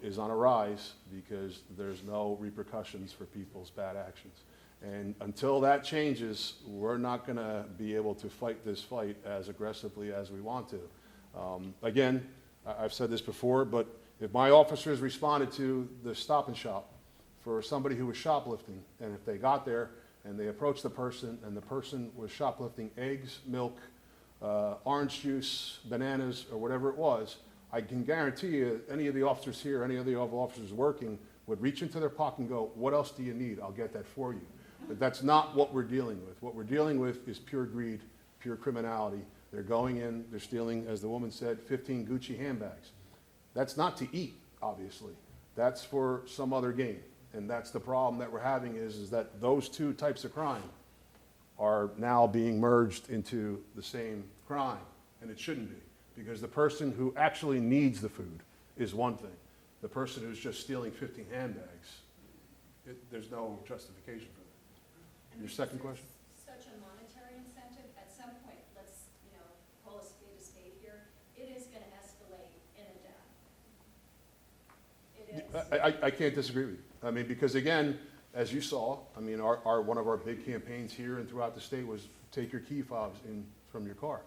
is on a rise because there's no repercussions for people's bad actions. And until that changes, we're not going to be able to fight this fight as aggressively as we want to. Again, I've said this before, but if my officers responded to the Stop and Shop for somebody who was shoplifting, and if they got there and they approached the person and the person was shoplifting eggs, milk, orange juice, bananas, or whatever it was, I can guarantee you any of the officers here, any of the officers working would reach into their pocket and go, what else do you need? I'll get that for you. But that's not what we're dealing with. What we're dealing with is pure greed, pure criminality. They're going in, they're stealing, as the woman said, 15 Gucci handbags. That's not to eat, obviously. That's for some other gain. And that's the problem that we're having is that those two types of crime are now being merged into the same crime, and it shouldn't be, because the person who actually needs the food is one thing. The person who's just stealing 50 handbags, there's no justification for that. Your second question? Such a monetary incentive, at some point, let's, call a spade here, it is gonna escalate in a death. It is. I can't disagree with you. I mean, because again, as you saw, I mean, one of our big campaigns here and throughout the state was take your key fobs in from your car.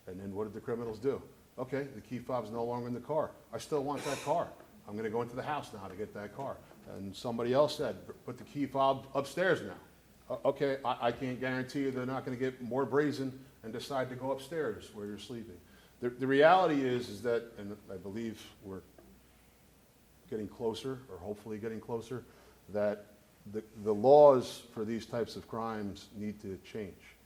And then what did the criminals do? Okay, the key fob's no longer in the car. I still want that car. I'm gonna go into the house now to get that car. And somebody else said, put the key fob upstairs now. Okay, I can't guarantee you they're not gonna get more brazen and decide to go upstairs where you're sleeping. The reality is that, and I believe we're getting closer, or hopefully getting closer, that the laws for these types of crimes need to change.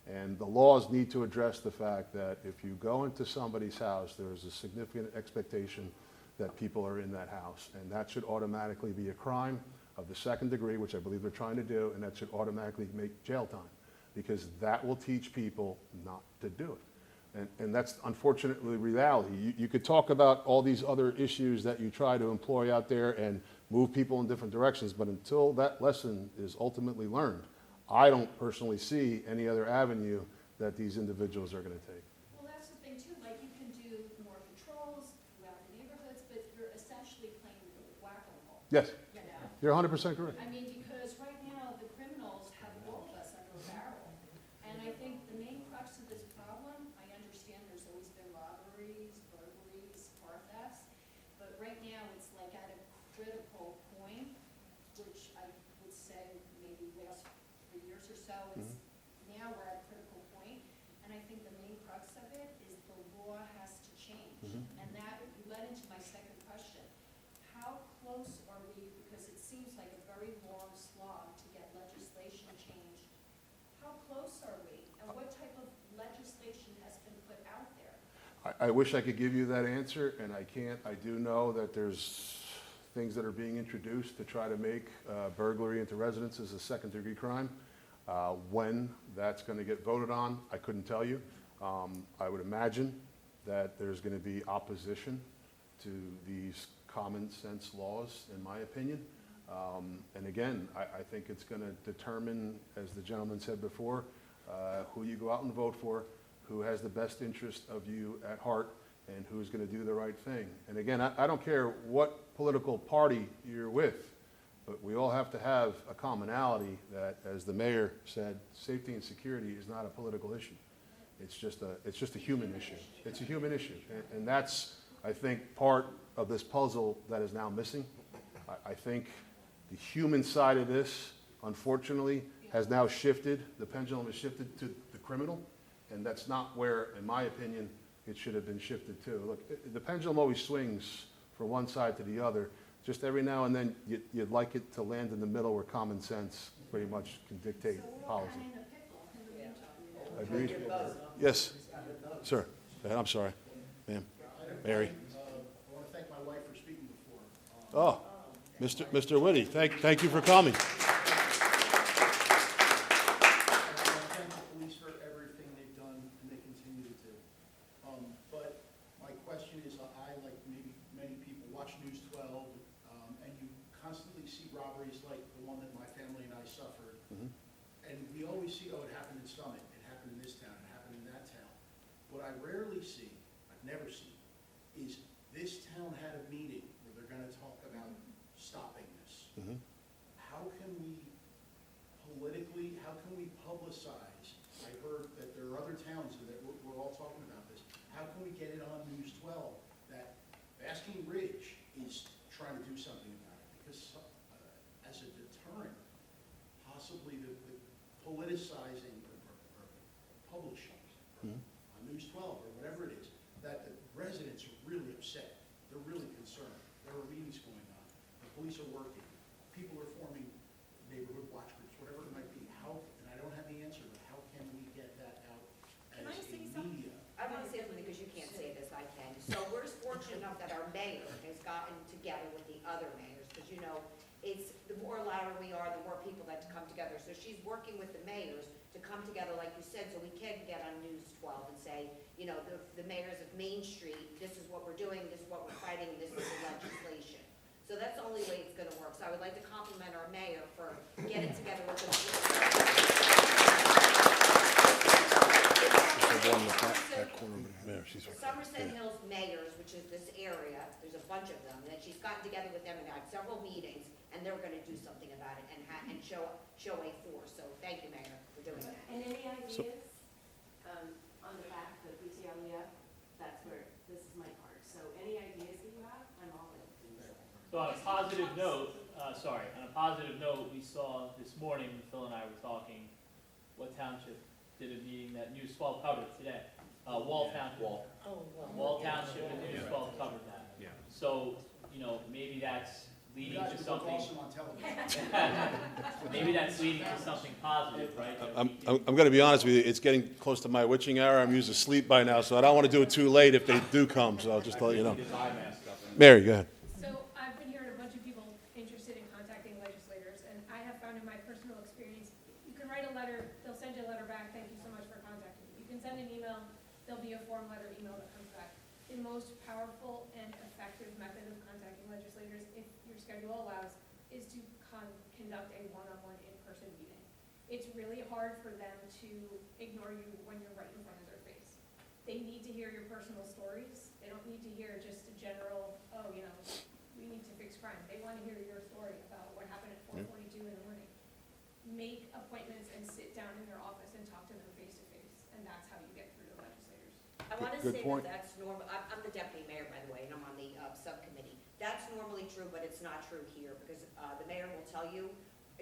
And the laws need to address the fact that if you go into somebody's house, there is a significant expectation that people are in that house. And that should automatically be a crime of the second degree, which I believe they're trying to do, and that should automatically make jail time, because that will teach people not to do it. And that's unfortunately reality. You could talk about all these other issues that you try to employ out there and move people in different directions, but until that lesson is ultimately learned, I don't personally see any other avenue that these individuals are going to take. Well, that's the thing too, like you can do more patrols throughout the neighborhoods, but you're essentially playing whack-a-mole. Yes, You know? you're 100% correct. I mean, because right now, the criminals have all of us under a barrel. And I think the main crux of this problem, I understand there's always been robberies, burglaries, car thefts, but right now, it's like at a critical point, which I would say maybe last 3 years or so, it's now we're at a critical point, and I think the main crux of it is the law has to change. And that led into my second question. How close are we, because it seems like a very long slog to get legislation changed. How close are we, and what type of legislation has been put out there? I wish I could give you that answer, and I can't. I do know that there's things that are being introduced to try to make burglary into residences a second-degree crime. When that's going to get voted on, I couldn't tell you. I would imagine that there's going to be opposition to these common-sense laws, in my opinion. And again, I think it's going to determine, as the gentleman said before, who you go out and vote for, who has the best interest of you at heart, and who's going to do the right thing. And again, I don't care what political party you're with, but we all have to have a commonality that, as the mayor said, safety and security is not a political issue. It's just a human issue. It's a human issue. And that's, I think, part of this puzzle that is now missing. I think the human side of this, unfortunately, has now shifted. The pendulum has shifted to the criminal, and that's not where, in my opinion, it should have been shifted to. Look, the pendulum always swings from one side to the other. Just every now and then, you'd like it to land in the middle where common sense pretty much can dictate policy. Agreed? Yes, sir. Go ahead. I'm sorry, ma'am. Mary. I want to thank my wife for speaking before. Oh, Mr. Whitty, thank you for coming. I want to thank the police for everything they've done and they continue to do. But my question is, I, like maybe many people, watch News 12, and you constantly see robberies like the one that my family and I suffered. And we always see, oh, it happened in Summit, it happened in this town, it happened in that town. What I rarely see, I've never seen, is this town had a meeting where they're going to talk about stopping this. How can we politically, how can we publicize? I heard that there are other towns that we're all talking about this. How can we get it on News 12 that Basking Ridge is trying to do something about it? Because as a deterrent, possibly the politicizing or publishing on News 12 or whatever it is, that the residents are really upset. They're really concerned. There are meetings going on. The police are working. People are forming neighborhood watch groups, whatever it might be. How, and I don't have the answer, but how can we get that out Can as I say a something? media? I want to say something because you can't say this, I can. So we're fortunate enough that our mayor has gotten together with the other mayors, because you know, it's, the more louder we are, the more people that come together. So she's working with the mayors to come come together, like you said, so we can get on News 12 and say, you know, the mayors of Main Street, this is what we're doing, this is what we're fighting, this is the legislation. So that's the only way it's gonna work. So I would like to compliment our mayor for getting together with Somerset Hills mayors, which is this area, there's a bunch of them, that she's gotten together with them and had several meetings, and they're gonna do something about it and show a force. So thank you, Mayor, for doing that. And any ideas, on the back, the BTLEF, that's where, this is my card. So any ideas that you have, I'm all in. So on a positive note, we saw this morning, when Phil and I were talking, what township did a meeting that News 12 covered today? Wall Township. Wall Township and News 12 covered that. Yeah. So, you know, maybe that's leading You guys to could something. watch them on television. Maybe that's leading to something positive, right? that I'm we can- going to be honest with you, it's getting close to my witching hour. I'm usually asleep by now, so I don't want to do it too late if they do come, so I'll just let you know. His eye mask up. Mary, go ahead. So I've been hearing a bunch of people interested in contacting legislators, and I have found in my personal experience, you can write a letter, they'll send you a letter back, thank you so much for contacting me. You can send an email, there'll be a form letter email that comes back. The most powerful and effective method of contacting legislators, if your schedule allows, is to conduct a one-on-one in-person meeting. It's really hard for them to ignore you when you're right in front of their face. They need to hear your personal stories. They don't need to hear just a general, oh, you know, we need to fix crime. They want to hear your story about what happened at 4:42 in the morning. Make appointments and sit down in their office and talk to them face to face, and that's how you get through to legislators. I want to Good say point. that that's normal, I'm the deputy mayor, by the way, and I'm on the subcommittee. That's normally true, but it's not true here, because the mayor will tell you,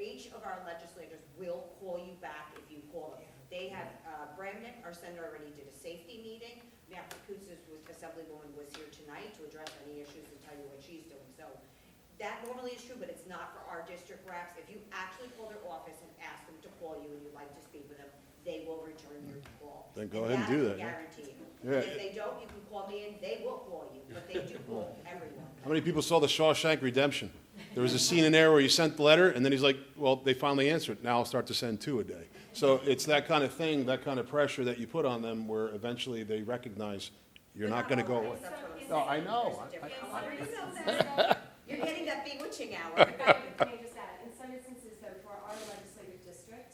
each of our legislators will call you back if you call them. They have, Bramnick, our senator, already did a safety meeting. Massachusetts Assemblywoman was here tonight to address any issues and tell you what she's doing. So that normally is true, but it's not for our district reps. If you actually call their office and ask them to call you and you'd like to speak with them, they will return your call. Then go ahead and do that, I yeah. guarantee you. Yeah. And if they don't, you can call me and they will call you, but they do call everyone. How many people saw the Shawshank Redemption? There was a scene in there where he sent the letter, and then he's like, well, they finally answered. Now I'll start to send 2 a day. So it's that kind of thing, that kind of pressure that you put on them where eventually they recognize you're not going to go away. That's what I'm No, I saying. know. There's a difference. You're getting that bewitching hour. Can I just add, in some instances though, for our legislative district,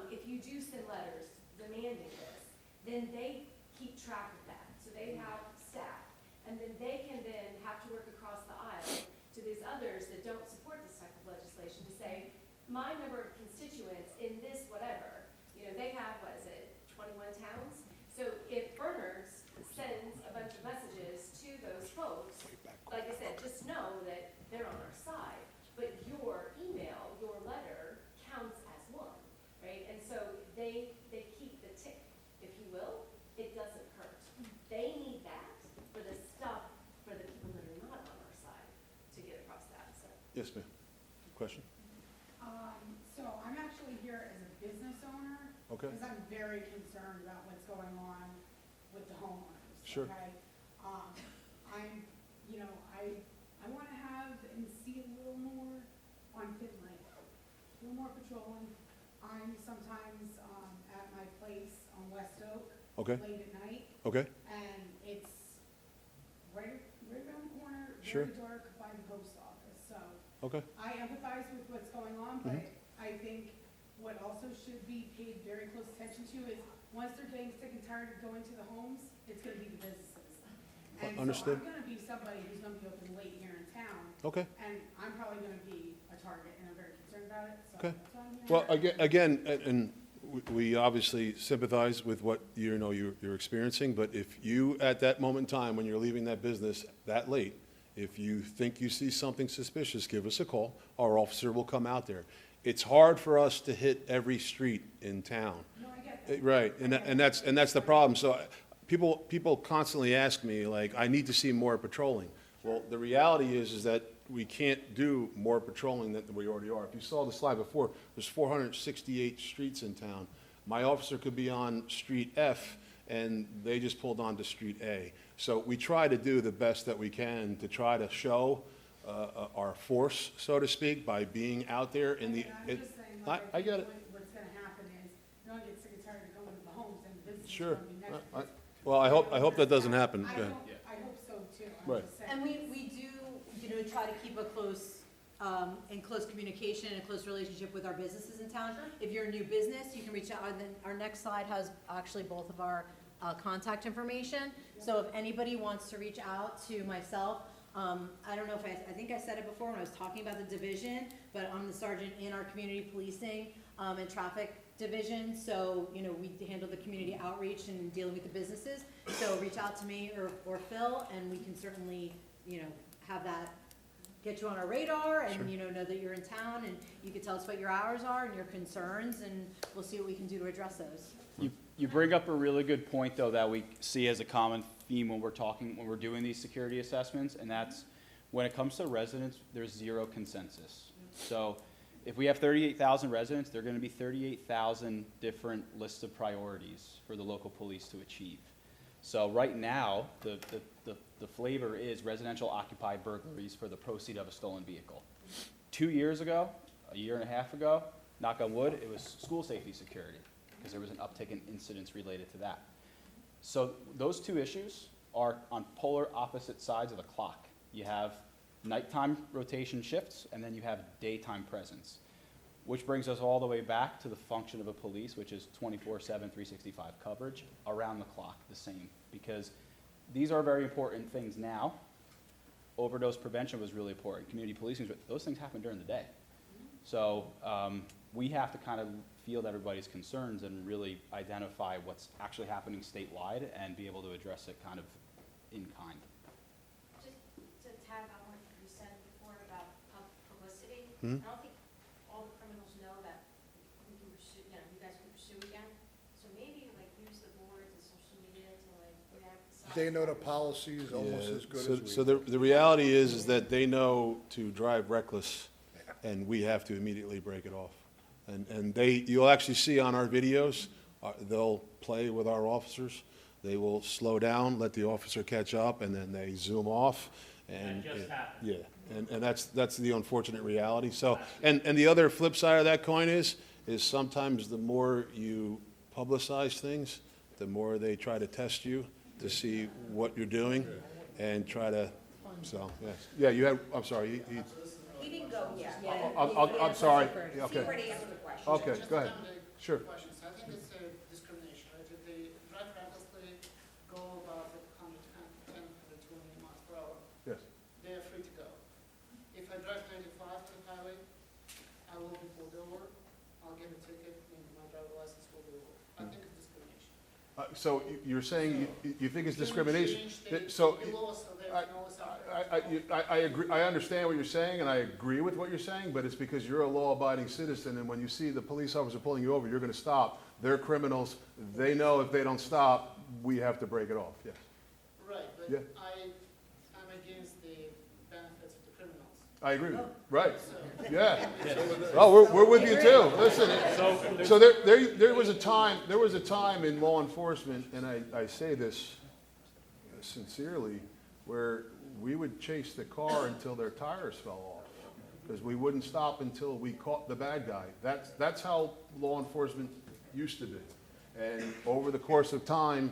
if you do send letters demanding this, then they keep track of that. So they have staff, and then they can then have to work across the aisle to these others that don't support this type of legislation to say, my number of constituents in this whatever, you know, they have, what is it, 21 towns? So if Bernard's sends a bunch of messages to those folks, like I said, just know that they're on our side, but your email, your letter counts as one, right? And so they keep the tick, if you will. It doesn't hurt. They need that for the stuff, for the people that are not on our side to get across that, so. Yes, ma'am. Question? So I'm actually here as a business owner. Okay. Because I'm very concerned about what's going on with the homeowners. Sure. Okay? I'm, you know, I want to have and see a little more on Finley, a little more patrolling. I'm sometimes at my place on West Oak. Okay. Late at night. Okay. And it's right around the corner, Sure. very dark by the post office, so. Okay. I empathize with what's going on, but I think what also should be paid very close attention to is, once they're getting sick and tired of going to the homes, it's gonna be the businesses. And Understood. so I'm gonna be somebody who's gonna be open late here in town, Okay. and I'm probably gonna be a target, and I'm very concerned about it, so Okay. that's why I'm here. Well, again, and we obviously sympathize with what you're experiencing, but if you, at that moment in time, when you're leaving that business that late, if you think you see something suspicious, give us a call. Our officer will come out there. It's hard for us to hit every street in town. No, I get that. Right, and that's the problem. So people constantly ask me, like, I need to see more patrolling. Well, the reality is that we can't do more patrolling than we already are. If you saw the slide before, there's 468 streets in town. My officer could be on Street F, and they just pulled onto Street A. So we try to do the best that we can to try to show our force, so to speak, by being out there in the. I'm just saying, like, I get it. What's gonna happen is, no one gets sick and Sure. I mean, that's- Well, I hope that doesn't happen. I Go ahead. hope so too. I'm Right. just saying. And we do, try to keep a close, in close communication and a close relationship with our businesses in town. If you're a new business, you can reach out, and then our next slide has actually both of our, contact information. So if anybody wants to reach out to myself, I don't know if I think I said it before when I was talking about the division, but I'm the sergeant in our community policing, and traffic division. So, we handle the community outreach and dealing with the businesses. So reach out to me or Phil, and we can certainly, have that, get you on our radar and, know that you're in town, and you can tell us what your hours are and your concerns, and we'll see what we can do to address those. You bring up a really good point, though, that we see as a common theme when we're doing these security assessments, and that's when it comes to residents, there's zero consensus. So if we have 38,000 residents, there are going to be 38,000 different lists of priorities for the local police to achieve. So right now, the flavor is residential occupied burglaries for the proceed of a stolen vehicle. 2 years ago, a year and a half ago, knock on wood, it was school safety security, because there was an uptick in incidents related to that. So those two issues are on polar opposite sides of the clock. You have nighttime rotation shifts, and then you have daytime presence, which brings us all the way back to the function of a police, which is 24/7, 365 coverage, around the clock, the same, because these are very important things now. Overdose prevention was really important, community policing, but those things happen during the day. So we have to kind of field everybody's concerns and really identify what's actually happening statewide and be able to address it kind of in kind. Just to tag on what you said before about publicity, Mhm. I don't think all the criminals know that we can pursue, you guys can pursue again. So maybe use the boards and social media to re-emphasize. They know the policies almost as good as we. So the reality is that they know to drive reckless, and we have to immediately break it off. And you'll actually see on our videos, they'll play with our officers. They will slow down, let the officer catch up, and then they zoom off. And That just happened. yeah, and that's the unfortunate reality. So, and the other flip side of that coin is sometimes the more you publicize things, the more they try to test you to see what you're doing and try to, so, yes. Yeah, you had, I'm sorry, He didn't go yet. I'm sorry. He Okay. already answered the question. Okay, go ahead. Sure. Questions. I think it's discrimination, right? If they drive recklessly, go above 110, 120 miles per hour, Yes. they are free to go. If I drive 95 to the highway, I will be pulled over, I'll get a ticket, and my driver license will be revoked. I think it's discrimination. So you're saying you think it's Can we discrimination? change So the laws so they I- can always have- I agree, I understand what you're saying, and I agree with what you're saying, but it's because you're a law-abiding citizen, and when you see the police officer pulling you over, you're gonna stop. They're criminals. They know if they don't stop, we have to break it off, yes. Right, but Yeah. I'm against the benefits of the criminals. I agree with you, right, So- yeah. Oh, we're with you too, listen. So there was a time in law enforcement, and I say this sincerely, where we would chase the car until their tires fell off, because we wouldn't stop until we caught the bad guy. That's how law enforcement used to be. And over the course of time,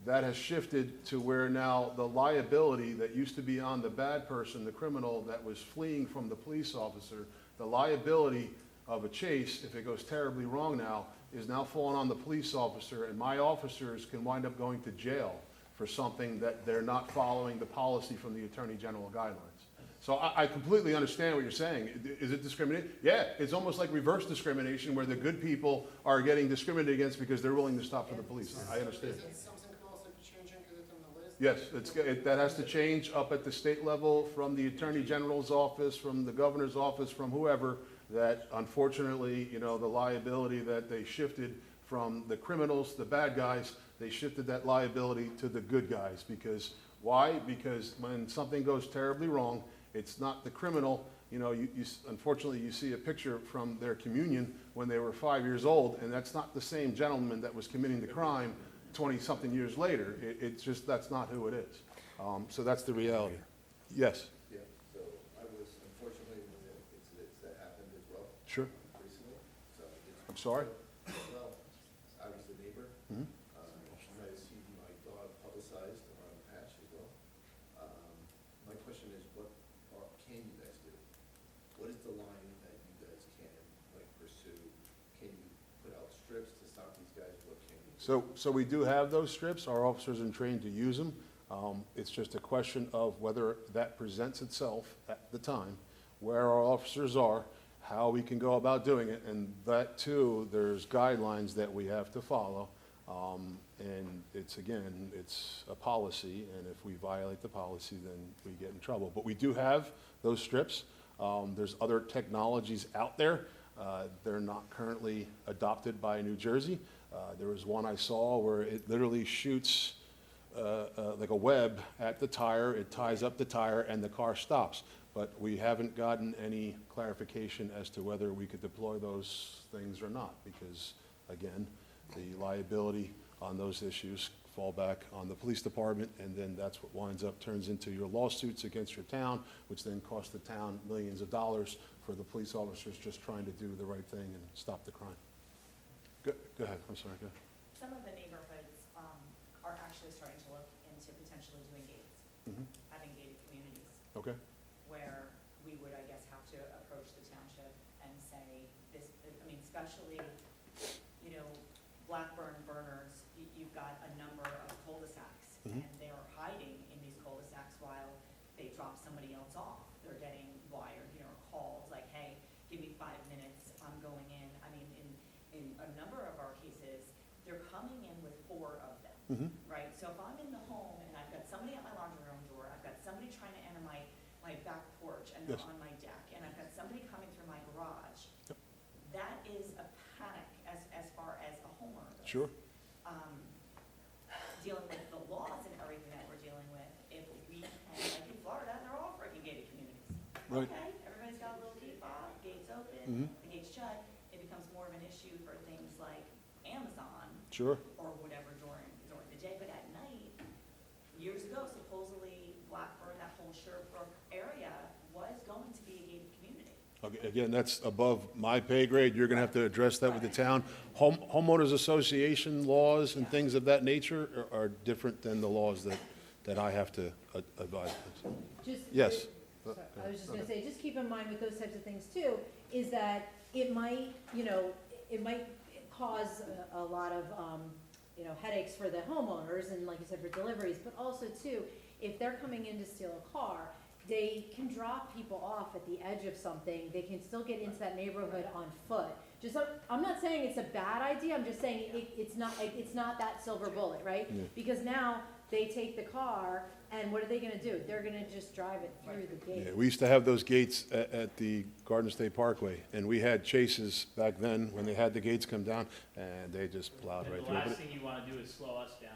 that has shifted to where now the liability that used to be on the bad person, the criminal that was fleeing from the police officer, the liability of a chase, if it goes terribly wrong now, is now falling on the police officer, and my officers can wind up going to jail for something that they're not following the policy from the Attorney General guidelines. So I completely understand what you're saying. Is it discrimination? Yeah, it's almost like reverse discrimination, where the good people are getting discriminated against because they're willing to stop for the police. I understand. Is it something close to changing, is it on the list? Yes, that has to change up at the state level, from the Attorney General's office, from the governor's office, from whoever, that unfortunately, the liability that they shifted from the criminals, the bad guys, they shifted that liability to the good guys. Because, why? Because when something goes terribly wrong, it's not the criminal. Unfortunately, you see a picture from their communion when they were 5 years old, and that's not the same gentleman that was committing the crime 20-something years later. It's just, that's not who it is. So that's the reality. Yes? Yeah, so I was unfortunately in the incidents that happened as well. Sure. Recently, so it's. I'm sorry? Well, I was the neighbor. Mhm. So we do have those strips. Our officers are trained to use them. It's just a question of whether that presents itself at the time, where our officers are, how we can go about doing it, and that too, there's guidelines that we have to follow. And it's, again, it's a policy, and if we violate the policy, then we get in trouble. But we do have those strips. There's other technologies out there. They're not currently adopted by New Jersey. There was one I saw where it literally shoots like a web at the tire, it ties up the tire, and the car stops. But we haven't gotten any clarification as to whether we could deploy those things or not, because, again, the liability on those issues fall back on the police department, and then that's what winds up, turns into your lawsuits against your town, which then costs the town millions of dollars for the police officers just trying to do the right thing and stop the crime. Go ahead, I'm sorry, go ahead. Some of the neighborhoods are actually starting to look into potentially doing gates, Mhm. having gated communities, Okay, where we would, I guess, have to approach the township and say this, I mean, especially, you know, Blackburn, Bernards, you've got a number of cul-de-sacs, Mhm. and they're hiding in these cul-de-sacs while they drop somebody else off. They're getting wired, you know, calls like, hey, give me 5 minutes, I'm going in. I mean, in a number of our cases, they're coming in with 4 of them, Mhm. right? So if I'm in the home and I've got somebody at my laundry room door, I've got somebody trying to enter my back porch and they're Yes. on my deck, and I've got somebody coming through my garage, Yep. that is a panic as far as a homeowner goes. sure. Dealing with the laws and everything that we're dealing with, if we can, like in Florida, they're all freaking gated communities. Right. Okay, everybody's got a little key fob, gates open, Mhm. the gates shut, it becomes more of an issue for things like Amazon Sure. or whatever during the day, but at night, years ago, supposedly Blackburn, that whole Sherbrooke area was going to be a gated community. Okay, again, that's above my pay grade. You're going to have to address that with the town. Homeowners association laws and things of that nature are different than the laws that I have to advise. Just, Yes. sorry, I was just gonna say, just keep in mind with those types of things too, is that it might, you know, it might cause a lot of, you know, headaches for the homeowners and like you said, for deliveries, but also too, if they're coming in to steal a car, they can drop people off at the edge of something, they can still get into that neighborhood on foot. Just, I'm not saying it's a bad idea, I'm just saying it's not that silver bullet, right? Yeah. Because now they take the car, and what are they gonna do? They're gonna just drive it through the gate. Yeah, we used to have those gates at the Garden State Parkway, and we had chases back then when they had the gates come down, and they just plowed And right the through. last But thing you want to do is slow us down.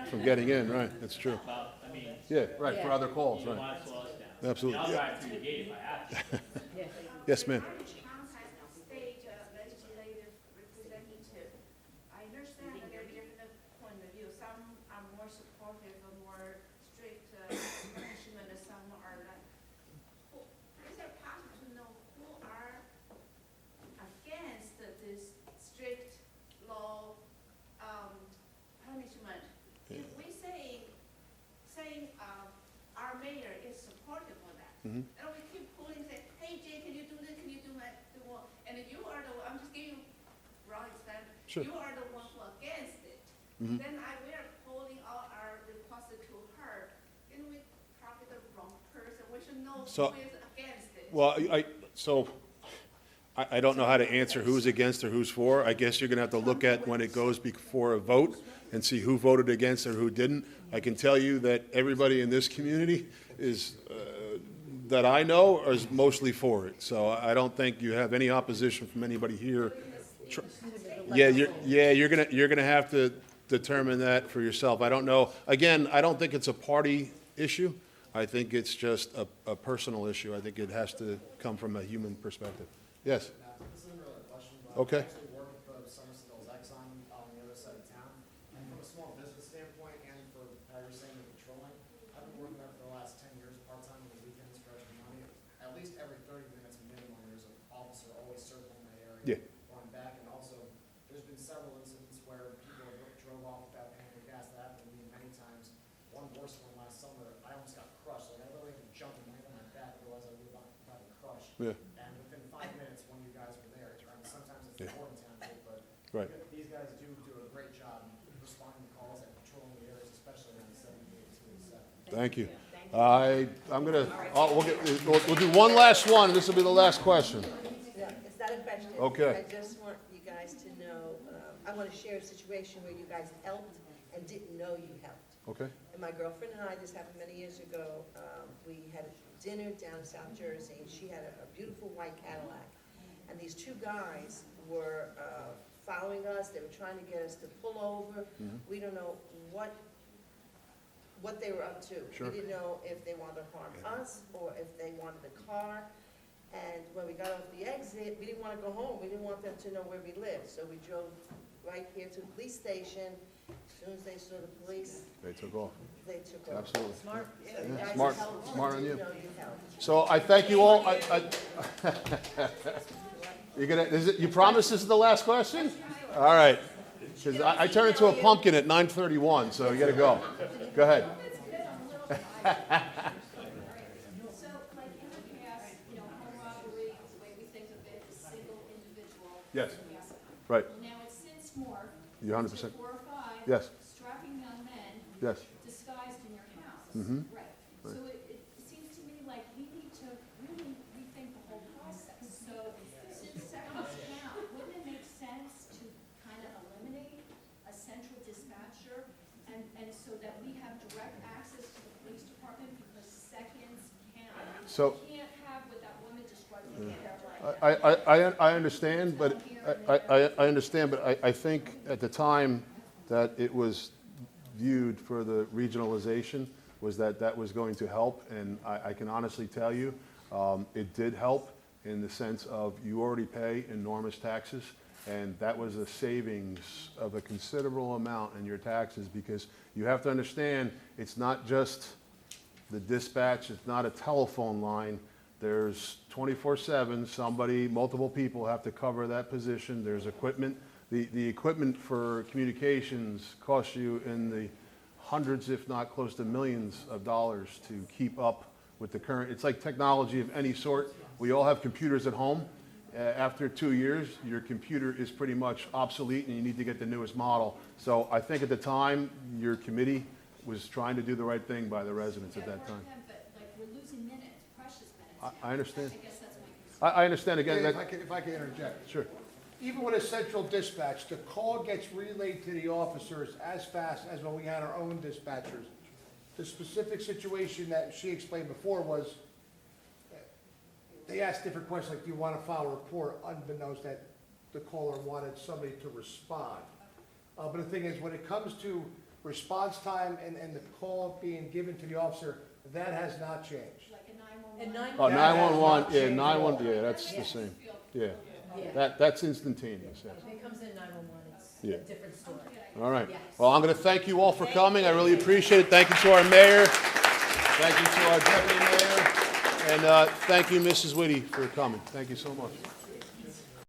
from getting in, right, that's true. Well, I mean. Yeah, right, for Yeah. other calls, You don't right. want to slow us down. Absolutely, I mean, yeah. I'll drive through the gate if I have to. Yeah. Yes, ma'am. State legislative representative, I understand that there are different point of view. Some are more supportive of more strict punishment, and some are like, is it possible to know who are against this strict law punishment? If we saying our mayor is supportive of that, Mhm. and we keep pulling, say, hey, Jay, can you do this, can you do that, do what? And if you are the, I'm just giving you wrong example. Sure. You are the one who against it. Mhm. Then we are calling all our requests to her, and we probably the wrong person, we should know So- who is against it. Well, I don't know how to answer who's against or who's for. I guess you're going to have to look at when it goes before a vote and see who voted against or who didn't. I can tell you that everybody in this community is, that I know, is mostly for it. So I don't think you have any opposition from anybody here. Yeah, you're gonna have to determine that for yourself. I don't know. Again, I don't think it's a party issue. I think it's just a personal issue. I think it has to come from a human perspective. Yes? This isn't really a question, but Okay. I actually work at the Somerset's Exxon on the other side of town. And from a small business standpoint and for how you're saying the patrolling, I've been working there for the last 10 years, part-time on the weekends for extra money. At least every 30 minutes minimum, there's an officer always circling my area. Yeah. Going back, and also, there's been several incidents where people drove off without paying for gas. That happened to me many times. One worse one last summer, I almost got crushed. Like, I literally had to jump and land on my back, otherwise I would have gotten crushed. Yeah. And within 5 minutes, when you guys were there, I mean, sometimes it's Yeah. important township, but Right. these guys do a great job. Thank you. I'm gonna, we'll do one last one, and this will be the last question. Yeah, it's not a question. Okay. I just want you guys to know, I want to share a situation where you guys helped and didn't know you helped. Okay. And my girlfriend and I, this happened many years ago, we had dinner down in South Jersey, and she had a beautiful white Cadillac. And these two guys were following us, they were trying to get us to pull over. We don't know what they were up to. Sure. We didn't know if they wanted to harm us or if they wanted the car. And when we got off the exit, we didn't want to go home. We didn't want them to know where we lived. So we drove right here to the police station. As soon as they saw the police, They took off. they took off. Absolutely. Smart. Yeah, smart. Smart on you. Know you helped. So I thank you all. You promise this is the last question? All right. Because I turn into a pumpkin at 9:31, so you gotta go. Go ahead. So, like in the past, home robbery, the way we think of it is single individual. Yes. Yes. Right. Well, now it's since morphed. You 100%. to 4 or 5. Yes. Strapping young men. Yes. Disguised in your house. Right. So it seems to me like we need to really rethink the whole process. So since seconds count, wouldn't it make sense to kind of eliminate a central dispatcher and so that we have direct access to the police department because seconds count? So- We can't have with that woman just running there like. I understand, but I understand, but I think at the time that it was viewed for the regionalization was that was going to help, and I can honestly tell you, it did help in the sense of you already pay enormous taxes, and that was a savings of a considerable amount in your taxes, because you have to understand, it's not just the dispatch, it's not a telephone line. There's 24/7, multiple people have to cover that position. There's equipment. The equipment for communications costs you in the hundreds, if not close to millions of dollars to keep up with the current. It's like technology of any sort. We all have computers at home. After 2 years, your computer is pretty much obsolete and you need to get the newest model. So I think at the time, your committee was trying to do the right thing by the residents at that time. But like we're losing minutes, precious minutes. I understand. I guess that's my concern. I understand again. If I can interject. Sure. Even with a central dispatch, the call gets relayed to the officers as fast as when we had our own dispatchers. The specific situation that she explained before was, they asked different questions, like, do you want to file a report, unbeknownst that the caller wanted somebody to respond. But the thing is, when it comes to response time and the call being given to the officer, that has not changed. Like a 911. And 911. Oh, That has 911, not yeah, changed at all. 911, yeah, that's the same. Yeah. Yeah. That's instantaneous, yes. If it comes in 911, it's Yeah. a different story. All right. Yes. Well, I'm going to thank you all for coming. I really appreciate it. Thank you to our mayor. Thank you to our deputy mayor. And thank you, Mrs. Whitty, for coming. Thank you so much.